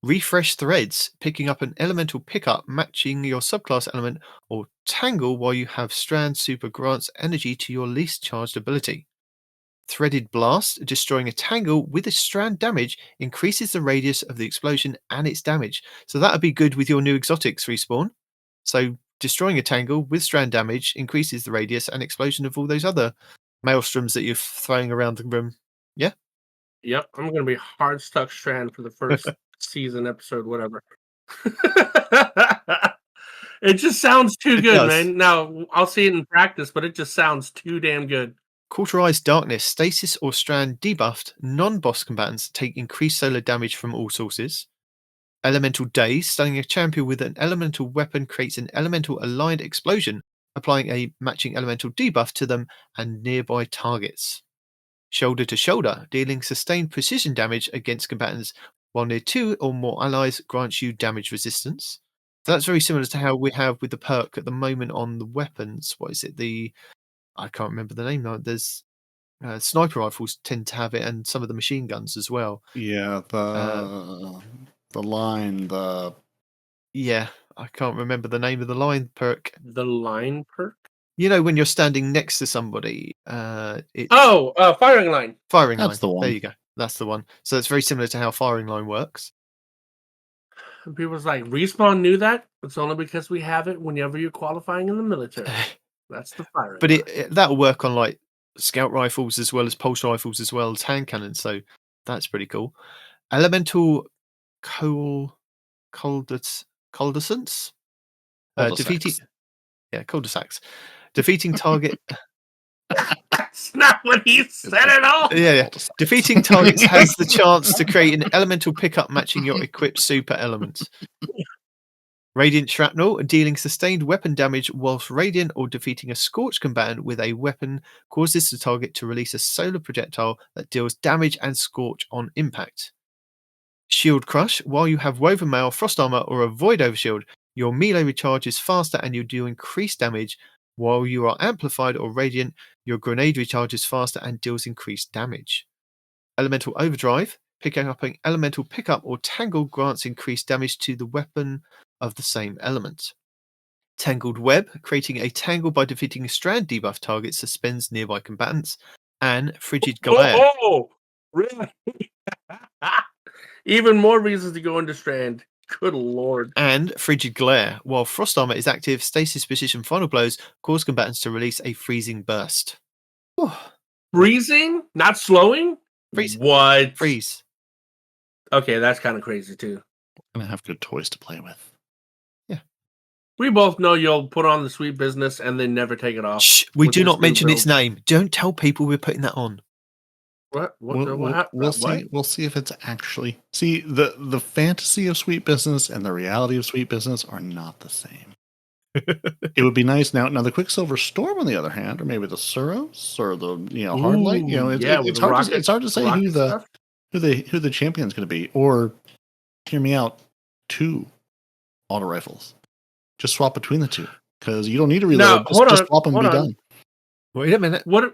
Speaker 3: Refresh threads, picking up an elemental pickup matching your subclass element, or tangle while you have strand super grants energy to your least charged ability. Threaded blast, destroying a tangle with a strand damage, increases the radius of the explosion and its damage. So that would be good with your new exotics respawn. So destroying a tangle with strand damage increases the radius and explosion of all those other maelstroms that you're throwing around the room. Yeah?
Speaker 2: Yep, I'm gonna be hard stuck strand for the first season episode, whatever. It just sounds too good,
Speaker 3: does.
Speaker 2: man. Now I'll see it in practice, but it just sounds too damn good.
Speaker 3: Cauterized Darkness, stasis or strand debuffed, non-boss combatants take increased solar damage from all sources. Elemental Daze, stunning a champion with an elemental weapon creates an elemental aligned explosion, applying a matching elemental debuff to them and nearby targets. Shoulder to shoulder, dealing sustained precision damage against combatants while near two or more allies grants you damage resistance. So that's very similar to how we have with the perk at the moment on the weapons. What is it? I can't remember the name now. There's sniper rifles tend to have it, and some of the machine guns as well.
Speaker 1: Yeah, the line,
Speaker 3: Yeah, I can't remember the name of the line perk.
Speaker 2: The line perk?
Speaker 3: You know, when you're standing next to somebody, it's
Speaker 2: firing line.
Speaker 3: firing
Speaker 1: That's
Speaker 3: line.
Speaker 1: the one.
Speaker 3: There you go. That's the one. So it's very similar to how firing line works.
Speaker 2: And people's like, Respawn knew that? It's only because we have it whenever you're qualifying in the military. That's the firing
Speaker 3: But
Speaker 2: line.
Speaker 3: that'll work on like scout rifles as well as pulse rifles as well as hand cannons. So that's pretty cool. Elemental cul-de-sacs. Defeating cul-de-sacs. Defeating target
Speaker 2: That's not what he said at all.
Speaker 3: Yeah. Defeating targets has the chance to create an elemental pickup matching your equipped super element. Radiant Shrapnel, dealing sustained weapon damage whilst radiant or defeating a scorched combatant with a weapon, causes the target to release a solar projectile that deals damage and scorch on impact. Shield Crush, while you have Woven Mail, Frost Armor, or a Void Overshield, your melee recharges faster and you do increased damage. While you are amplified or radiant, your grenade recharges faster and deals increased damage. Elemental Overdrive, picking up an elemental pickup or tangle grants increased damage to the weapon of the same element. Tangled Web, creating a tangle by defeating a strand debuff target, suspends nearby combatants. And Frigid Glare.
Speaker 2: Oh, really? Even more reasons to go into Strand. Good lord.
Speaker 3: And Frigid Glare. While Frost Armor is active, Stasis Position Final Blows cause combatants to release a freezing burst.
Speaker 2: Freezing? Not slowing?
Speaker 3: Freeze.
Speaker 2: What?
Speaker 3: Freeze.
Speaker 2: Okay, that's kind of crazy too.
Speaker 1: Gonna have good toys to play with.
Speaker 2: We both know you'll put on the sweet business and then never take it off.
Speaker 3: Shh, we
Speaker 2: with
Speaker 3: do
Speaker 2: this
Speaker 3: not
Speaker 2: new
Speaker 3: mention its
Speaker 2: build.
Speaker 3: name. Don't tell people we're putting that on.
Speaker 2: What?
Speaker 1: We'll see. We'll see if it's actually the fantasy of sweet business and the reality of sweet business are not the same. It would be nice now. The Quicksilver Storm, on the other hand, or maybe the Suros or the Hardlight. It's hard to say who the champion's going to be. Or hear me out, 2 auto rifles. Just swap between the 2 because you don't need to reload. Just swap them and be done.
Speaker 3: Wait a minute.
Speaker 2: What?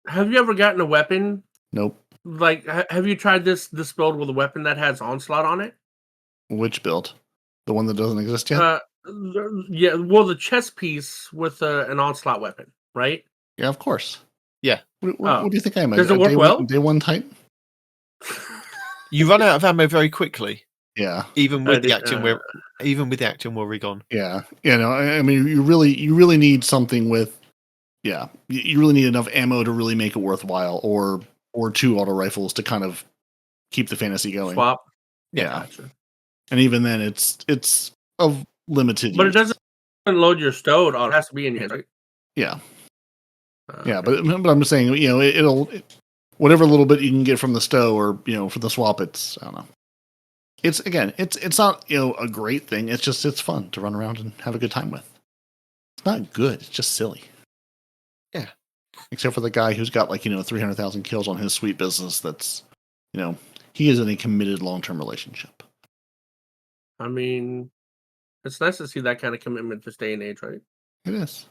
Speaker 2: Have you ever gotten a weapon?
Speaker 1: Nope.
Speaker 2: Like, have you tried this build with a weapon that has onslaught on it?
Speaker 1: Which build? The one that doesn't exist yet?
Speaker 2: Yeah. Well, the chest piece with an onslaught weapon, right?
Speaker 1: Yeah, of course.
Speaker 3: Yeah.
Speaker 1: What do you think I am?
Speaker 2: Does it work well?
Speaker 1: Day one type?
Speaker 3: You run out of ammo very quickly.
Speaker 1: Yeah.
Speaker 3: Even with the action where we're gone.
Speaker 1: Yeah. I mean, you really need something with. Yeah, you really need enough ammo to really make it worthwhile, or 2 auto rifles to kind of keep the fantasy going.
Speaker 2: Swap.
Speaker 1: Yeah.
Speaker 2: Gotcha.
Speaker 1: And even then, it's of limited.
Speaker 2: But
Speaker 1: use.
Speaker 2: it doesn't load your stove. It has to be in your hand, right?
Speaker 1: Yeah. Yeah, but I'm just saying, it'll whatever little bit you can get from the stow or from the swap. It's I don't know. It's not a great thing. It's fun to run around and have a good time with. It's not good. It's just silly.
Speaker 3: Yeah.
Speaker 1: Except for the guy who's got 300,000 kills on his sweet business. That's he is in a committed long-term relationship.
Speaker 2: I mean, it's nice to see that kind of commitment this day and age, right?
Speaker 1: It is.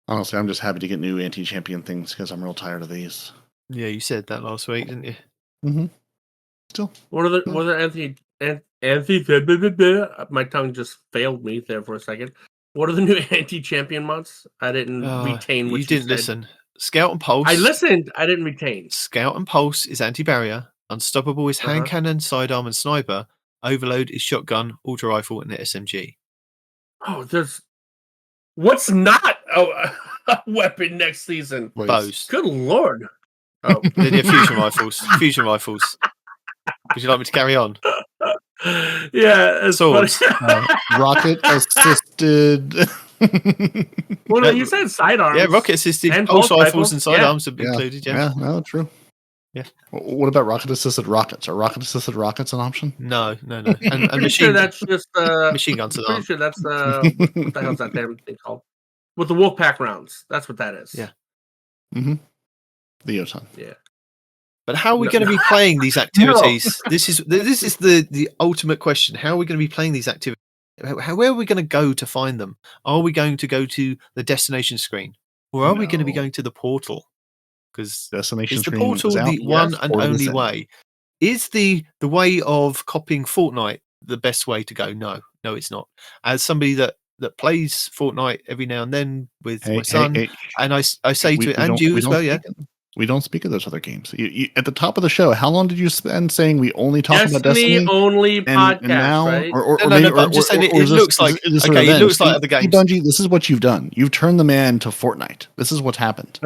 Speaker 1: Honestly, I'm just happy to get new anti-champion things because I'm real tired of these.
Speaker 3: Yeah, you said that last week, didn't you?
Speaker 1: Mm-hmm. Still.
Speaker 2: What are the my tongue just failed me there for a second. What are the new anti-champion mods? I didn't retain what
Speaker 3: you didn't listen. Scout and Pulse.
Speaker 2: I listened. I didn't retain.
Speaker 3: Scout and Pulse is anti-barrier. Unstoppable is hand cannon, sidearm, and sniper. Overload is shotgun, auto rifle, and SMG.
Speaker 2: Oh, there's what's not a weapon next season?
Speaker 3: Bows.
Speaker 2: Good lord. Oh,
Speaker 3: they're fusion rifles. Fusion rifles. Would you like me to carry on?
Speaker 2: Yeah,
Speaker 3: swords.
Speaker 1: Rocket assisted.
Speaker 2: Well, no, you said sidearms.
Speaker 3: Yeah, rocket assisted.
Speaker 2: And
Speaker 3: pulse
Speaker 2: pulse
Speaker 3: rifles and sidearms have been included. Yeah,
Speaker 1: no, true.
Speaker 3: Yeah.
Speaker 1: What about rocket assisted rockets? Are rocket assisted rockets an option?
Speaker 3: No. And
Speaker 2: I'm sure that's just
Speaker 3: machine guns.
Speaker 2: Pretty sure that's what the hell's that damn thing called? With the Wolfpack rounds. That's what that is.
Speaker 3: Yeah.
Speaker 1: Mm-hmm. The Yotan.
Speaker 2: Yeah.
Speaker 3: But how are we going to be playing these activities? No. This is the ultimate question. How are we going to be playing these activities? Where are we going to go to find them? Are we going to go to the destination screen, or are we going to be going to the portal? Because
Speaker 1: destination
Speaker 3: is the
Speaker 1: screen
Speaker 3: portal the one and only way? Is the way of copying Fortnite the best way to go? No, it's not. As somebody that plays Fortnite every now and then with my son, and I say to it, and you as well, yeah.
Speaker 1: We don't speak of those other games. You, at the top of the show, how long did you spend saying we only talk about Destiny?
Speaker 2: Only podcast,
Speaker 1: and now,
Speaker 2: right?
Speaker 3: No, I'm just saying it looks like okay. It looks like other games.
Speaker 1: Bungie, this is what you've done. You've turned the man to Fortnite. This is what's happened.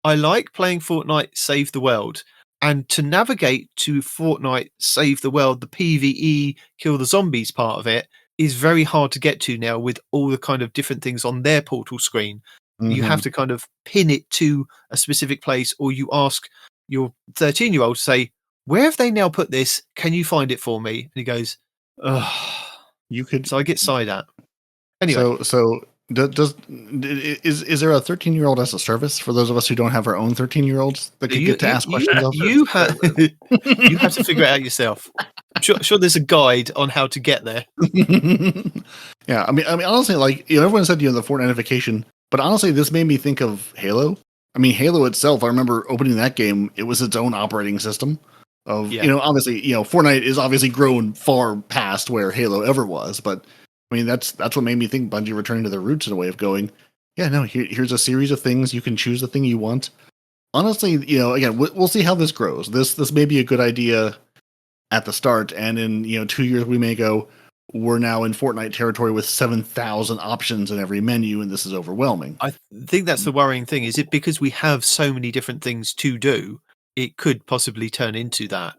Speaker 3: I like playing Fortnite Save the World, and to navigate to Fortnite Save the World, the PvE kill the zombies part of it is very hard to get to now with all the kind of different things on their portal screen. You
Speaker 1: Mhm.
Speaker 3: have to kind of pin it to a specific place, or you ask your 13-year-old to say, where have they now put this? Can you find it for me? And he goes, ugh.
Speaker 1: You could.
Speaker 3: So I get sighed at. Anyway,
Speaker 1: Is there a 13-year-old as a service for those of us who don't have our own 13-year-olds that could get to ask questions of?
Speaker 3: you have to figure it out yourself. I'm sure there's a guide on how to get there.
Speaker 1: Yeah, I mean, honestly, like everyone said, the Fortnitification, but honestly, this made me think of Halo. I mean, Halo itself. I remember opening that game; it was its own operating system. Obviously, Fortnite is obviously grown far past where Halo ever was, but I mean, that's what made me think Bungie returning to their roots in a way of going, yeah, no, here's a series of things. You can choose the thing you want. Honestly, again, we'll see how this grows. This may be a good idea at the start, and in 2 years we may go, we're now in Fortnite territory with 7,000 options in every menu, and this is overwhelming.
Speaker 3: I think that's the worrying thing. Is it because we have so many different things to do? It could possibly turn into that.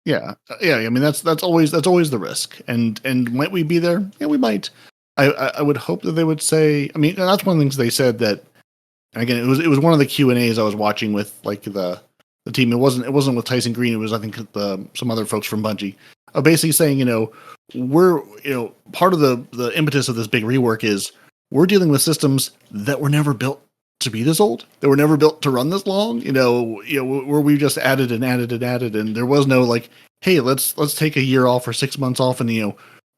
Speaker 1: Yeah. I mean, that's always the risk. And might we be there? Yeah, we might. I would hope that they would say. I mean, that's one of the things they said that. Again, it was one of the Q&As I was watching with like the team. It wasn't with Tyson Green. It was, I think, some other folks from Bungie, basically saying, we're part of the impetus of this big rework is we're dealing with systems that were never built to be this old. They were never built to run this long. Where we just added and added and added, and there was no like, hey, let's take a year off or 6 months off and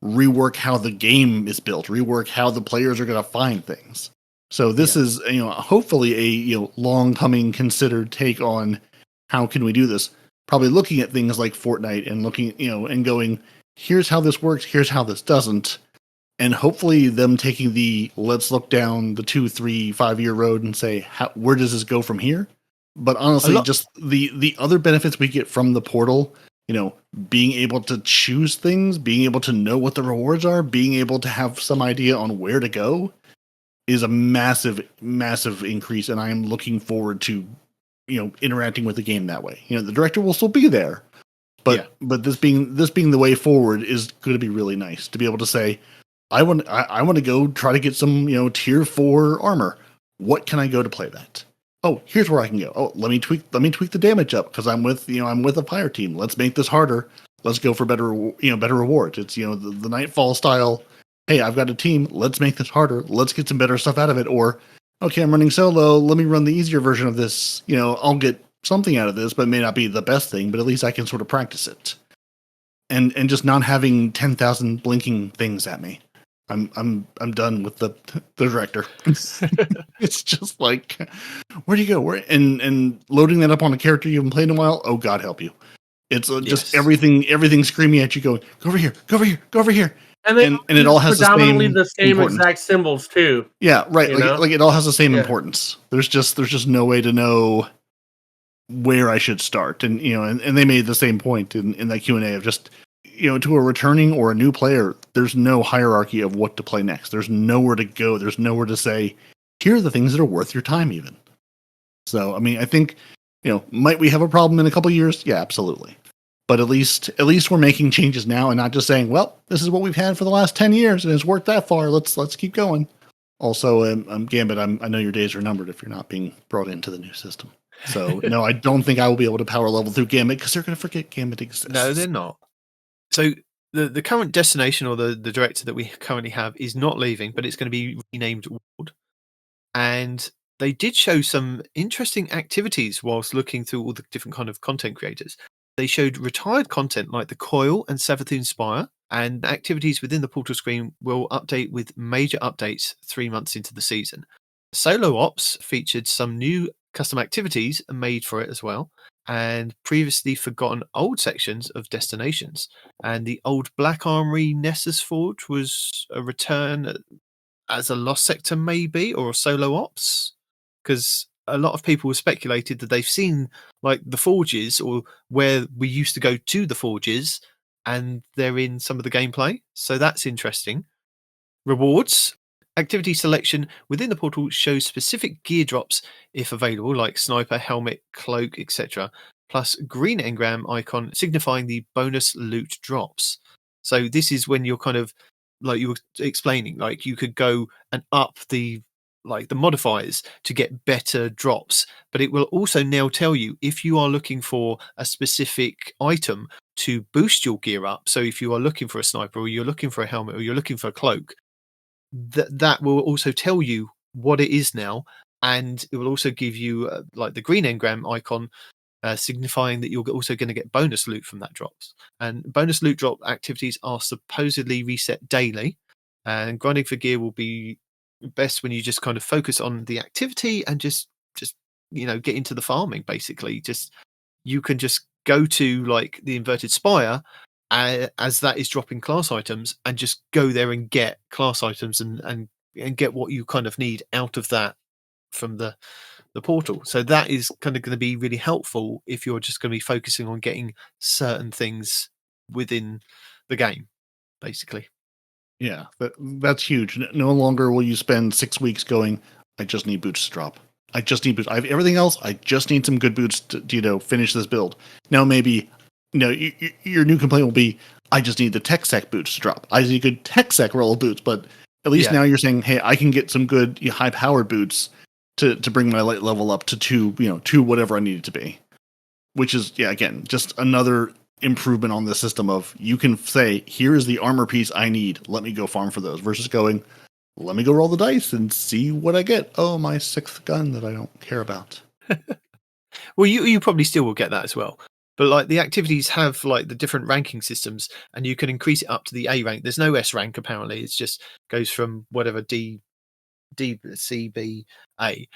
Speaker 1: rework how the game is built, rework how the players are going to find things. So this is hopefully a long coming considered take on how can we do this. Probably looking at things like Fortnite and looking and going, here's how this works, here's how this doesn't. And hopefully them taking let's look down the 2, 3, 5 year road and say, where does this go from here? But honestly, just the other benefits we get from the portal, being able to choose things, being able to know what the rewards are, being able to have some idea on where to go is a massive, massive increase. And I am looking forward to, interacting with the game that way. The director will still be there, but this being the way forward is going to be really nice to be able to say, I want to go try to get some, tier 4 armor. What can I go to play that? Oh, here's where I can go. Oh, let me tweak the damage up because I'm with a fire team. Let's make this harder. Let's go for better rewards. It's, the Nightfall style. Hey, I've got a team. Let's make this harder. Let's get some better stuff out of it. Or, okay, I'm running solo. Let me run the easier version of this. I'll get something out of this, but it may not be the best thing, but at least I can sort of practice it. And just not having 10,000 blinking things at me. I'm done with the director. It's just like, where do you go? And loading that up on a character you haven't played in a while. Oh, God help you! It's just everything screaming at you, going, go over here, go over here, go over here. And it all has
Speaker 2: predominantly the same
Speaker 1: importance.
Speaker 2: exact symbols too.
Speaker 1: Yeah, right. Like it all has the same importance. There's just no way to know where I should start. And and they made the same point in that Q&A of just. To a returning or a new player, there's no hierarchy of what to play next. There's nowhere to go. There's nowhere to say, here are the things that are worth your time even. So, I mean, I think, might we have a problem in a couple of years? Yeah, absolutely. But at least we're making changes now and not just saying, well, this is what we've had for the last 10 years and it's worked that far. Let's keep going. Also, Gambit, I know your days are numbered if you're not being brought into the new system. So, no, I don't think I will be able to power level through Gambit because they're going to forget Gambit exists.
Speaker 3: No, they're not. So the current destination or the director that we currently have is not leaving, but it's going to be renamed Ward. And they did show some interesting activities whilst looking through all the different kind of content creators. They showed retired content like the Coil and Savathun Spire, and activities within the portal screen will update with major updates 3 months into the season. Solo Ops featured some new custom activities made for it as well, and previously forgotten old sections of destinations. And the old Black Armory Nessus Forge was a return as a lost sector maybe, or a solo ops, because a lot of people have speculated that they've seen like the forges or where we used to go to the forges, and they're in some of the gameplay. So that's interesting. Rewards. Activity selection within the portal shows specific gear drops if available, like sniper, helmet, cloak, etc. Plus green engram icon signifying the bonus loot drops. So this is when you're kind of, like you were explaining, like you could go and up the like the modifiers to get better drops, but it will also now tell you if you are looking for a specific item to boost your gear up. So if you are looking for a sniper, or you're looking for a helmet, or you're looking for a cloak, that will also tell you what it is now, and it will also give you like the green engram icon, signifying that you're also going to get bonus loot from that drops. And bonus loot drop activities are supposedly reset daily, and grinding for gear will be best when you just kind of focus on the activity and just get into the farming. Basically, just you can just go to like the inverted spire as that is dropping class items, and just go there and get class items and get what you kind of need out of that from the portal. So that is kind of going to be really helpful if you're just going to be focusing on getting certain things within the game, basically.
Speaker 1: Yeah, that's huge. No longer will you spend 6 weeks going, I just need boots to drop. I just need boots. I have everything else. I just need some good boots to finish this build. Now maybe, your new complaint will be, I just need the tech sec boots to drop. I need a good tech sec roll of boots, but at least now you're saying, hey, I can get some good high powered boots to bring my light level up to 2 whatever I need it to be. Which is, again, just another improvement on the system of, you can say, here is the armor piece I need, let me go farm for those, versus going, let me go roll the dice and see what I get. Oh, my 6th gun that I don't care about.
Speaker 3: Well, you probably still will get that as well, but like the activities have like the different ranking systems, and you can increase it up to the A rank. There's no S rank apparently. It's just goes from whatever D, C, B, A,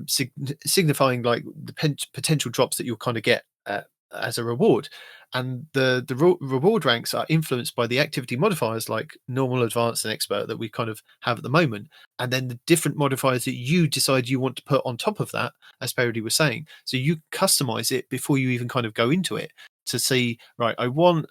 Speaker 3: signifying like the potential drops that you'll kind of get as a reward. And the reward ranks are influenced by the activity modifiers like normal, advanced, and expert that we kind of have at the moment, and then the different modifiers that you decide you want to put on top of that, as Peroty was saying. So you customize it before you even kind of go into it to see, right, I want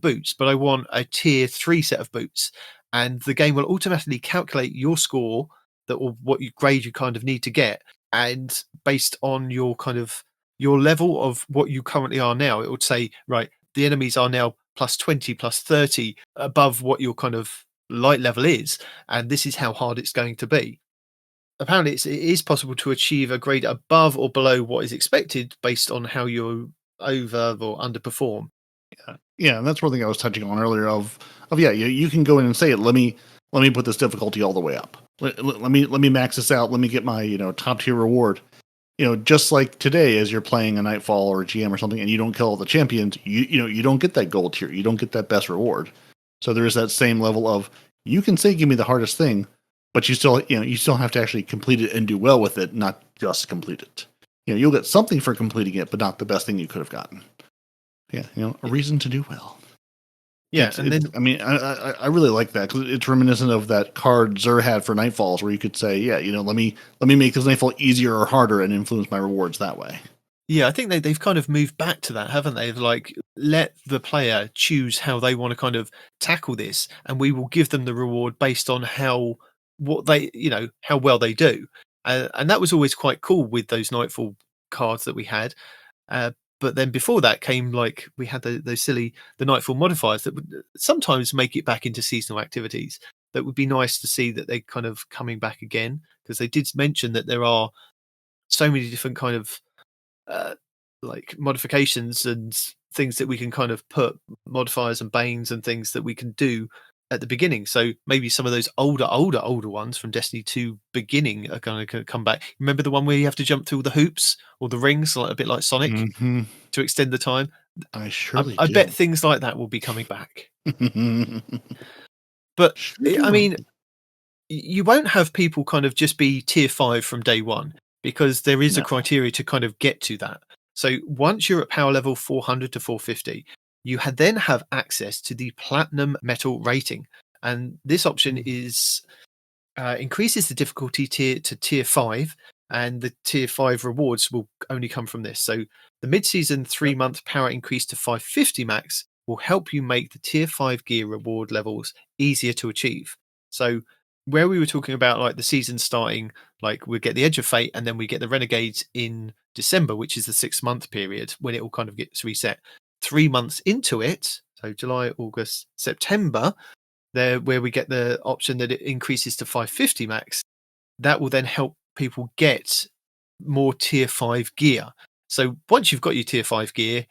Speaker 3: boots, but I want a tier 3 set of boots, and the game will automatically calculate your score, what grade you kind of need to get, and based on your kind of your level of what you currently are now, it would say, right, the enemies are now plus 20, plus 30 above what your kind of light level is, and this is how hard it's going to be. Apparently it is possible to achieve a grade above or below what is expected based on how you over or underperform.
Speaker 1: Yeah, and that's one thing I was touching on earlier you can go in and say it, let me put this difficulty all the way up. Let me max this out, let me get my top tier reward. Just like today, as you're playing a Nightfall or a GM or something, and you don't kill all the champions, you don't get that gold tier. You don't get that best reward. So there is that same level of, you can say, give me the hardest thing, but you still have to actually complete it and do well with it, not just complete it. You'll get something for completing it, but not the best thing you could have gotten. Yeah, a reason to do well.
Speaker 3: Yeah,
Speaker 1: I really like that, because it's reminiscent of that card Xur had for Nightfalls, where you could say, let me make this Nightfall easier or harder and influence my rewards that way.
Speaker 3: Yeah, I think they've kind of moved back to that, haven't they? Like, let the player choose how they want to kind of tackle this, and we will give them the reward based on how well they do. And that was always quite cool with those Nightfall cards that we had. But then before that came, like, we had those silly Nightfall modifiers that would sometimes make it back into seasonal activities. That would be nice to see that they're kind of coming back again, because they did mention that there are so many different kind of like modifications and things that we can kind of put modifiers and banes and things that we can do at the beginning. So maybe some of those older ones from Destiny 2 beginning are going to come back. Remember the one where you have to jump through the hoops or the rings, like a bit like Sonic, to extend the time? I bet things like that will be coming back. But I mean, you won't have people kind of just be tier 5 from day one, because there is a criteria to kind of get to that. So once you're at power level 400 to 450, you then have access to the platinum metal rating. And this option is increases the difficulty tier to tier 5, and the tier 5 rewards will only come from this. So the mid-season 3-month power increase to 550 max will help you make the tier 5 gear reward levels easier to achieve. So where we were talking about like the season starting, like we get the Edge of Fate and then we get the Renegades in December, which is the 6-month period when it all kind of gets reset. 3 months into it, so July, August, September, there where we get the option that it increases to 550 max. that will then help people get more tier 5 gear. So once you've got your tier 5 gear,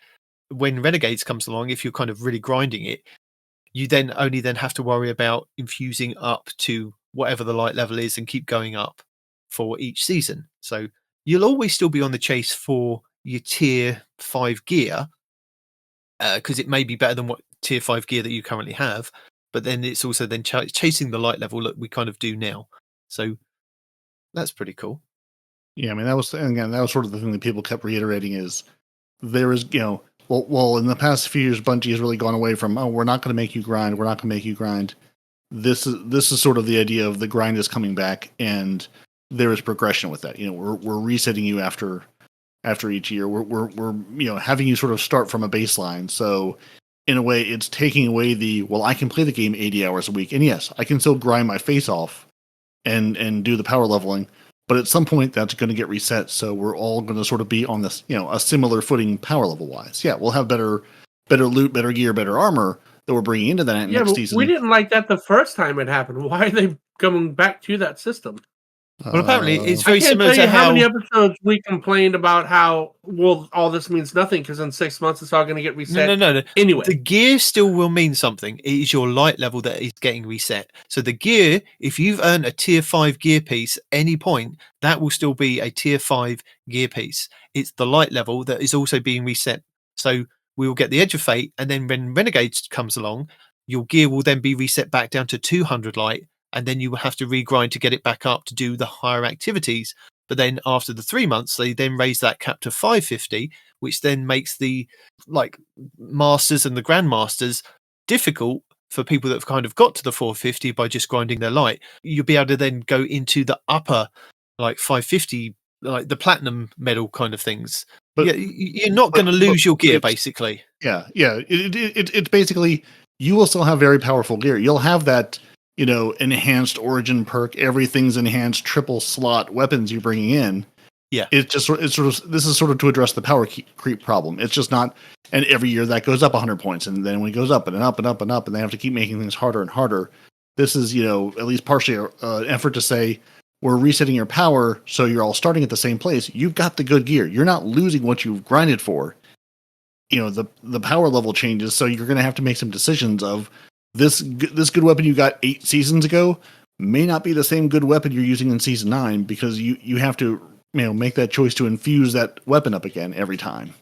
Speaker 3: when Renegades comes along, if you're kind of really grinding it, you then only have to worry about infusing up to whatever the light level is and keep going up for each season. So you'll always still be on the chase for your tier 5 gear, because it may be better than what tier 5 gear that you currently have, but then it's also then chasing the light level that we kind of do now. So that's pretty cool.
Speaker 1: Yeah, I mean, that was sort of the thing that people kept reiterating is there is, well, in the past few years, Bungie has really gone away from, we're not going to make you grind. We're not going to make you grind. This is sort of the idea of the grind is coming back, and there is progression with that. We're resetting you after each year. We're having you sort of start from a baseline. So in a way, it's taking away I can play the game 80 hours a week, and yes, I can still grind my face off and do the power leveling. But at some point, that's going to get reset. So we're all going to sort of be on this, a similar footing power level wise. Yeah, we'll have better loot, better gear, better armor that we're bringing into that next season.
Speaker 2: We didn't like that the first time it happened. Why are they coming back to that system?
Speaker 3: Well, apparently it's very similar
Speaker 2: to
Speaker 3: how
Speaker 2: many episodes we complained about how all this means nothing because in 6 months it's all going to get reset.
Speaker 3: No.
Speaker 2: Anyway,
Speaker 3: the gear still will mean something. It is your light level that is getting reset. So the gear, if you've earned a tier 5 gear piece at any point, that will still be a tier 5 gear piece. It's the light level that is also being reset. So we will get the Edge of Fate, and then when Renegades comes along, your gear will then be reset back down to 200 light. And then you will have to regrind to get it back up to do the higher activities. But then after the 3 months, they then raise that cap to 550, which then makes the masters and the grandmasters difficult for people that have kind of got to the 450 by just grinding their light. You'll be able to then go into the upper 550, like the platinum medal kind of things. But you're not going to lose your gear, basically.
Speaker 1: Yeah. It's basically, you will still have very powerful gear. You'll have that enhanced origin perk, everything's enhanced, triple slot weapons you're bringing in.
Speaker 3: Yeah.
Speaker 1: This is sort of to address the power creep problem. It's just not, and every year that goes up 100 points, and then when it goes up and up and up and up, and they have to keep making things harder and harder. This is, at least partially an effort to say, we're resetting your power, so you're all starting at the same place. You've got the good gear. You're not losing what you've grinded for. The power level changes, so you're going to have to make some decisions of, this good weapon you got 8 seasons ago may not be the same good weapon you're using in season 9, because you have to make that choice to infuse that weapon up again every time.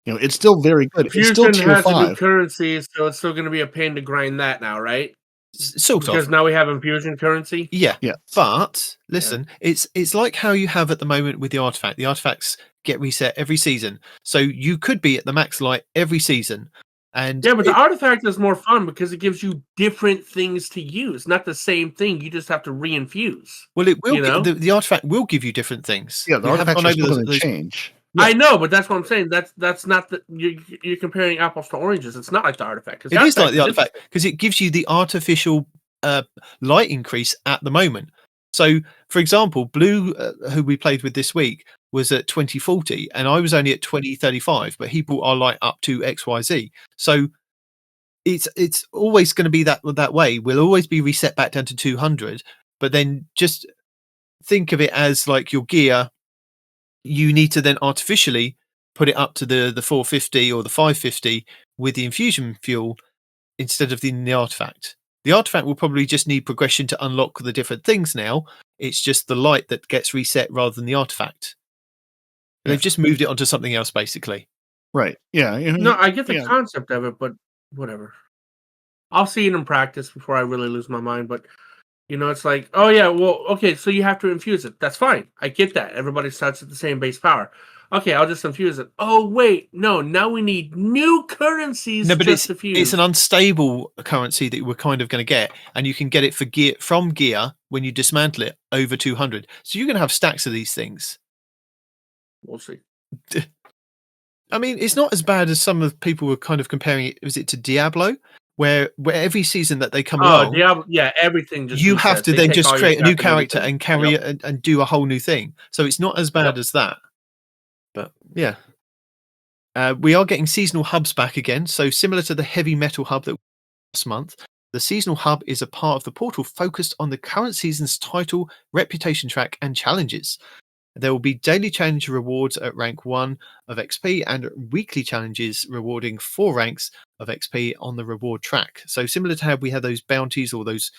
Speaker 1: It's still very good.
Speaker 2: Infusion
Speaker 1: it's still tier
Speaker 2: has
Speaker 1: 5.
Speaker 2: a new currency, so it's still going to be a pain to grind that now, right?
Speaker 3: Sort of.
Speaker 2: Because now we have infusion currency.
Speaker 3: Yeah. But listen, it's like how you have at the moment with the artifact. The artifacts get reset every season, so you could be at the max light every season. And
Speaker 2: but the artifact is more fun because it gives you different things to use, not the same thing. You just have to re-infuse.
Speaker 3: Well, it will. The artifact will give you different things.
Speaker 1: Yeah, the artifacts are still going to change.
Speaker 2: Yeah. I know, but that's what I'm saying. That's not you're comparing apples to oranges. It's not like the artifact.
Speaker 3: It is like the artifact because it gives you the artificial light increase at the moment. So, for example, Blue, who we played with this week, was at 2040, and I was only at 2035. But he brought our light up to XYZ. So it's always going to be that way. We'll always be reset back down to 200. But then just think of it as like your gear. You need to then artificially put it up to the 450 or the 550 with the infusion fuel instead of the artifact. The artifact will probably just need progression to unlock the different things now. It's just the light that gets reset rather than the artifact. Yeah. They've just moved it onto something else, basically.
Speaker 1: Right. Yeah.
Speaker 2: No, I get the concept of it, but whatever. I'll see it in practice before I really lose my mind. But, it's like, oh, yeah, well, okay, so you have to infuse it. That's fine. I get that. Everybody starts at the same base power. Okay, I'll just infuse it. Oh, wait, no, now we need new currencies
Speaker 3: to fuse. It's an unstable currency that we're kind of going to get, and you can get it from gear when you dismantle it over 200. So you're going to have stacks of these things.
Speaker 2: We'll see.
Speaker 3: I mean, it's not as bad as some of people were kind of comparing it. Was it to Diablo? Where every season that they come along,
Speaker 2: Diablo, everything just
Speaker 3: you have to then just create a new character and carry it and do a whole new thing. So it's not as bad as that. But yeah, we are getting seasonal hubs back again. So similar to the heavy metal hub that last month, The seasonal hub is a part of the portal focused on the current season's title, reputation track, and challenges. There will be daily challenge rewards at rank 1 of XP and weekly challenges rewarding 4 ranks of XP on the reward track. So similar to how we had those bounties or those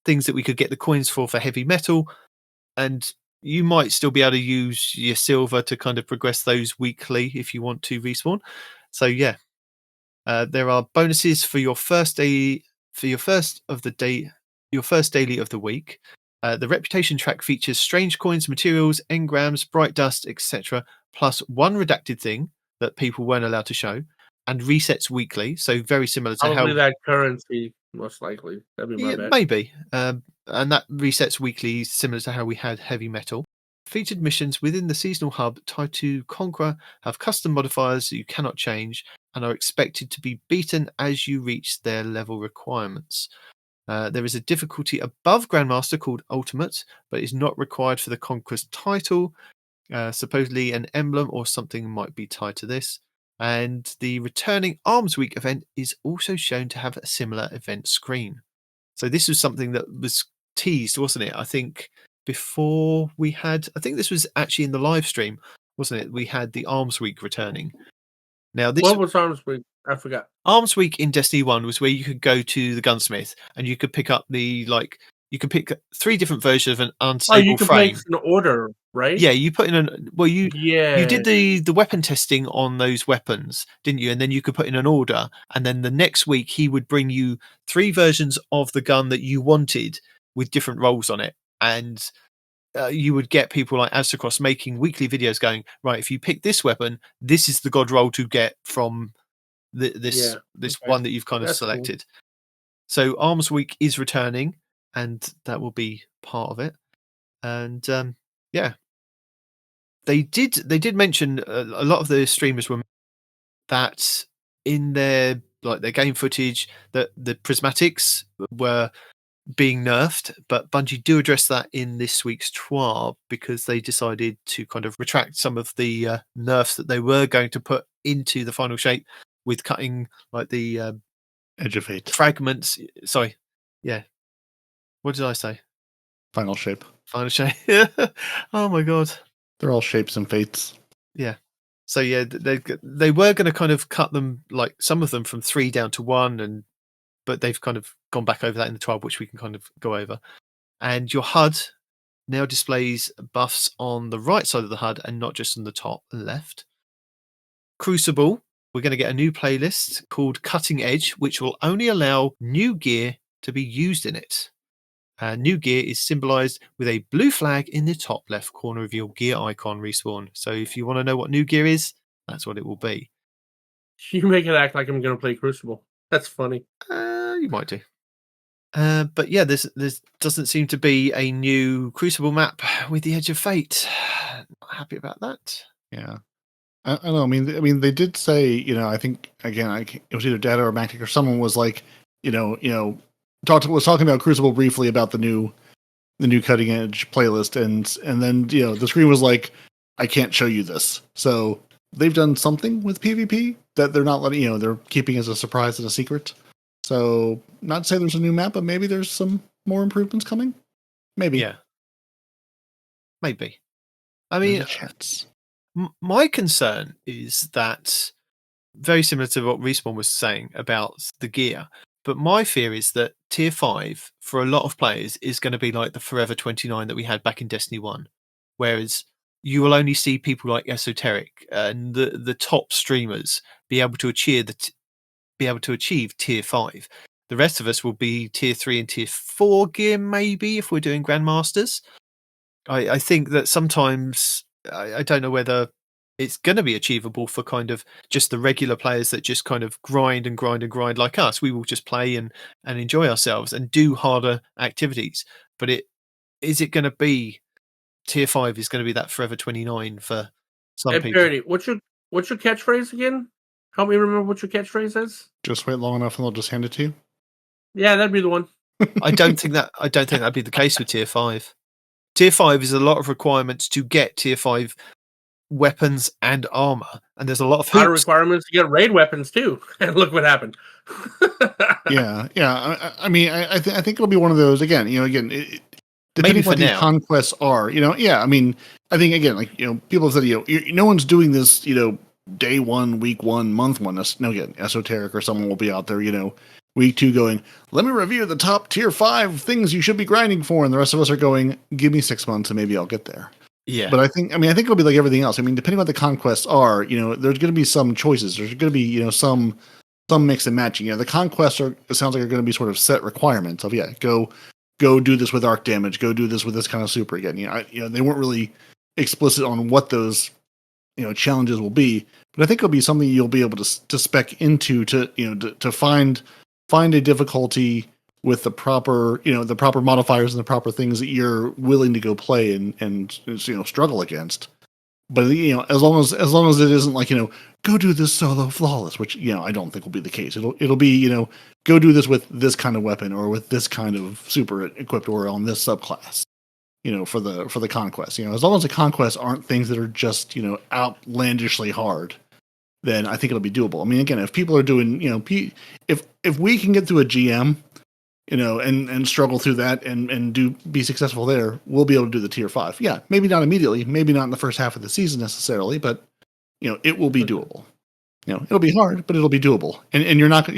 Speaker 3: things that we could get the coins for heavy metal, and you might still be able to use your silver to kind of progress those weekly if you want to respawn. So yeah, there are bonuses for your first day, for your first daily of the week. The reputation track features strange coins, materials, engrams, bright dust, etc., plus one redacted thing that people weren't allowed to show, and resets weekly. So very similar to
Speaker 2: Probably
Speaker 3: how
Speaker 2: that currency, most likely. That'd be my bet.
Speaker 3: maybe, and that resets weekly, similar to how we had heavy metal. Featured missions within the seasonal hub tied to Conqueror have custom modifiers you cannot change and are expected to be beaten as you reach their level requirements. There is a difficulty above Grandmaster called Ultimate, but is not required for the Conquest title. Supposedly an emblem or something might be tied to this. And the returning Arms Week event is also shown to have a similar event screen. So this was something that was teased, wasn't it? I think before we had, I think this was actually in the live stream, wasn't it? We had the Arms Week returning. Now, this
Speaker 2: What was Arms Week? I forgot.
Speaker 3: Arms Week in Destiny 1 was where you could go to the gunsmith and you could pick up you could pick 3 different versions of an unstable
Speaker 2: you can
Speaker 3: frame.
Speaker 2: place an order, right?
Speaker 3: Yeah, you put in you did the weapon testing on those weapons, didn't you? And then you could put in an order, and then the next week he would bring you 3 versions of the gun that you wanted with different rolls on it. And you would get people like Aztecross making weekly videos going, right, if you pick this weapon, this is the god roll to get from this one that you've kind of selected. Cool. So Arms Week is returning, and that will be part of it. And they did mention a lot of the streamers were that in their game footage that the prismatics were being nerfed, but Bungie do address that in this week's TWAB because they decided to kind of retract some of the nerfs that they were going to put into the final shape with cutting the
Speaker 1: Edge of Fate
Speaker 3: fragments. Sorry, yeah. What did I say?
Speaker 1: Final shape.
Speaker 3: Final shape. Oh my god.
Speaker 1: They're all shapes and fates.
Speaker 3: Yeah. So yeah, they were going to kind of cut them, like some of them from 3 down to 1, but they've kind of gone back over that in the 12, which we can kind of go over. And your HUD now displays buffs on the right side of the HUD and not just on the top and left. Crucible, we're going to get a new playlist called Cutting Edge, which will only allow new gear to be used in it. New gear is symbolized with a blue flag in the top left corner of your gear icon respawn. So if you want to know what new gear is, that's what it will be.
Speaker 2: You make it act like I'm going to play Crucible. That's funny.
Speaker 3: You might do. But yeah, there doesn't seem to be a new Crucible map with the Edge of Fate. Not happy about that.
Speaker 1: Yeah. I don't know. I mean, they did say, I think again, it was either Data or Mactic or someone was like, was talking about Crucible briefly about the new cutting edge playlist, and then the screen was like, I can't show you this. So they've done something with PvP that they're not letting they're keeping as a surprise and a secret. So not to say there's a new map, but maybe there's some more improvements coming. Maybe.
Speaker 3: Yeah. Maybe. I mean,
Speaker 1: chance.
Speaker 3: My concern is that very similar to what Respawn was saying about the gear. But my fear is that Tier 5, for a lot of players, is going to be like the Forever 29 that we had back in Destiny 1. Whereas you will only see people like Esoteric and the top streamers be able to achieve Tier 5. The rest of us will be Tier 3 and Tier 4 gear, maybe, if we're doing Grandmasters. I think that sometimes, I don't know whether it's going to be achievable for kind of just the regular players that just kind of grind like us. We will just play and enjoy ourselves and do harder activities. But is it going to be Tier 5 is going to be that Forever 29 for some people?
Speaker 2: Peroty, what's your catchphrase again? Help me remember what your catchphrase is.
Speaker 1: Just wait long enough and they'll just hand it to you.
Speaker 2: Yeah, that'd be the one.
Speaker 3: I don't think that'd be the case with Tier 5. Tier 5 is a lot of requirements to get Tier 5 weapons and armor, and there's a lot of
Speaker 2: A lot of
Speaker 3: hoops.
Speaker 2: requirements to get raid weapons too, and look what happened.
Speaker 1: Yeah. I mean, I think it'll be one of those again. Depending
Speaker 3: for
Speaker 1: what these
Speaker 3: now.
Speaker 1: conquests are. Yeah. I mean, I think again, like people have said, no one's doing this. Day one, week one, month one. No, again, esoteric or someone will be out there. Week two going. Let me review the top tier 5 things you should be grinding for, and the rest of us are going. Give me 6 months, and maybe I'll get there.
Speaker 3: Yeah.
Speaker 1: But I think it'll be like everything else. I mean, depending on what the conquests are, there's going to be some choices. There's going to be, some mix and matching. The conquests it sounds like are going to be sort of set requirements of, go do this with arc damage, go do this with this kind of super again. They weren't really explicit on what those, challenges will be, but I think it'll be something you'll be able to spec into to find a difficulty with the proper, the proper modifiers and the proper things that you're willing to go play and struggle against. But as long as it isn't like go do this solo flawless, which I don't think will be the case. It'll be go do this with this kind of weapon or with this kind of super equipped or on this subclass. For the conquest. As long as the conquests aren't things that are just outlandishly hard, then I think it'll be doable. I mean, again, if people are doing if we can get through a GM. And struggle through that and be successful there, we'll be able to do the tier 5. Yeah, maybe not immediately, maybe not in the first half of the season necessarily, but it will be doable. It'll be hard, but it'll be doable. And you're not,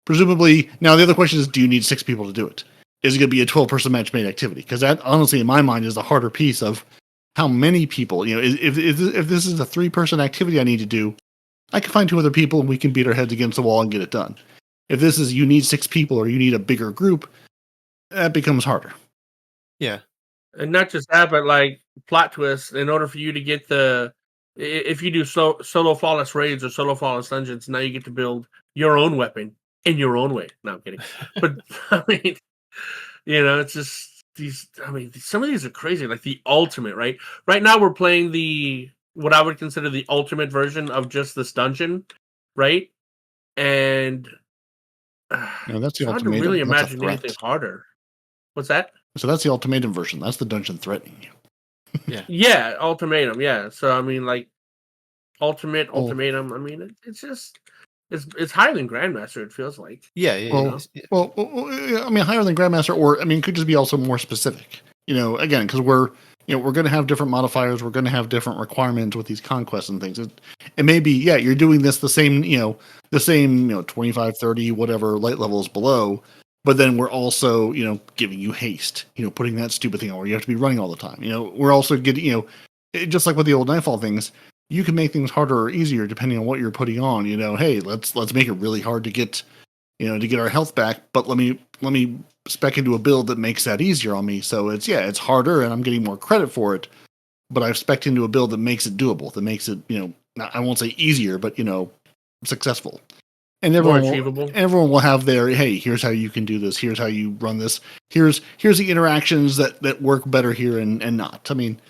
Speaker 1: presumably. Now the other question is, do you need 6 people to do it? Is it going to be a 12-person match made activity? Because that, honestly, in my mind, is the harder piece of how many people. If this is a 3-person activity I need to do, I can find 2 other people and we can beat our heads against the wall and get it done. If this is you need 6 people or you need a bigger group, that becomes harder.
Speaker 3: Yeah.
Speaker 2: And not just that, but like plot twist, in order for you to get if you do solo flawless raids or solo flawless dungeons, now you get to build your own weapon in your own way. No, I'm kidding. But I mean, it's just some of these are crazy. Like the ultimate, right? Right now we're playing what I would consider the ultimate version of just this dungeon, right? And
Speaker 1: that's the
Speaker 2: it's hard to
Speaker 1: ultimatum.
Speaker 2: really
Speaker 1: That's
Speaker 2: imagine anything harder. What's that?
Speaker 1: So that's the ultimatum version. That's the dungeon threatening you.
Speaker 2: Yeah, ultimatum. Yeah. So I mean, like ultimatum. I mean, it's just it's higher than Grandmaster. It feels like.
Speaker 3: Yeah.
Speaker 1: Well, I mean, higher than Grandmaster, or I mean, it could just be also more specific. Again, because we're going to have different modifiers. We're going to have different requirements with these conquests and things. It may be, you're doing this the same 25, 30, whatever light levels below, but then we're also, giving you haste, putting that stupid thing on where you have to be running all the time. We're also getting, just like with the old Nightfall things, you can make things harder or easier depending on what you're putting on. Hey, let's make it really hard to get our health back, but let me spec into a build that makes that easier on me. So it's harder and I'm getting more credit for it, but I've spec'd into a build that makes it doable, that makes it, I won't say easier, but successful. And everyone will have their, hey, here's how you can do this, here's how you run this, here's the interactions that work better here and not. I mean,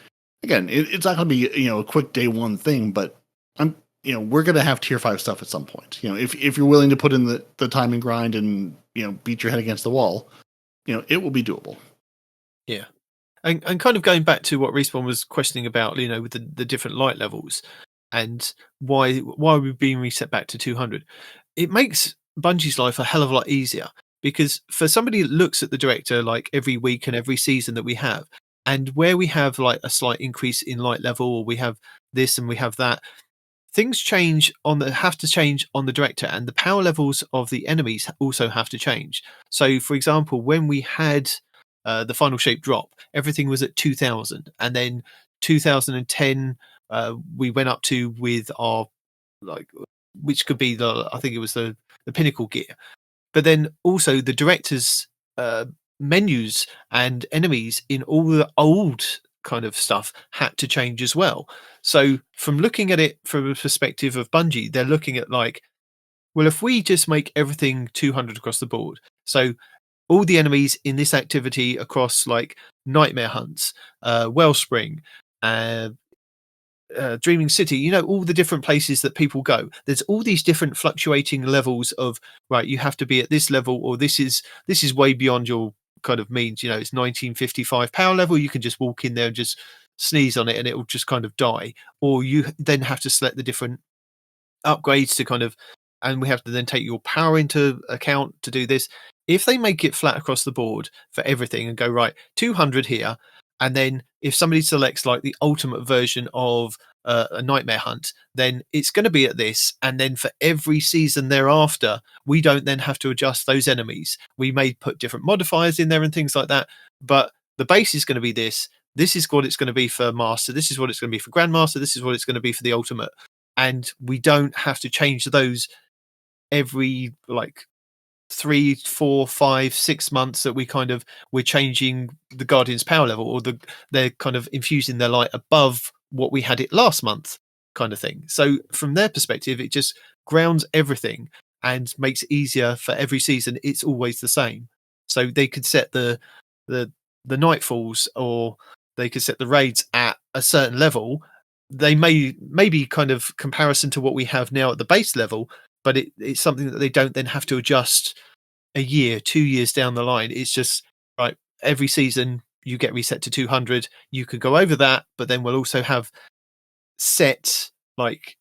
Speaker 1: again, it's not going to be a quick day one thing, but we're going to have tier 5 stuff at some point. If you're willing to put in the time and grind and beat your head against the wall, it will be doable.
Speaker 3: Yeah. And kind of going back to what Respawn was questioning about, with the different light levels and why we're being reset back to 200. It makes Bungie's life a hell of a lot easier, because for somebody that looks at the director like every week and every season that we have, and where we have like a slight increase in light level, or we have this and we have that, things have to change on the director, and the power levels of the enemies also have to change. So, for example, when we had the final shape drop, everything was at 2000, and then 2010 we went up to with our which could be I think it was the pinnacle gear, but then also the director's menus and enemies in all the old kind of stuff had to change as well. So from looking at it from a perspective of Bungie, they're looking at well, if we just make everything 200 across the board, so all the enemies in this activity across Nightmare Hunts, Wellspring, Dreaming City, all the different places that people go, there's all these different fluctuating levels of, right, you have to be at this level, or this is way beyond your kind of means. It's 1955 power level, you can just walk in there and just sneeze on it and it will just kind of die, or you then have to select the different upgrades to kind of, and we have to then take your power into account to do this. If they make it flat across the board for everything and go, right, 200 here, and then if somebody selects like the ultimate version of a Nightmare Hunt, then it's going to be at this, and then for every season thereafter, we don't then have to adjust those enemies. We may put different modifiers in there and things like that, but the base is going to be this. This is what it's going to be for Master. This is what it's going to be for Grandmaster. This is what it's going to be for the Ultimate. And we don't have to change those every like 3, 4, 5, 6 months that we're changing the Guardian's power level, or they're kind of infusing their light above what we had it last month kind of thing. So from their perspective, it just grounds everything and makes it easier for every season. It's always the same. So they could set the Nightfalls, or they could set the raids at a certain level. They maybe kind of comparison to what we have now at the base level, but it's something that they don't then have to adjust a year, 2 years down the line. It's just right, every season you get reset to 200. You could go over that, but then we'll also have set like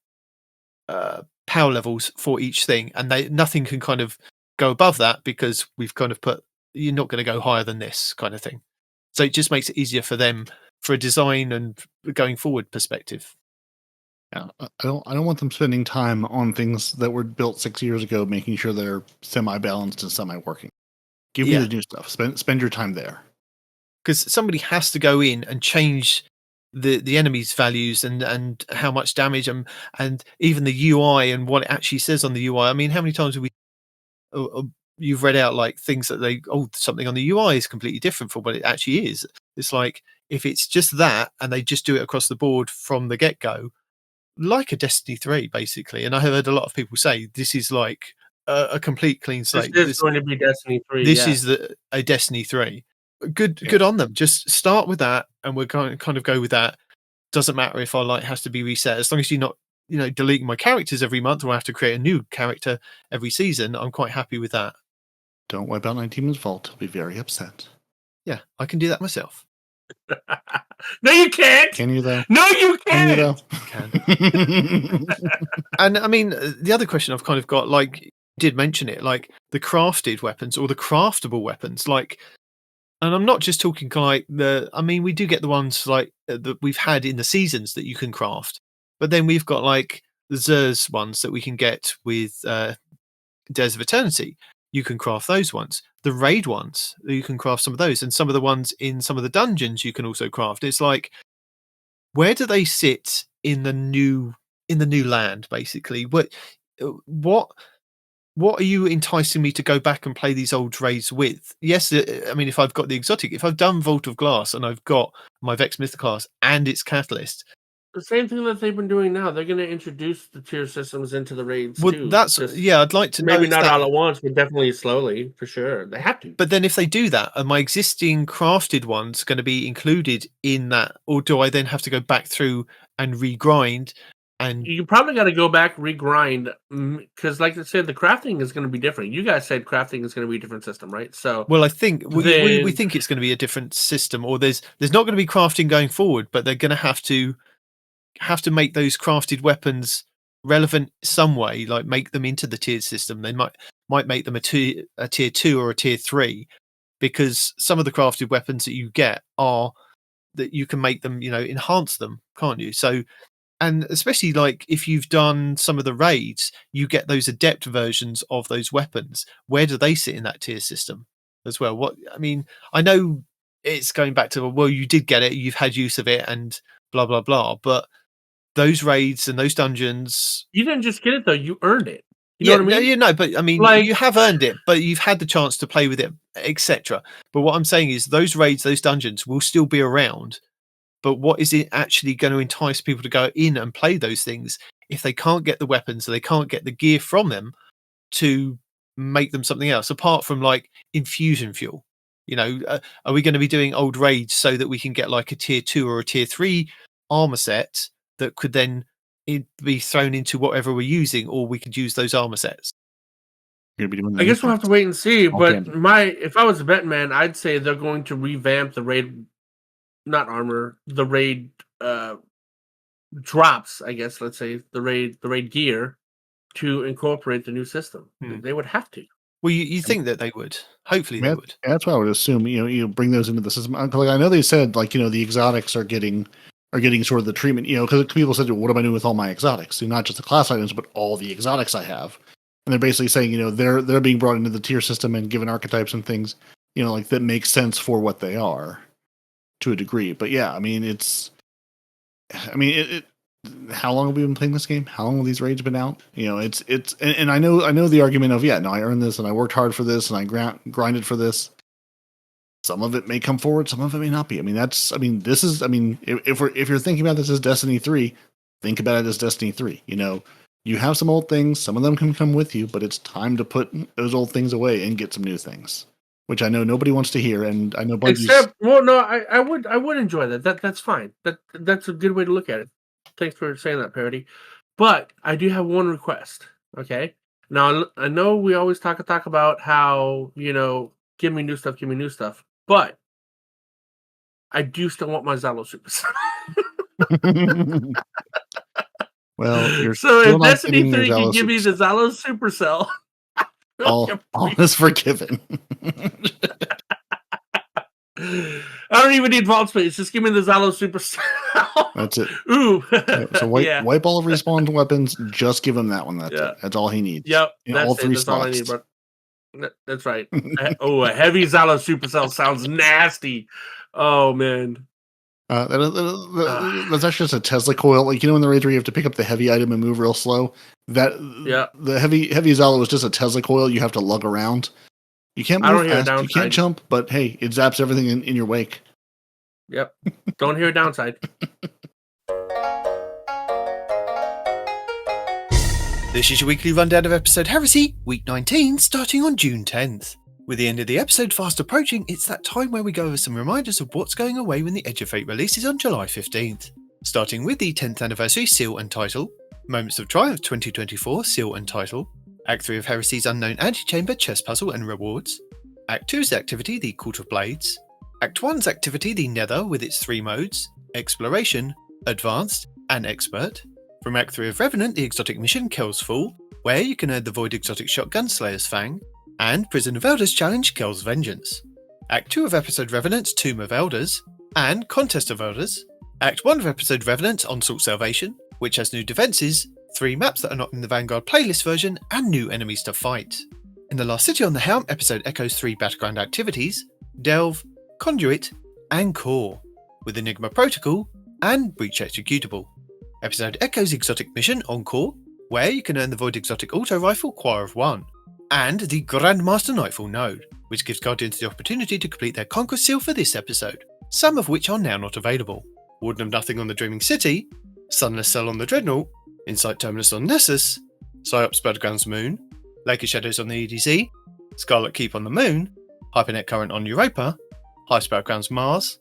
Speaker 3: power levels for each thing, and nothing can kind of go above that, because we've kind of put, you're not going to go higher than this kind of thing. So it just makes it easier for them for a design and going forward perspective.
Speaker 1: Yeah, I don't want them spending time on things that were built 6 years ago, making sure they're semi-balanced and semi-working. Give me the new stuff. Spend your time there.
Speaker 3: Because somebody has to go in and change the enemy's values and how much damage and even the UI and what it actually says on the UI. I mean, how many times have you've read out like things that something on the UI is completely different from what it actually is. It's like, if it's just that and they just do it across the board from the get-go, like a Destiny 3 basically. And I have heard a lot of people say this is like a complete clean slate.
Speaker 2: This is going to be Destiny 3.
Speaker 3: This is a Destiny 3. Good on them. Just start with that, and we're going to kind of go with that. Doesn't matter if our light has to be reset, as long as you're not, deleting my characters every month, or I have to create a new character every season. I'm quite happy with that.
Speaker 1: Don't wipe out Night Demon's Vault. I'll be very upset.
Speaker 3: Yeah, I can do that myself.
Speaker 2: No, you can't.
Speaker 1: Can you though?
Speaker 2: No, you can't.
Speaker 1: Can you though?
Speaker 3: And I mean, the other question I've kind of got, like, did mention it, like the crafted weapons or the craftable weapons, like. And I'm not just talking like we do get the ones like that we've had in the seasons that you can craft, but then we've got like the Xur's ones that we can get with Days of Eternity. You can craft those ones. The raid ones, you can craft some of those, and some of the ones in some of the dungeons you can also craft. It's like, where do they sit in the new land, basically? What are you enticing me to go back and play these old raids with? Yes, I mean, if I've got the exotic, if I've done Vault of Glass and I've got my Vex Mythoclast and its Catalyst.
Speaker 2: The same thing that they've been doing now. They're going to introduce the tier systems into the raids too.
Speaker 3: I'd like to know.
Speaker 2: Maybe not all at once, but definitely slowly, for sure. They have to.
Speaker 3: But then if they do that, are my existing crafted ones going to be included in that? Or do I then have to go back through and regrind? And
Speaker 2: you probably got to go back, regrind, because like I said, the crafting is going to be different. You guys said crafting is going to be a different system, right? So,
Speaker 3: well, I think we think it's going to be a different system, or there's not going to be crafting going forward, but they're going to have to make those crafted weapons relevant some way, like make them into the tiered system. They might make them a tier 2 or a tier 3, because some of the crafted weapons that you get are that you can make them, enhance them, can't you? So. And especially like if you've done some of the raids, you get those adept versions of those weapons. Where do they sit in that tier system as well? I know it's going back to, well, you did get it, you've had use of it, and blah blah blah. But those raids and those dungeons,
Speaker 2: you didn't just get it though; you earned it. You know what I mean?
Speaker 3: But I mean, you have earned it, but you've had the chance to play with it, etc. But what I'm saying is, those raids, those dungeons will still be around. But what is it actually going to entice people to go in and play those things if they can't get the weapons, or they can't get the gear from them to make them something else, apart from like infusion fuel? Are we going to be doing old raids so that we can get like a tier 2 or a tier 3 armor set that could then be thrown into whatever we're using, or we could use those armor sets?
Speaker 2: I guess we'll have to wait and see. But if I was a betting man, I'd say they're going to revamp the raid not armor, the raid drops, I guess, let's say the raid gear to incorporate the new system. They would have to.
Speaker 3: Well, you think that they would. Hopefully they would.
Speaker 1: That's what I would assume. You bring those into the system. Like, I know they said, like, the exotics are getting sort of the treatment. Because people said, what am I doing with all my exotics? Not just the class items, but all the exotics I have. And they're basically saying, they're being brought into the tier system and given archetypes and things, like that make sense for what they are, to a degree. But yeah, how long have we been playing this game? How long have these raids been out? And I know the argument of, I earned this and I worked hard for this and I grinded for this. Some of it may come forward, some of it may not be. If you're thinking about this as Destiny 3, think about it as Destiny 3. You have some old things, some of them can come with you, but it's time to put those old things away and get some new things, which I know nobody wants to hear. And I know Bungie's...
Speaker 2: I would enjoy that. That's fine. That's a good way to look at it. Thanks for saying that, Peroty. But I do have one request. Okay. Now I know we always talk about how give me new stuff. But I do still want my Zalo Supercell.
Speaker 1: Well,
Speaker 2: so if Destiny 3 can give me the Zalo Supercell,
Speaker 1: all is forgiven.
Speaker 2: I don't even need vault space. Just give me the Zalo Supercell.
Speaker 1: That's it.
Speaker 2: Ooh.
Speaker 1: So wipe all of respawned weapons. Just give him that one. That's it. That's all he needs.
Speaker 2: Yep.
Speaker 1: All three
Speaker 2: that's all I need,
Speaker 1: spots.
Speaker 2: That's right. A heavy Zalo Supercell sounds nasty. Oh man.
Speaker 1: That's actually just a Tesla coil. Like, in the raids where you have to pick up the heavy item and move real slow. The heavy Zalo is just a Tesla coil you have to lug around. You can't move fast. You can't jump, but hey, it zaps everything in your wake.
Speaker 2: Yep. Don't hear a downside.
Speaker 3: This is your weekly rundown of episode Heresy, week 19, starting on June 10th. With the end of the episode fast approaching, it's that time where we go over some reminders of what's going away when the Edge of Fate releases on July 15th. Starting with the 10th anniversary seal and title, Moments of Triumph 2024 seal and title, Act 3 of Heresy's Unknown Antechamber chess puzzle and rewards, Act 2's activity the Court of Blades, Act 1's activity the Nether with its 3 modes, Exploration, Advanced, and Expert. From Act 3 of Revenant, the exotic mission Kel's Fall, where you can earn the Void exotic shotgun Slayer's Fang, and Prison of Elders challenge Kel's Vengeance. Act 2 of Episode Revenant's Tomb of Elders, and Contest of Elders. Act 1 of Episode Revenant's Onslaught Salvation, which has new defences, 3 maps that are not in the Vanguard playlist version, and new enemies to fight. In the Last City on the Helm, Episode Echo's 3 Battleground activities, Delve, Conduit, and Core, with Enigma Protocol and Breach Executable. Episode Echo's exotic mission Encore, where you can earn the Void exotic auto rifle Choir of One, and the Grandmaster Nightfall node, which gives Guardians the opportunity to complete their Conquest seal for this episode, some of which are now not available. Warden of Nothing on the Dreaming City, Sunless Cell on the Dreadnought, Insight Terminus on Nessus, Psyops Battlegrounds Moon, Lake of Shadows on the EDZ, Scarlet Keep on the Moon, Hypernet Current on Europa, Heist Battlegrounds Mars,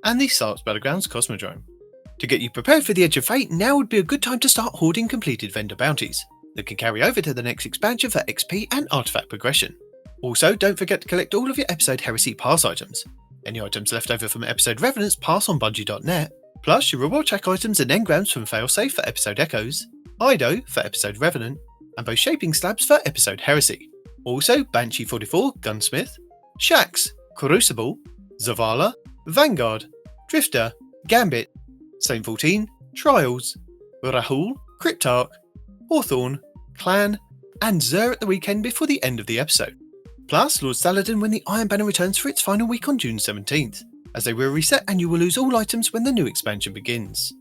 Speaker 3: and the Psyops Battlegrounds Cosmodrome. To get you prepared for the Edge of Fate, now would be a good time to start hoarding completed vendor bounties that can carry over to the next expansion for XP and artifact progression. Also, don't forget to collect all of your episode Heresy pass items. Any items left over from episode Revenants pass on Bungie.net, plus your reward check items and engrams from Failsafe for episode Echoes, Ido for episode Revenant, and both shaping slabs for episode Heresy. Also, Banshee 44, Gunsmith, Shax, Crucible, Zavala, Vanguard, Drifter, Gambit, Saint 14, Trials, Rahul, Cryptarch, Hawthorne, Clan, and Zer at the weekend before the end of the episode. Plus, Lord Saladin when the Iron Banner returns for its final week on June 17th, as they will reset and you will lose all items when the new expansion begins.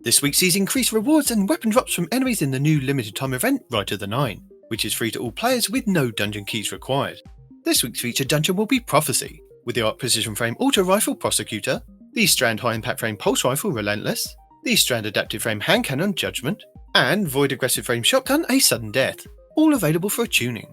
Speaker 3: This week sees increased rewards and weapon drops from enemies in the new limited time event Rite of the Nine, which is free to all players with no dungeon keys required. This week's featured dungeon will be Prophecy, with the Arc Precision Frame Auto Rifle Prosecutor, the Strand High Impact Frame Pulse Rifle Relentless, the Strand Adaptive Frame Hand Cannon Judgment, and Void Aggressive Frame Shotgun A Sudden Death, all available for a tuning.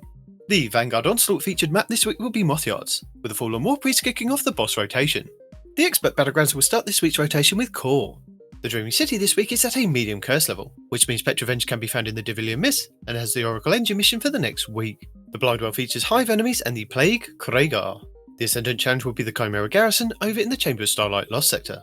Speaker 3: The Vanguard Onslaught featured map this week will be Mothyards, with the Fallen War Priest kicking off the boss rotation. The Expert Battlegrounds will start this week's rotation with Core. The Dreaming City this week is at a medium curse level, which means Petrovenge can be found in the Divilium Miss and has the Oracle Engine mission for the next week. The Blindwell features Hive enemies and the Plague Kragar. The Ascendant challenge will be the Chimera Garrison over in the Chamber of Starlight Lost sector.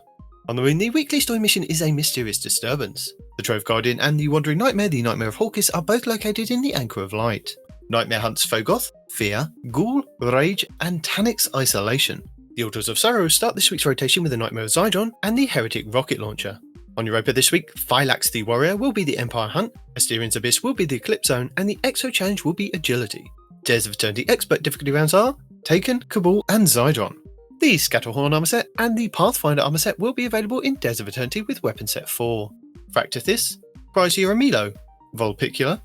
Speaker 3: On the moon, the weekly story mission is a mysterious disturbance. The Trove Guardian and the Wandering Nightmare, the Nightmare of Hawkis, are both located in the Anchor of Light. Nightmare hunts Fogoth, Fear, Ghoul, Rage, and Tanix Isolation. The Altars of Sorrow start this week's rotation with the Nightmare of Zydron and the Heretic Rocket Launcher. On Europa this week, Phylax the Warrior will be the Empire Hunt, Asterian's Abyss will be the Eclipse Zone, and the Exo Challenge will be Agility. Dares of Eternity Expert difficulty rounds are Taken, Cabal, and Zydron. The Scatterhorn armor set and the Pathfinder armor set will be available in Dares of Eternity with Weapon Set 4. Fractithis, Chrysia Amilo, Volpicula,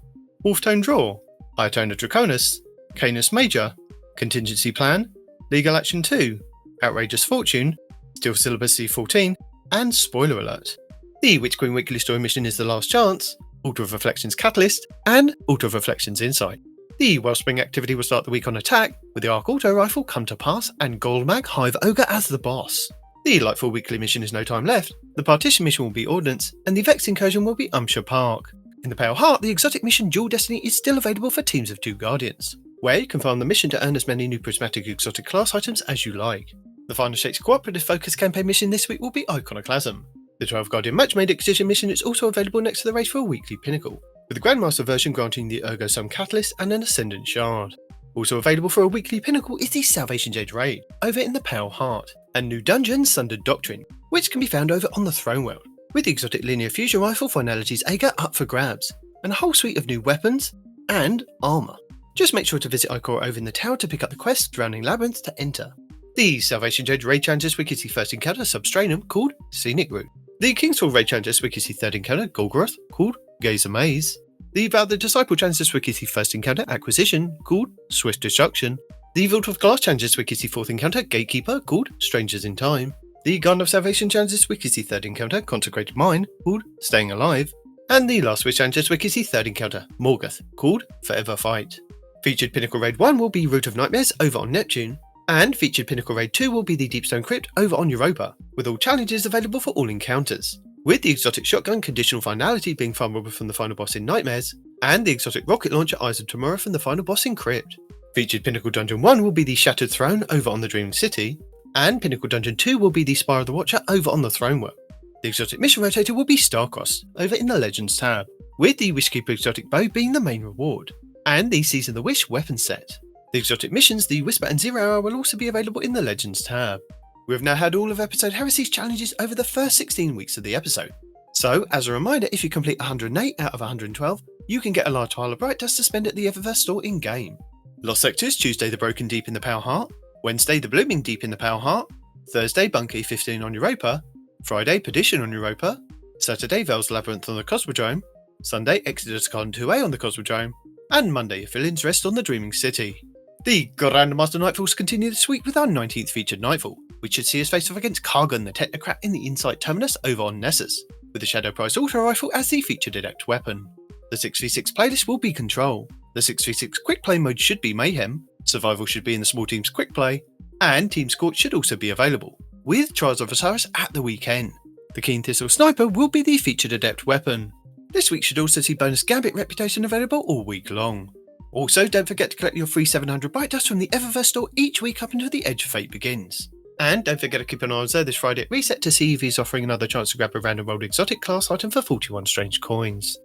Speaker 3: Wolftone Draw, Iotona Draconis, Canis Major, Contingency Plan, Legal Action 2, Outrageous Fortune, Steel Syllabus C14, and Spoiler Alert. The Witch Queen Weekly Story Mission is The Last Chance, Altar of Reflections Catalyst, and Altar of Reflections Insight. The Wellspring activity will start the week on attack, with the Arc Auto Rifle come to pass and Goldmag Hive Ogre as the boss. The Lightfall Weekly Mission is No Time Left, the Partition Mission will be Ordnance, and the Vex Incursion will be Umshire Park. In the Pale Heart, the exotic mission Dual Destiny is still available for teams of 2 Guardians, where you can farm the mission to earn as many new Prismatic exotic class items as you like. The Final Shakes Cooperative Focus campaign mission this week will be Iconoclasm. The 12 Guardian Match-Made Excision mission is also available next to the race for a weekly pinnacle, with the Grandmaster version granting the Ergo Sum Catalyst and an Ascendant Shard. Also available for a weekly pinnacle is the Salvation's Edge raid, over in the Pale Heart, and new dungeon Sundered Doctrine, which can be found over on the Throne World, with the exotic Linear Fusion Rifle Finalities Ager up for grabs, and a whole suite of new weapons and armour. Just make sure to visit Icor over in the tower to pick up the quest Drowning Labyrinth to enter. The Salvation's Edge raid challenge this week is the first encounter Substranum called Scenic Route. The Kingsfall raid challenge this week is the third encounter Golgoroth called Gaze Amaze. The Vow the Disciple challenge this week is the first encounter Acquisition called Swift Destruction. The Vault of Glass challenge this week is the fourth encounter Gatekeeper called Strangers in Time. The Garden of Salvation challenge this week is the third encounter Consecrated Mine called Staying Alive. And the Last Wish challenge this week is the third encounter Morgoth called Forever Fight. Featured Pinnacle Raid 1 will be Root of Nightmares over on Neptune. And featured Pinnacle Raid 2 will be the Deepstone Crypt over on Europa, with all challenges available for all encounters, with the exotic shotgun Conditional Finality being farmable from the final boss in Nightmares, and the exotic rocket launcher Eyes of Tomorrow from the final boss in Crypt. Featured Pinnacle Dungeon 1 will be the Shattered Throne over on the Dreaming City, and Pinnacle Dungeon 2 will be the Spire of the Watcher over on the Throne World. The exotic mission rotator will be Starcross over in the Legends tab, with the Wishkeeper exotic bow being the main reward, and the Season the Wish weapon set. The exotic missions, the Whisper and Zero Hour, will also be available in the Legends tab. We have now had all of episode Heresy's challenges over the first 16 weeks of the episode. So, as a reminder, if you complete 108 out of 112, you can get a large pile of Bright Dust to spend at the Eververse store in-game. Lost Sectors, Tuesday the Broken Deep in the Pale Heart, Wednesday the Blooming Deep in the Pale Heart, Thursday Bunkie 15 on Europa, Friday Perdition on Europa, Saturday Veil's Labyrinth on the Cosmodrome, Sunday Exodus Con 2A on the Cosmodrome, and Monday Fill-In's Rest on the Dreaming City. The Grandmaster Nightfalls continue this week with our 19th featured Nightfall, which should see us face off against Kargan the Technocrat in the Insight Terminus over on Nessus, with the Shadow Price Auto Rifle as the featured Adept weapon. The 6v6 playlist will be Control, the 6v6 quick play mode should be Mayhem, Survival should be in the small teams quick play, and Team Scorch should also be available, with Trials of Osiris at the weekend. The Keen Thistle Sniper will be the featured Adept weapon. This week should also see bonus Gambit reputation available all week long. Also, don't forget to collect your free 700 Bright Dust from the Eververse store each week up until the Edge of Fate begins. And don't forget to keep an eye on Zer this Friday at Reset to see if he's offering another chance to grab a random rolled exotic class item for 41 strange coins.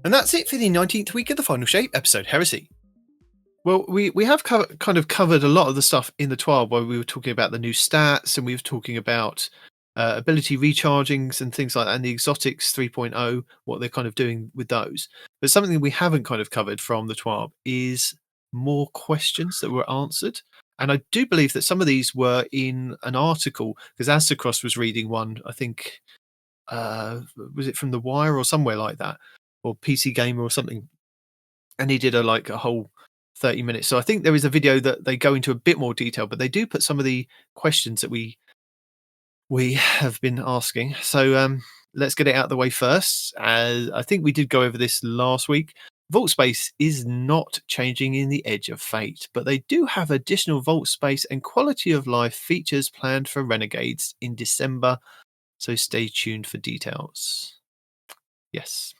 Speaker 3: And that's it for the 19th week of the Final Shape episode Heresy. Well, we have kind of covered a lot of the stuff in the TWAB where we were talking about the new stats and we were talking about ability rechargings and things like that, and the exotics 3.0, what they're kind of doing with those. But something we haven't kind of covered from the TWAB is more questions that were answered. And I do believe that some of these were in an article, because Astacross was reading one, I think, was it from The Wire or somewhere like that, or PC Gamer or something. And he did a whole 30 minutes. So I think there is a video that they go into a bit more detail, but they do put some of the questions that we have been asking. So let's get it out of the way first. As I think we did go over this last week. Vault space is not changing in the Edge of Fate, but they do have additional vault space and quality of life features planned for Renegades in December. So stay tuned for details. Yes.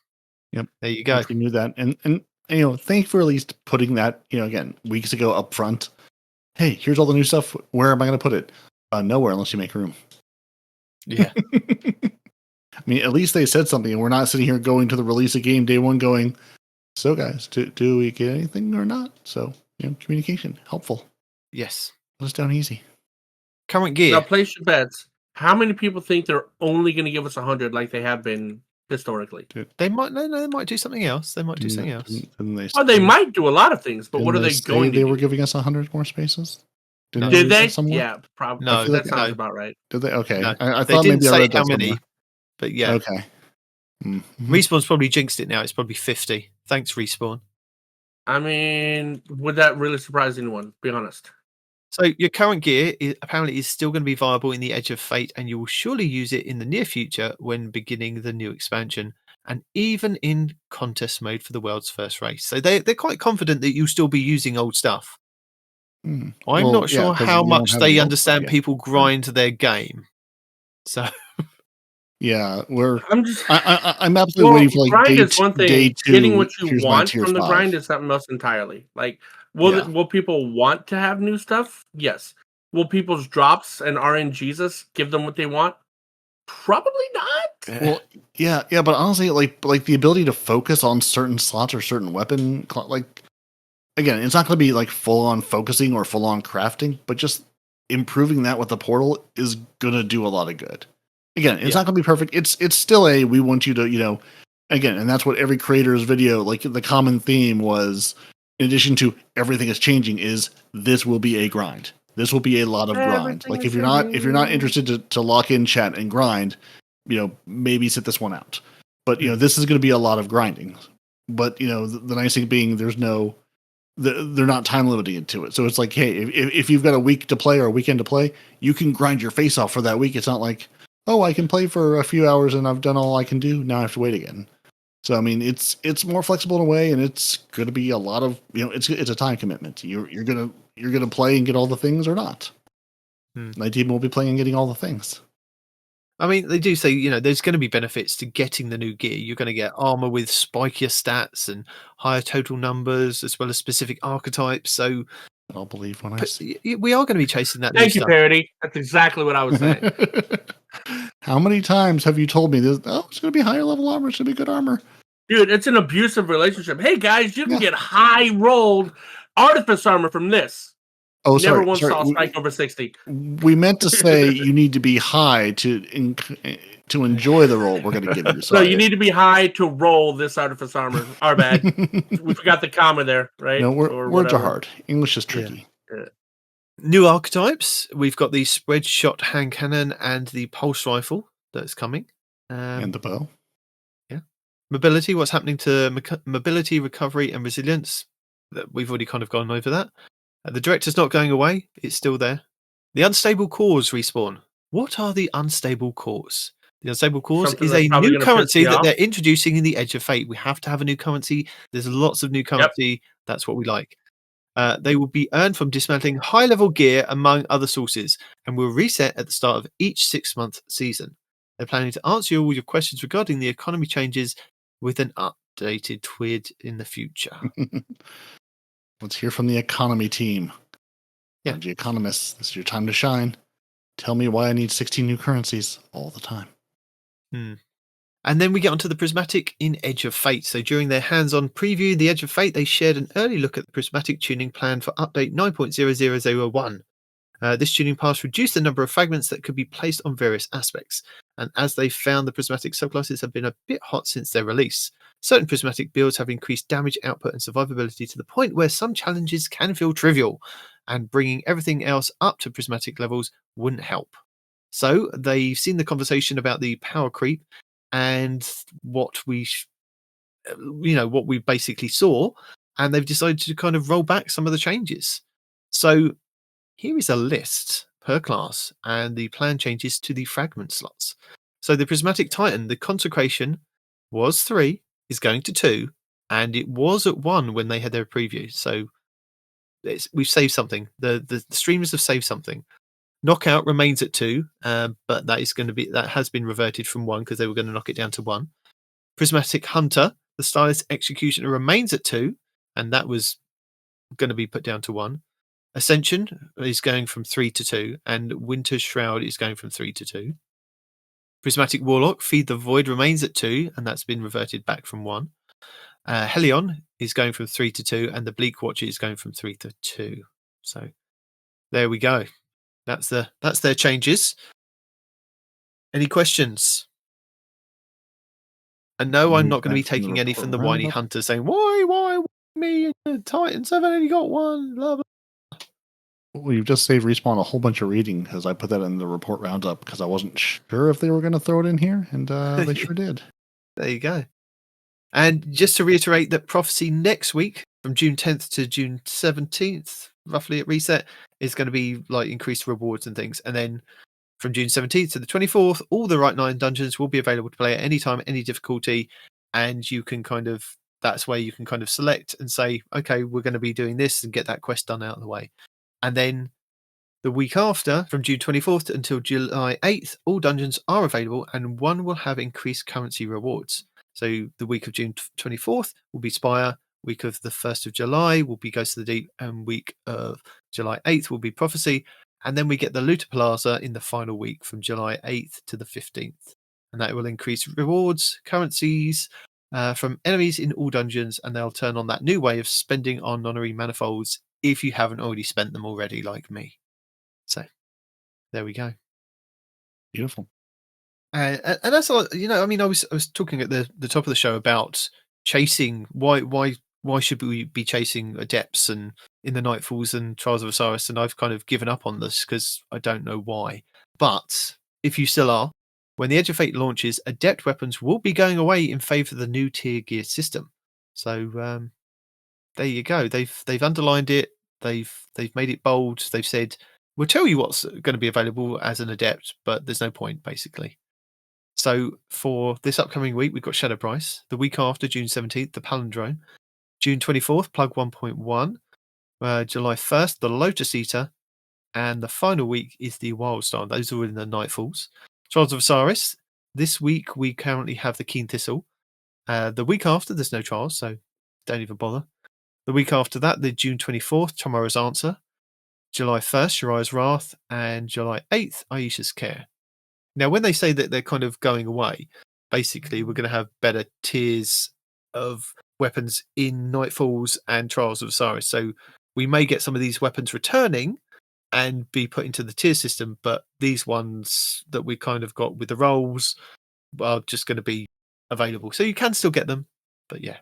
Speaker 1: Yep.
Speaker 3: There you go.
Speaker 1: You knew that. And thank you for at least putting that, again, weeks ago up front. Hey, here's all the new stuff. Where am I going to put it? Nowhere unless you make room.
Speaker 3: Yeah.
Speaker 1: I mean, at least they said something, and we're not sitting here going to the release of game day one going, so guys, do we get anything or not? So, communication, helpful.
Speaker 3: Yes.
Speaker 1: Let us down easy.
Speaker 3: Current
Speaker 2: Now,
Speaker 3: gear.
Speaker 2: place your bets. How many people think they're only going to give us 100 like they have been historically?
Speaker 3: They might they might do something else. They might do something else.
Speaker 2: Well, they might do a lot of things, but what are they
Speaker 1: say
Speaker 2: going to
Speaker 1: they
Speaker 2: do?
Speaker 1: were giving us 100 more spaces?
Speaker 3: No.
Speaker 2: Did
Speaker 1: read
Speaker 2: they?
Speaker 1: that somewhere?
Speaker 2: Yeah, probably.
Speaker 3: No,
Speaker 2: That sounds about right.
Speaker 1: Did they? Okay.
Speaker 3: No,
Speaker 1: I
Speaker 3: they
Speaker 1: thought
Speaker 3: didn't
Speaker 1: maybe I
Speaker 3: say
Speaker 1: read that
Speaker 3: how many,
Speaker 1: somewhere.
Speaker 3: but yeah.
Speaker 1: Okay. Mm-hmm.
Speaker 3: Respawn's probably jinxed it now. It's probably 50. Thanks, Respawn.
Speaker 2: I mean, would that really surprise anyone? Be honest.
Speaker 3: So your current gear apparently is still going to be viable in the Edge of Fate, and you will surely use it in the near future when beginning the new expansion, and even in contest mode for the world's first race. So they're quite confident that you'll still be using old stuff. I'm not sure how much they understand people grind their game. So
Speaker 1: yeah,
Speaker 2: I'm
Speaker 1: absolutely waiting for like
Speaker 2: grind
Speaker 1: day
Speaker 2: is one thing.
Speaker 1: Day 2.
Speaker 2: Getting what you
Speaker 1: here's my
Speaker 2: want
Speaker 1: tiers
Speaker 2: from the
Speaker 1: 5.
Speaker 2: grind is something else entirely. Like, will people want to have new stuff? Yes. Will people's drops and RNGesus give them what they want? Probably not.
Speaker 1: Well, yeah, but honestly, like the ability to focus on certain slots or certain weapon, like again, it's not going to be like full on focusing or full on crafting, but just improving that with the portal is going to do a lot of good. Again, it's not going to be perfect. It's still we want you to, again, and that's what every creator's video, like the common theme was, in addition to everything is changing, is this will be a grind. This will be a lot of grind. Like if you're not interested to lock in chat and grind, maybe sit this one out. But this is going to be a lot of grinding. But the nice thing being they're not time limiting it to it. So it's like, hey, if you've got a week to play or a weekend to play, you can grind your face off for that week. It's not like, oh, I can play for a few hours and I've done all I can do. Now I have to wait again. So I mean, it's more flexible in a way, and it's going to be a lot of it's a time commitment. You're gonna play and get all the things or not. My team will be playing and getting all the things.
Speaker 3: I mean, they do say there's going to be benefits to getting the new gear. You're going to get armor with spikier stats and higher total numbers, as well as specific archetypes. So
Speaker 1: I'll believe when I see.
Speaker 3: We are going to be chasing that.
Speaker 2: Thank you, Peroty. That's exactly what I was saying.
Speaker 1: How many times have you told me this? Oh, it's going to be higher level armor. It's going to be good armor.
Speaker 2: Dude, it's an abusive relationship. Hey, guys, you can get high rolled artifice armor from this.
Speaker 1: Oh,
Speaker 2: Never once saw a spike over 60.
Speaker 1: We meant to say you need to be high to enjoy the roll we're going to give you.
Speaker 2: So you need to be high to roll this artifice armor. Our bad. We forgot the comma there, right?
Speaker 1: No, words are hard. English is tricky.
Speaker 2: Yeah.
Speaker 3: New archetypes. We've got the spread shot hand cannon and the pulse rifle that's coming.
Speaker 1: And the bow.
Speaker 3: Yeah. Mobility. What's happening to mobility, recovery, and resilience? We've already kind of gone over that. The director's not going away. It's still there. The unstable cores respawn. What are the unstable cores? The unstable cores is a new currency that they're introducing in the Edge of Fate. We have to have a new currency. There's lots of new currency. Yep. That's what we like. They will be earned from dismantling high-level gear, among other sources, and will reset at the start of each 6-month season. They're planning to answer all your questions regarding the economy changes with an updated TWAB in the future.
Speaker 1: Let's hear from the economy team.
Speaker 3: Yeah.
Speaker 1: Bungie economists, this is your time to shine. Tell me why I need 16 new currencies all the time.
Speaker 3: And then we get onto the Prismatic in Edge of Fate. So during their hands-on preview, the Edge of Fate, they shared an early look at the Prismatic tuning plan for update 9.0001. This tuning pass reduced the number of fragments that could be placed on various aspects. And as they found, the Prismatic subclasses have been a bit hot since their release. Certain Prismatic builds have increased damage output and survivability to the point where some challenges can feel trivial, and bringing everything else up to Prismatic levels wouldn't help. So they've seen the conversation about the power creep and what we basically saw, and they've decided to kind of roll back some of the changes. So here is a list per class and the plan changes to the fragment slots. So the Prismatic Titan, the consecration was 3, is going to 2, and it was at 1 when they had their preview. So we've saved something. The streamers have saved something. Knockout remains at 2, but that has been reverted from 1 because they were going to knock it down to 1. Prismatic Hunter, the Stylist Executioner, remains at 2, and that was going to be put down to 1. Ascension is going from 3 to 2, and Winter's Shroud is going from 3 to 2. Prismatic Warlock, Feed the Void remains at 2, and that's been reverted back from 1. Helion is going from 3 to 2, and the Bleak Watcher is going from 3 to 2. So there we go. That's their changes. Any questions? And no, I'm not going to be taking any from the whiny hunter saying, why me? Titans have only got one. Blah, blah.
Speaker 1: Well, you've just saved Respawn a whole bunch of reading because I put that in the report roundup because I wasn't sure if they were going to throw it in here, and they sure did.
Speaker 3: There you go. And just to reiterate that Prophecy next week, from June 10th to June 17th, roughly at reset, is going to be like increased rewards and things. And then from June 17th to the 24th, all the Rite 9 dungeons will be available to play at any time, any difficulty. And you can that's where you can kind of select and say, okay, we're going to be doing this and get that quest done out of the way. And then the week after, from June 24th until July 8th, all dungeons are available and one will have increased currency rewards. So the week of June 24th will be Spire, week of the 1st of July will be Ghost of the Deep, and week of July 8th will be Prophecy. And then we get the Looter Plaza in the final week from July 8th to the 15th. And that will increase rewards, currencies from enemies in all dungeons, and they'll turn on that new way of spending on honorary manifolds if you haven't already spent them already, like me. So there we go.
Speaker 1: Beautiful.
Speaker 3: And that's all. I mean, I was talking at the top of the show about chasing. Why should we be chasing Adepts and in the Nightfalls and Trials of Osiris? And I've kind of given up on this because I don't know why. But if you still are, when the Edge of Fate launches, Adept weapons will be going away in favour of the new tier gear system. So there you go. They've underlined it. They've made it bold. They've said, we'll tell you what's going to be available as an Adept, but there's no point, basically. So for this upcoming week, we've got Shadow Price. The week after, June 17th, the Palindrome. June 24th, Plug 1.1. July 1st, the Lotus Eater. And the final week is the Wildstar. Those are in the Nightfalls. Trials of Osiris. This week, we currently have the Keen Thistle. The week after, there's no Trials, so don't even bother. The week after that, the June 24th, Tomorrow's Answer. July 1st, Shariah's Wrath. And July 8th, Aisha's Care. Now, when they say that they're kind of going away, basically we're going to have better tiers of weapons in Nightfalls and Trials of Osiris. So we may get some of these weapons returning and be put into the tier system, but these ones that we kind of got with the rolls are just going to be available. So you can still get them, but yeah.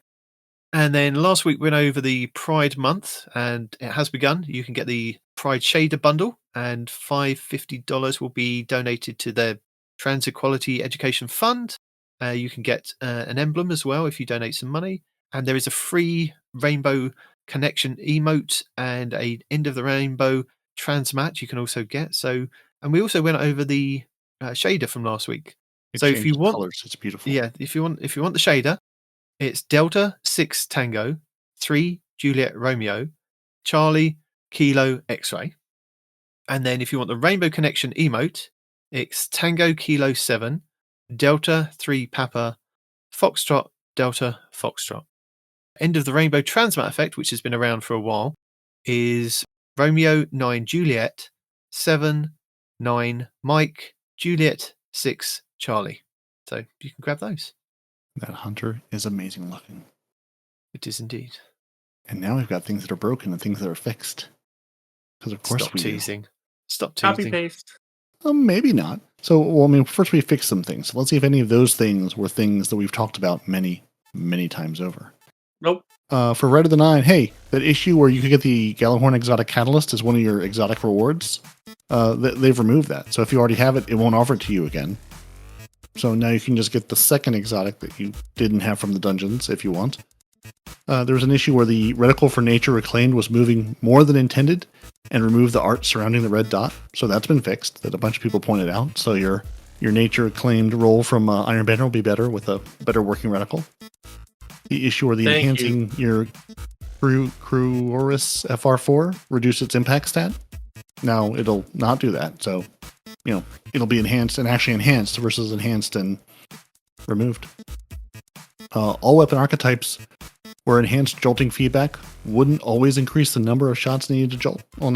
Speaker 3: And then last week we went over the Pride month, and it has begun. You can get the Pride Shader bundle, and $550 will be donated to their Trans Equality Education Fund. You can get an emblem as well if you donate some money. And there is a free Rainbow Connection emote and a End of the Rainbow trans match you can also get. So, and we also went over the shader from last week. So if you want
Speaker 1: colors, it's beautiful.
Speaker 3: Yeah, if you want the shader, it's Delta 6 Tango 3 Juliet Romeo Charlie Kilo X-ray. And then if you want the Rainbow Connection emote, it's Tango Kilo 7 Delta 3 Papa Foxtrot Delta Foxtrot. End of the Rainbow Transmat effect, which has been around for a while, is Romeo 9 Juliet 7 9 Mike Juliet 6 Charlie. So you can grab those.
Speaker 1: That hunter is amazing looking.
Speaker 3: It is indeed.
Speaker 1: And now we've got things that are broken and things that are fixed. Because of course
Speaker 3: Stop
Speaker 1: we
Speaker 3: teasing.
Speaker 1: do.
Speaker 3: Stop teasing.
Speaker 2: Copy paste.
Speaker 1: Maybe not. So, well, I mean, first we fixed some things. So let's see if any of those things were things that we've talked about many, many times over.
Speaker 2: Nope.
Speaker 1: For Rite of the Nine, hey, that issue where you could get the Gallahorn Exotic Catalyst as one of your exotic rewards, they've removed that. So if you already have it, it won't offer it to you again. So now you can just get the second exotic that you didn't have from the dungeons if you want. There was an issue where the Reticle for Nature Reclaimed was moving more than intended and removed the art surrounding the red dot. So that's been fixed, that a bunch of people pointed out. So your Nature Acclaimed roll from Iron Banner will be better with a better working Reticle. The issue where the enhancing your Cruoris FR4 reduce its impact stat. Now it'll not do that. So, it'll be enhanced and actually enhanced versus enhanced and removed. All weapon archetypes where enhanced jolting feedback wouldn't always increase the number of shots needed to jolt. Well,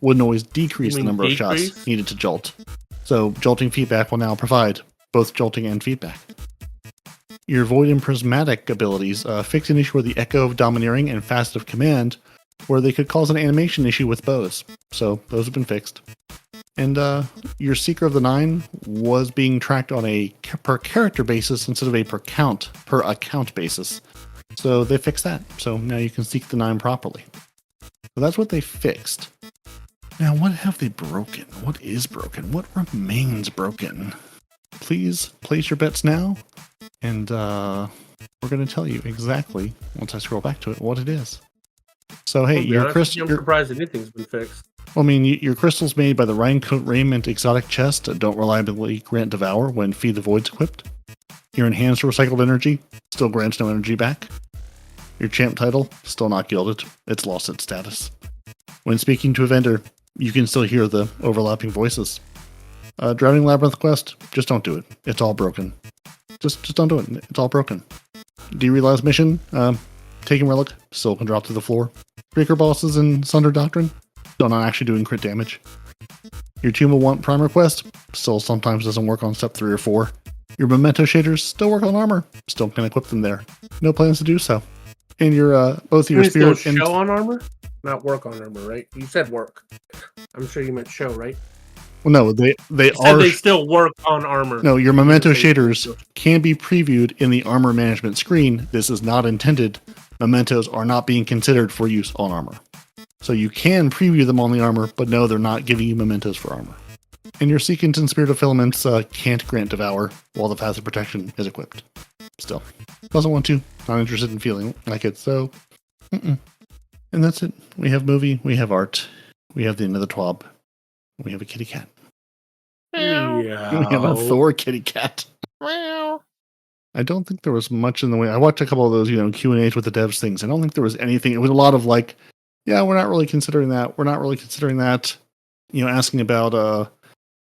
Speaker 1: wouldn't always decrease the number of shots needed to jolt. So jolting feedback will now provide both jolting and feedback. Your Void and Prismatic abilities fix an issue where the Echo of Domineering and Facet of Command, where they could cause an animation issue with bows. So those have been fixed. And your Seeker of the Nine was being tracked on a per character basis instead of a per account basis. So they fixed that. So now you can seek the 9 properly. So that's what they fixed. Now, what have they broken? What is broken? What remains broken? Please place your bets now. And we're going to tell you exactly, once I scroll back to it, what it is. So, hey, your crystal.
Speaker 2: I'm surprised anything's been fixed.
Speaker 1: Well, I mean, your crystals made by the Raincoat Raiment exotic chest don't reliably grant Devour when Feed the Void's equipped. Your enhanced recycled energy still grants no energy back. Your champ title still not gilded. It's lost its status. When speaking to a vendor, you can still hear the overlapping voices. Drowning Labyrinth quest, just don't do it. It's all broken. Just don't do it. It's all broken. Derealized mission, Taking Relic, still can drop to the floor. Breaker bosses in Sunder Doctrine, still not actually doing crit damage. Your Tomb of Want primer quest, still sometimes doesn't work on step 3 or 4. Your Memento shaders still work on armor, still can equip them there. No plans to do so. And your both your spirit and
Speaker 2: show on armor, not work on armor, right? You said work. I'm sure you meant show, right?
Speaker 1: Well, no, they are.
Speaker 2: They still work on armor.
Speaker 1: No, your Memento shaders can be previewed in the armor management screen. This is not intended. Mementos are not being considered for use on armor. So you can preview them on the armor, but no, they're not giving you mementos for armor. And your Sequence and Spirit of Filaments can't grant Devour while the Facet Protection is equipped. Still. Doesn't want to. Not interested in feeling like it, so... And that's it. We have movie, we have art, we have the end of the TWAB, we have a kitty cat.
Speaker 2: Yeah.
Speaker 1: We have a Thor kitty cat. I don't think there was much in the way. I watched a couple of those, Q&As with the devs things. I don't think there was anything. It was a lot of like, yeah, we're not really considering that. We're not really considering that. Asking about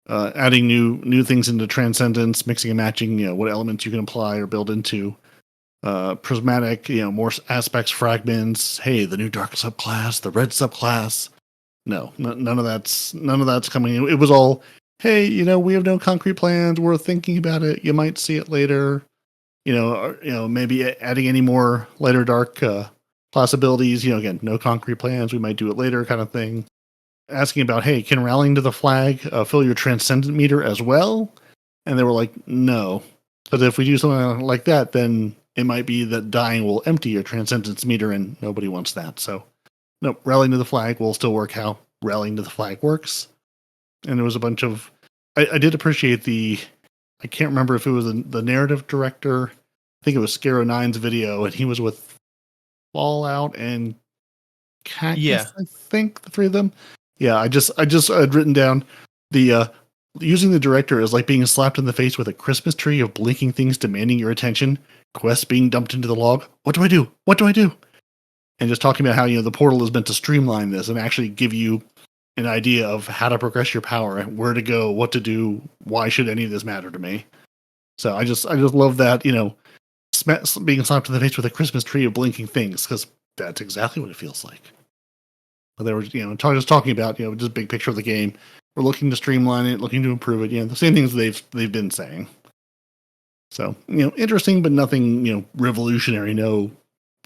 Speaker 1: adding new things into Transcendence, mixing and matching, what elements you can apply or build into. Prismatic, more aspects, fragments. Hey, the new dark subclass, the red subclass. No, none of that's coming. It was all, hey, we have no concrete plans. We're thinking about it. You might see it later. Maybe adding any more light or dark class abilities. Again, no concrete plans. We might do it later, kind of thing. Asking about, hey, can rallying to the flag fill your transcendent meter as well? And they were like, no. But if we do something like that, then it might be that dying will empty your transcendence meter, and nobody wants that. So, no, rallying to the flag will still work how rallying to the flag works. And there was a bunch of... I did appreciate I can't remember if it was the narrative director. I think it was Scaro9's video, and he was with Fallout and Cactus,
Speaker 3: Yeah.
Speaker 1: I think, the 3 of them. Yeah, I just had written down the using the director as like being slapped in the face with a Christmas tree of blinking things demanding your attention, quests being dumped into the log. What do I do? What do I do? And just talking about how, the portal is meant to streamline this and actually give you an idea of how to progress your power, where to go, what to do, why should any of this matter to me. So I just love that, being slapped in the face with a Christmas tree of blinking things, because that's exactly what it feels like. But they were, just talking about, just big picture of the game. We're looking to streamline it, looking to improve it. The same things they've been saying. So, interesting, but nothing, revolutionary. No,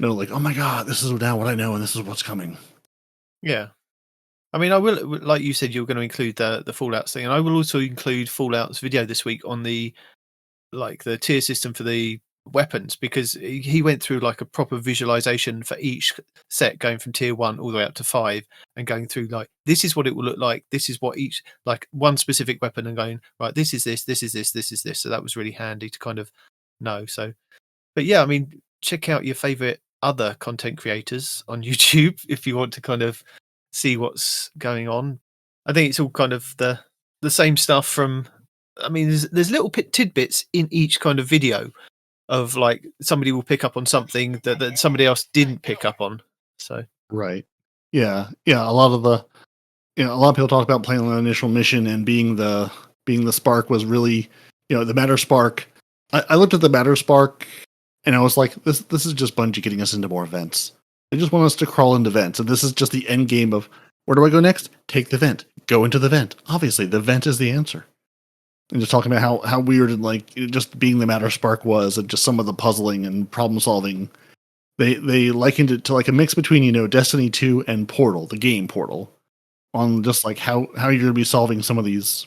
Speaker 1: like, oh my god, this is now what I know, and this is what's coming.
Speaker 3: Yeah. I mean, I will, like you said, you're going to include the Fallouts thing, and I will also include Fallout's video this week on the tier system for the weapons, because he went through like a proper visualization for each set, going from tier 1 all the way up to 5, and going through like, this is what it will look like, this is what each, like one specific weapon, and going, right, this is this, this is this, this is this. So that was really handy to kind of know. So, but yeah, I mean, check out your favorite other content creators on YouTube if you want to kind of see what's going on. I think it's all kind of the same stuff from, I mean, there's little tidbits in each kind of video of like somebody will pick up on something that somebody else didn't pick up on. So
Speaker 1: right, yeah. A lot of people talk about playing the initial mission and being the spark was really, the Matter Spark. I looked at the Matter Spark and I was like, this is just Bungie getting us into more events. They just want us to crawl into vents, and this is just the end game of where do I go next? Take the vent, go into the vent. Obviously, the vent is the answer. and just talking about how weird and like just being the Matter Spark was, and just some of the puzzling and problem solving. They likened it to like a mix between, you know, Destiny 2 and Portal, the game Portal, on just like how you're going to be solving some of these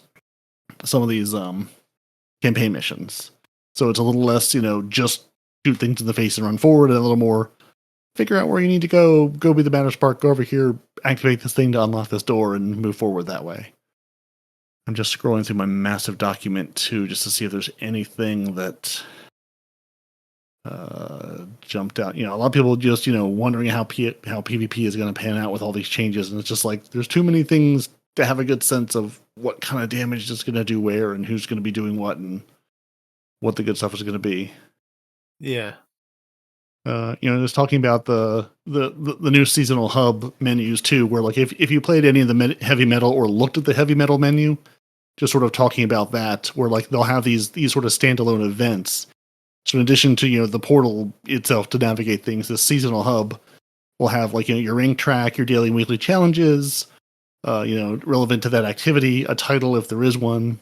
Speaker 1: campaign missions. So it's a little less, you know, just shoot things in the face and run forward, and a little more figure out where you need to go be the Matter Spark, go over here, activate this thing to unlock this door, and move forward that way. I'm just scrolling through my massive document too, just to see if there's anything that jumped out. You know, a lot of people just, you know, wondering how PvP is going to pan out with all these changes, and it's just like there's too many things to have a good sense of what kind of damage it's going to do where, and who's going to be doing what, and what the good stuff is going to be.
Speaker 3: Yeah.
Speaker 1: You know, just talking about the new seasonal hub menus too, where like if you played any of the heavy metal or looked at the heavy metal menu, just sort of talking about that, where like they'll have these sort of standalone events. So in addition to, you know, the portal itself to navigate things, the seasonal hub will have like, you know, your rank track, your daily and weekly challenges, you know, relevant to that activity, a title if there is one.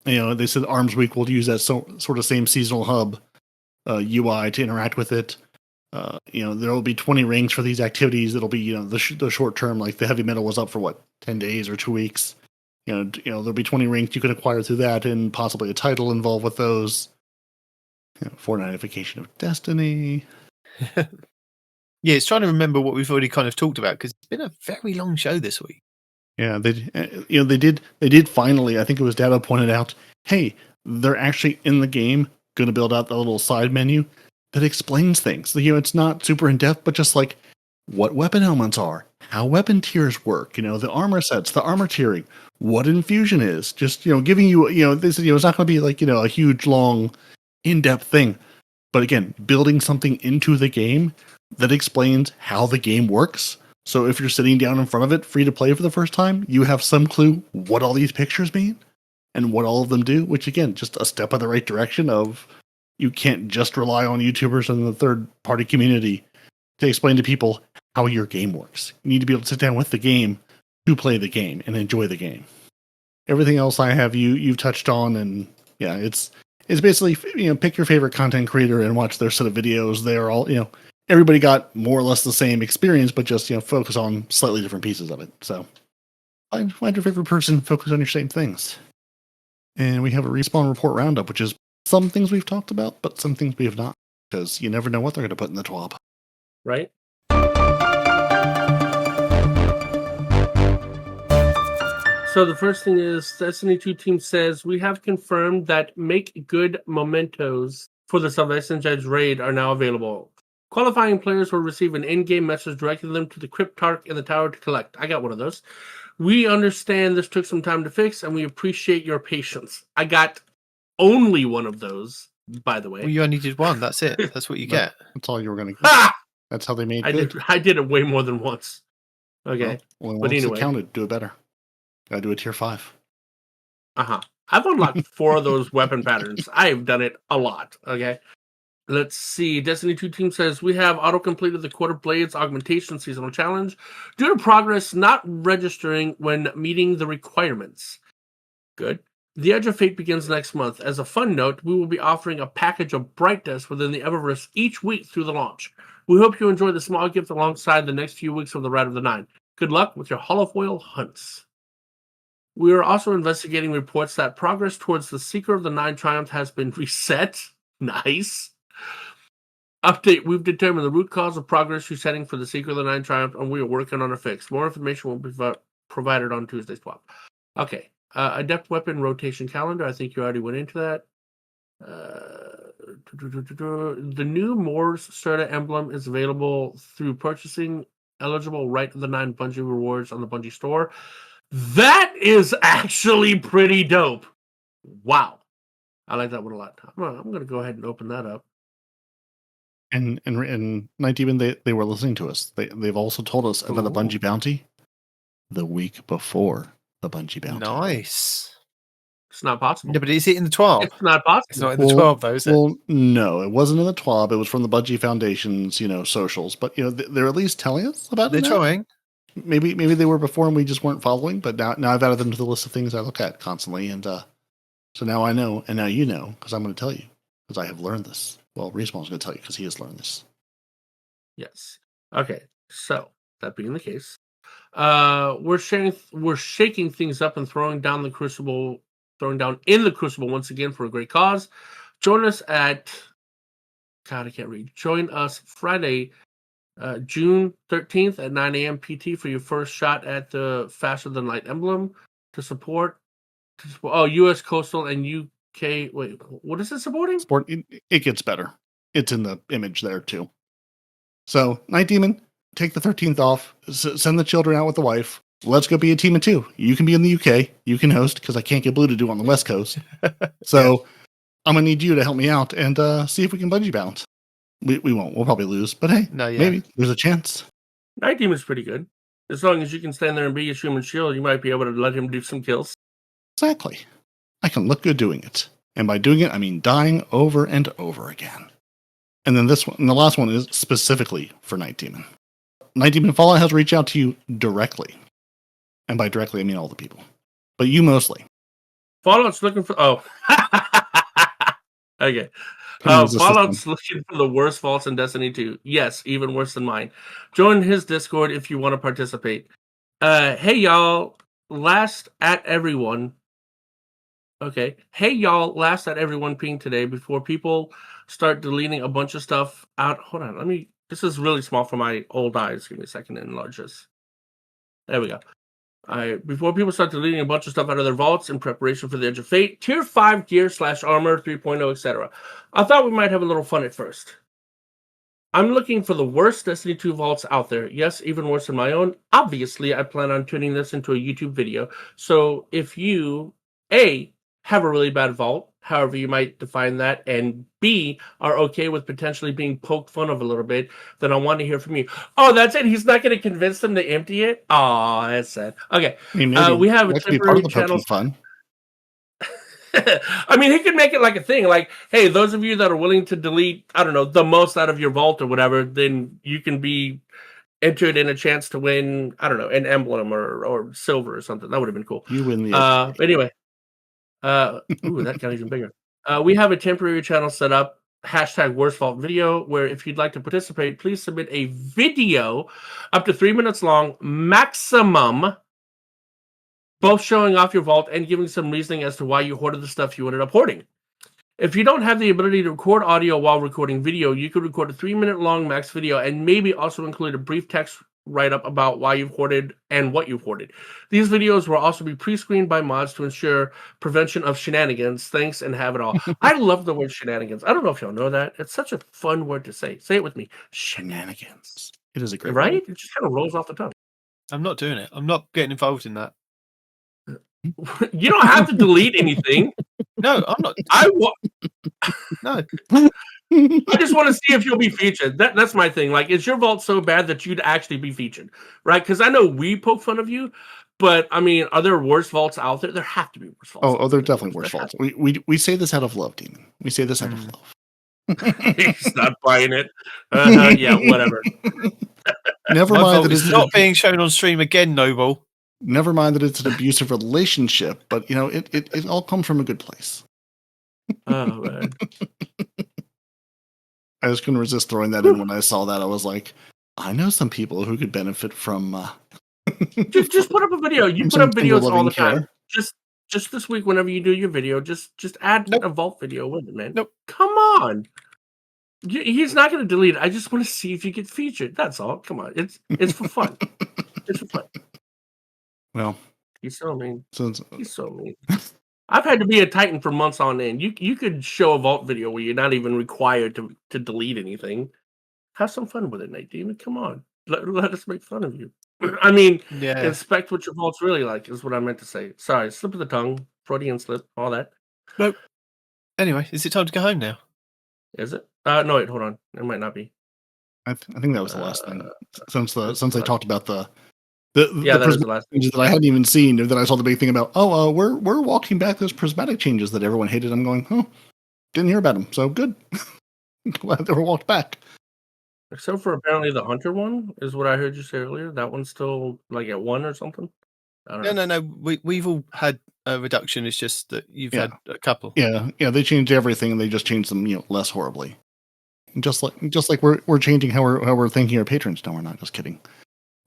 Speaker 1: You know, they said Arms Week will use that sort of same seasonal hub UI to interact with it. You know, there will be 20 ranks for these activities. It'll be, you know, the short term, like the heavy metal was up for what, 10 days or 2 weeks. You know, there'll be 20 ranks you can acquire through that, and possibly a title involved with those. You know, Fortnitification of Destiny.
Speaker 3: Yeah, it's trying to remember what we've already kind of talked about, because it's been a very long show this week.
Speaker 1: Yeah, they did finally. I think it was Dado pointed out, hey, they're actually in the game going to build out the little side menu that explains things. You know, it's not super in depth, but just like what weapon elements are, how weapon tiers work, you know, the armor sets, the armor tiering, what infusion is. Just, you know, giving you, you know, this, you know, it's not going to be like, you know, a huge long in-depth thing, but again, building something into the game that explains how the game works. So if you're sitting down in front of it, free to play for the first time, you have some clue what all these pictures mean and what all of them do, which again, just a step in the right direction of you can't just rely on YouTubers and the third-party community to explain to people how your game works. You need to be able to sit down with the game to play the game and enjoy the game. Everything else I have you've touched on, and yeah, it's basically, you know, pick your favorite content creator and watch their set of videos. They're all, you know, everybody got more or less the same experience, but just, you know, focus on slightly different pieces of it. So find your favorite person, focus on your same things. And we have a Respawn report roundup, which is some things we've talked about, but some things we have not, because you never know what they're going to put in the TWAB.
Speaker 2: Right? So the first thing is Destiny 2 team says, we have confirmed that make good mementos for the Salvation Edge raid are now available. Qualifying players will receive an in-game message directing them to the Cryptarch in the tower to collect. I got one of those. We understand this took some time to fix, and we appreciate your patience. I got only one of those, by the way.
Speaker 3: Well, you only did one. That's it. That's what you get.
Speaker 1: That's all you were going to get.
Speaker 2: Ah!
Speaker 1: That's how they made
Speaker 2: it. I did it way more than once. Okay.
Speaker 1: Well,
Speaker 2: but anyway.
Speaker 1: It counted, do it better. Gotta do a tier 5.
Speaker 2: Uh-huh. I've unlocked 4 of those weapon patterns. I've done it a lot. Okay. Let's see. Destiny 2 team says, we have auto-completed the Quarter Blades Augmentation Seasonal Challenge due to progress not registering when meeting the requirements. Good. The Edge of Fate begins next month. As a fun note, we will be offering a package of Bright Discs within the Eververse each week through the launch. We hope you enjoy the small gift alongside the next few weeks of the Rite of the Nine. Good luck with your holofoil hunts. We are also investigating reports that progress towards the Seeker of the Nine Triumph has been reset. Nice. Update, we've determined the root cause of progress resetting for the Seeker of the Nine Triumph, and we are working on a fix. More information will be provided on Tuesday's TWAB. Okay. Adept Weapon Rotation Calendar. I think you already went into that. The new Moore's Serta emblem is available through purchasing eligible Rite of the Nine Bungie rewards on the Bungie store. That is actually pretty dope. Wow. I like that one a lot. I'm going to go ahead and open that up.
Speaker 1: And Night Demon, they were listening to us. They've also told us about the Bungie bounty the week before the Bungie bounty.
Speaker 3: Nice.
Speaker 2: It's not possible.
Speaker 3: No, but is it in the 12?
Speaker 2: It's not possible.
Speaker 3: It's not in the 12, though, is it?
Speaker 1: Well, no, it wasn't in the TWAB. It was from the Bungie Foundation's, you know, socials. But, you know, they're at least telling us about it.
Speaker 3: They're trying.
Speaker 1: Maybe they were before and we just weren't following. But now I've added them to the list of things I look at constantly. And So now I know, and now you know, because I'm going to tell you, because I have learned this. Well, Respawn's going to tell you because he has learned this.
Speaker 2: Yes. Okay. So that being the case, we're shaking things up and throwing down in the Crucible once again for a great cause. Join us at God, I can't read. Join us Friday, June 13th at 9 a.m. PT for your first shot at the Faster Than Light emblem to support. U.S. Coastal and UK. Wait, what is it supporting?
Speaker 1: It gets better. It's in the image there too. So, Night Demon, take the 13th off. Send the children out with the wife. Let's go be a team of two. You can be in the UK. You can host because I can't get Blue to do on the West Coast. So, I'm gonna need you to help me out and see if we can bungee bounce. We won't. We'll probably lose, but hey, maybe there's a chance.
Speaker 2: Night Demon's pretty good. As long as you can stand there and be his human shield, you might be able to let him do some kills.
Speaker 1: Exactly. I can look good doing it. And by doing it, I mean dying over and over again. And then this one, and the last one is specifically for Night Demon. Night Demon Fallout has reached out to you directly. And by directly, I mean all the people. But you mostly.
Speaker 2: Fallout's looking for... Oh. Okay. Fallout's looking for the worst faults in Destiny 2. Yes, even worse than mine. Join his Discord if you want to participate. Hey, y'all. Last at everyone. Okay. Hey, y'all. Last at everyone ping today before people start deleting a bunch of stuff out. Hold on. This is really small for my old eyes. Give me a second to enlarge this. There we go. Before people start deleting a bunch of stuff out of their vaults in preparation for the Edge of Fate, Tier 5 gear / armor 3.0, etc. I thought we might have a little fun at first. I'm looking for the worst Destiny 2 vaults out there. Yes, even worse than my own. Obviously, I plan on turning this into a YouTube video. So if you, A, have a really bad vault, however you might define that, and B, are okay with potentially being poked fun of a little bit, then I want to hear from you. Oh, that's it? He's not going to convince them to empty it? Oh, that's sad. Okay.
Speaker 1: I mean,
Speaker 2: we have a temporary channel.
Speaker 1: Fun.
Speaker 2: I mean, he could make it like a thing. Like, hey, those of you that are willing to delete, I don't know, the most out of your vault or whatever, then you can be entered in a chance to win, I don't know, an emblem or silver or something. That would have been cool.
Speaker 1: You win the
Speaker 2: but anyway. Ooh, that got even bigger. We have a temporary channel set up, #worstvault video, where if you'd like to participate, please submit a video up to 3 minutes long, maximum, both showing off your vault and giving some reasoning as to why you hoarded the stuff you ended up hoarding. If you don't have the ability to record audio while recording video, you could record a 3-minute long max video and maybe also include a brief text write-up about why you've hoarded and what you've hoarded. These videos will also be pre-screened by mods to ensure prevention of shenanigans. Thanks and have it all. I love the word shenanigans. I don't know if y'all know that. It's such a fun word to say. Say it with me. Shenanigans.
Speaker 1: It is a great
Speaker 2: right?
Speaker 1: word.
Speaker 2: It just kind of rolls off the tongue.
Speaker 3: I'm not doing it. I'm not getting involved in that.
Speaker 2: You don't have to delete anything.
Speaker 3: No, I'm not. No.
Speaker 2: I just want to see if you'll be featured. That's my thing. Like, is your vault so bad that you'd actually be featured? Right? Because I know we poke fun of you, but I mean, are there worse vaults out there? There have to be worse vaults.
Speaker 1: Oh, there are definitely worse vaults. We say this out of love, Demon. We say this out of love.
Speaker 2: He's not buying it. Yeah, whatever.
Speaker 1: Never mind that
Speaker 3: it's not being shown on stream again, Noble.
Speaker 1: Never mind that it's an abusive relationship, but you know, it all comes from a good place.
Speaker 2: Oh man.
Speaker 1: I just couldn't resist throwing that in when I saw that. I was like, I know some people who could benefit from
Speaker 2: just put up a video. You put up videos all the time. Just this week, whenever you do your video, just add a vault video with it, man.
Speaker 3: Nope.
Speaker 2: Come on. He's not going to delete it. I just want to see if you get featured. That's all. Come on. It's for fun. It's for fun.
Speaker 1: Well,
Speaker 2: he's so mean. He's so mean. I've had to be a Titan for months on end. You could show a vault video where you're not even required to delete anything. Have some fun with it, Night Demon. Come on. Let us make fun of you. I mean, inspect what your vault's really like is what I meant to say. Sorry, slip of the tongue, Freudian slip, all that.
Speaker 3: Nope. Anyway, is it time to go home now?
Speaker 2: Is it? No, wait, hold on. It might not be.
Speaker 1: I think that was the last thing. Since I talked about the
Speaker 2: that was the last
Speaker 1: changes that I hadn't even seen, and then I saw the big thing about we're walking back those prismatic changes that everyone hated. I'm going, didn't hear about them, so good. Glad they were walked back.
Speaker 2: Except for apparently the Hunter one is what I heard you say earlier. That one's still like at 1 or something. I don't know.
Speaker 3: No. We've all had a reduction. It's just that you've had a couple.
Speaker 1: Yeah. They changed everything, and they just changed them, less horribly. Just like we're changing how we're thanking our patrons. No, we're not. Just kidding.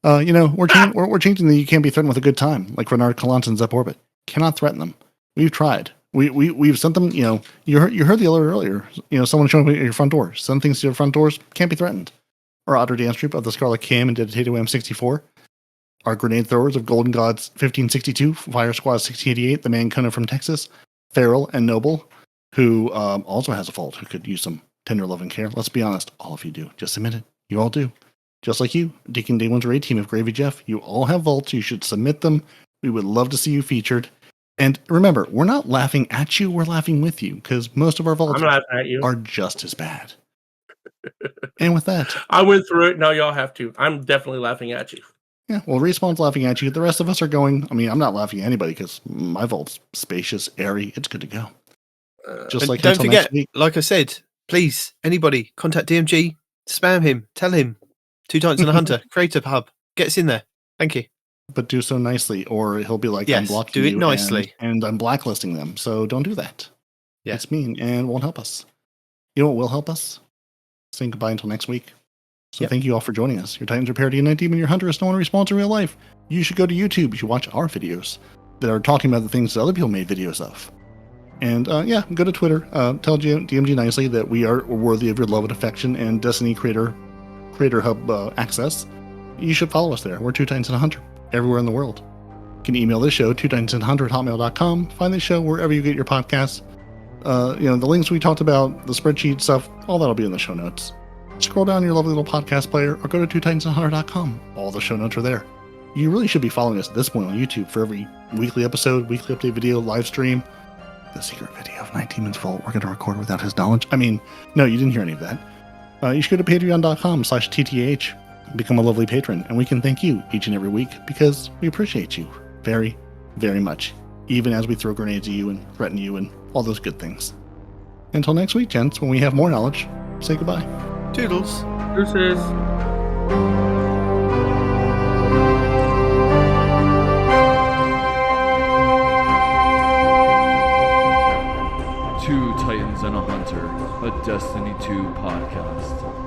Speaker 1: We're changing the you can't be threatened with a good time, like Renard Kalan's Up Orbit. Cannot threaten them. We've tried. We've sent them. You heard the alert earlier. Someone showing up at your front door. Send things to your front doors. Can't be threatened. Our Otter Dance Troop of the Scarlet Cam and Dedicated M64. Our grenade throwers of Golden Gods 1562, Fire Squad 1688, the man Conan from Texas, Feral and Noble, who also has a fault, who could use some tender love and care. Let's be honest, all of you do. Just admit it. You all do. Just like you, Deacon Day One's raid team of Gravy Jeff, you all have vaults. You should submit them. We would love to see you featured. And remember, we're not laughing at you, we're laughing with you, because most of our vaults are just as bad. And with that,
Speaker 2: I went through it. Now y'all have to. I'm definitely laughing at you.
Speaker 1: Yeah, well, Respawn's laughing at you. The rest of us are going. I mean, I'm not laughing at anybody because my vault's spacious, airy. It's good to go. Just like
Speaker 3: don't forget, like I said, please, anybody, contact DMG, spam him, tell him, 2 Titans and a Hunter, create a hub, get us in there. Thank you.
Speaker 1: But do so nicely, or he'll be like,
Speaker 3: yes,
Speaker 1: I'm blocking
Speaker 3: do it
Speaker 1: you
Speaker 3: nicely.
Speaker 1: and I'm blacklisting them. So don't do that.
Speaker 3: Yeah.
Speaker 1: It's mean and won't help us. You know what will help us? Saying goodbye until next week. So thank you all for joining us. Your Titans are Peroty and Night Demon, your Hunter is no one responds in real life. You should go to YouTube. You should watch our videos that are talking about the things that other people made videos of. And go to Twitter. Tell DMG nicely that we are worthy of your love and affection and Destiny Creator Hub access. You should follow us there. We're 2 Titans and a Hunter everywhere in the world. You can email this show, 2titansandhunter@hotmail.com. Find this show wherever you get your podcasts. The links we talked about, the spreadsheet stuff, all that'll be in the show notes. Scroll down your lovely little podcast player or go to 2titansandhunter.com. All the show notes are there. You really should be following us at this point on YouTube for every weekly episode, weekly update video, live stream. The secret video of Night Demon's Vault we're going to record without his knowledge. I mean, no, you didn't hear any of that. You should go to patreon.com/TTH, become a lovely patron, and we can thank you each and every week because we appreciate you very, very much, even as we throw grenades at you and threaten you and all those good things. Until next week, gents, when we have more knowledge, say goodbye.
Speaker 3: Toodles.
Speaker 2: Deuces.
Speaker 5: Two Titans and a Hunter, a Destiny 2 podcast.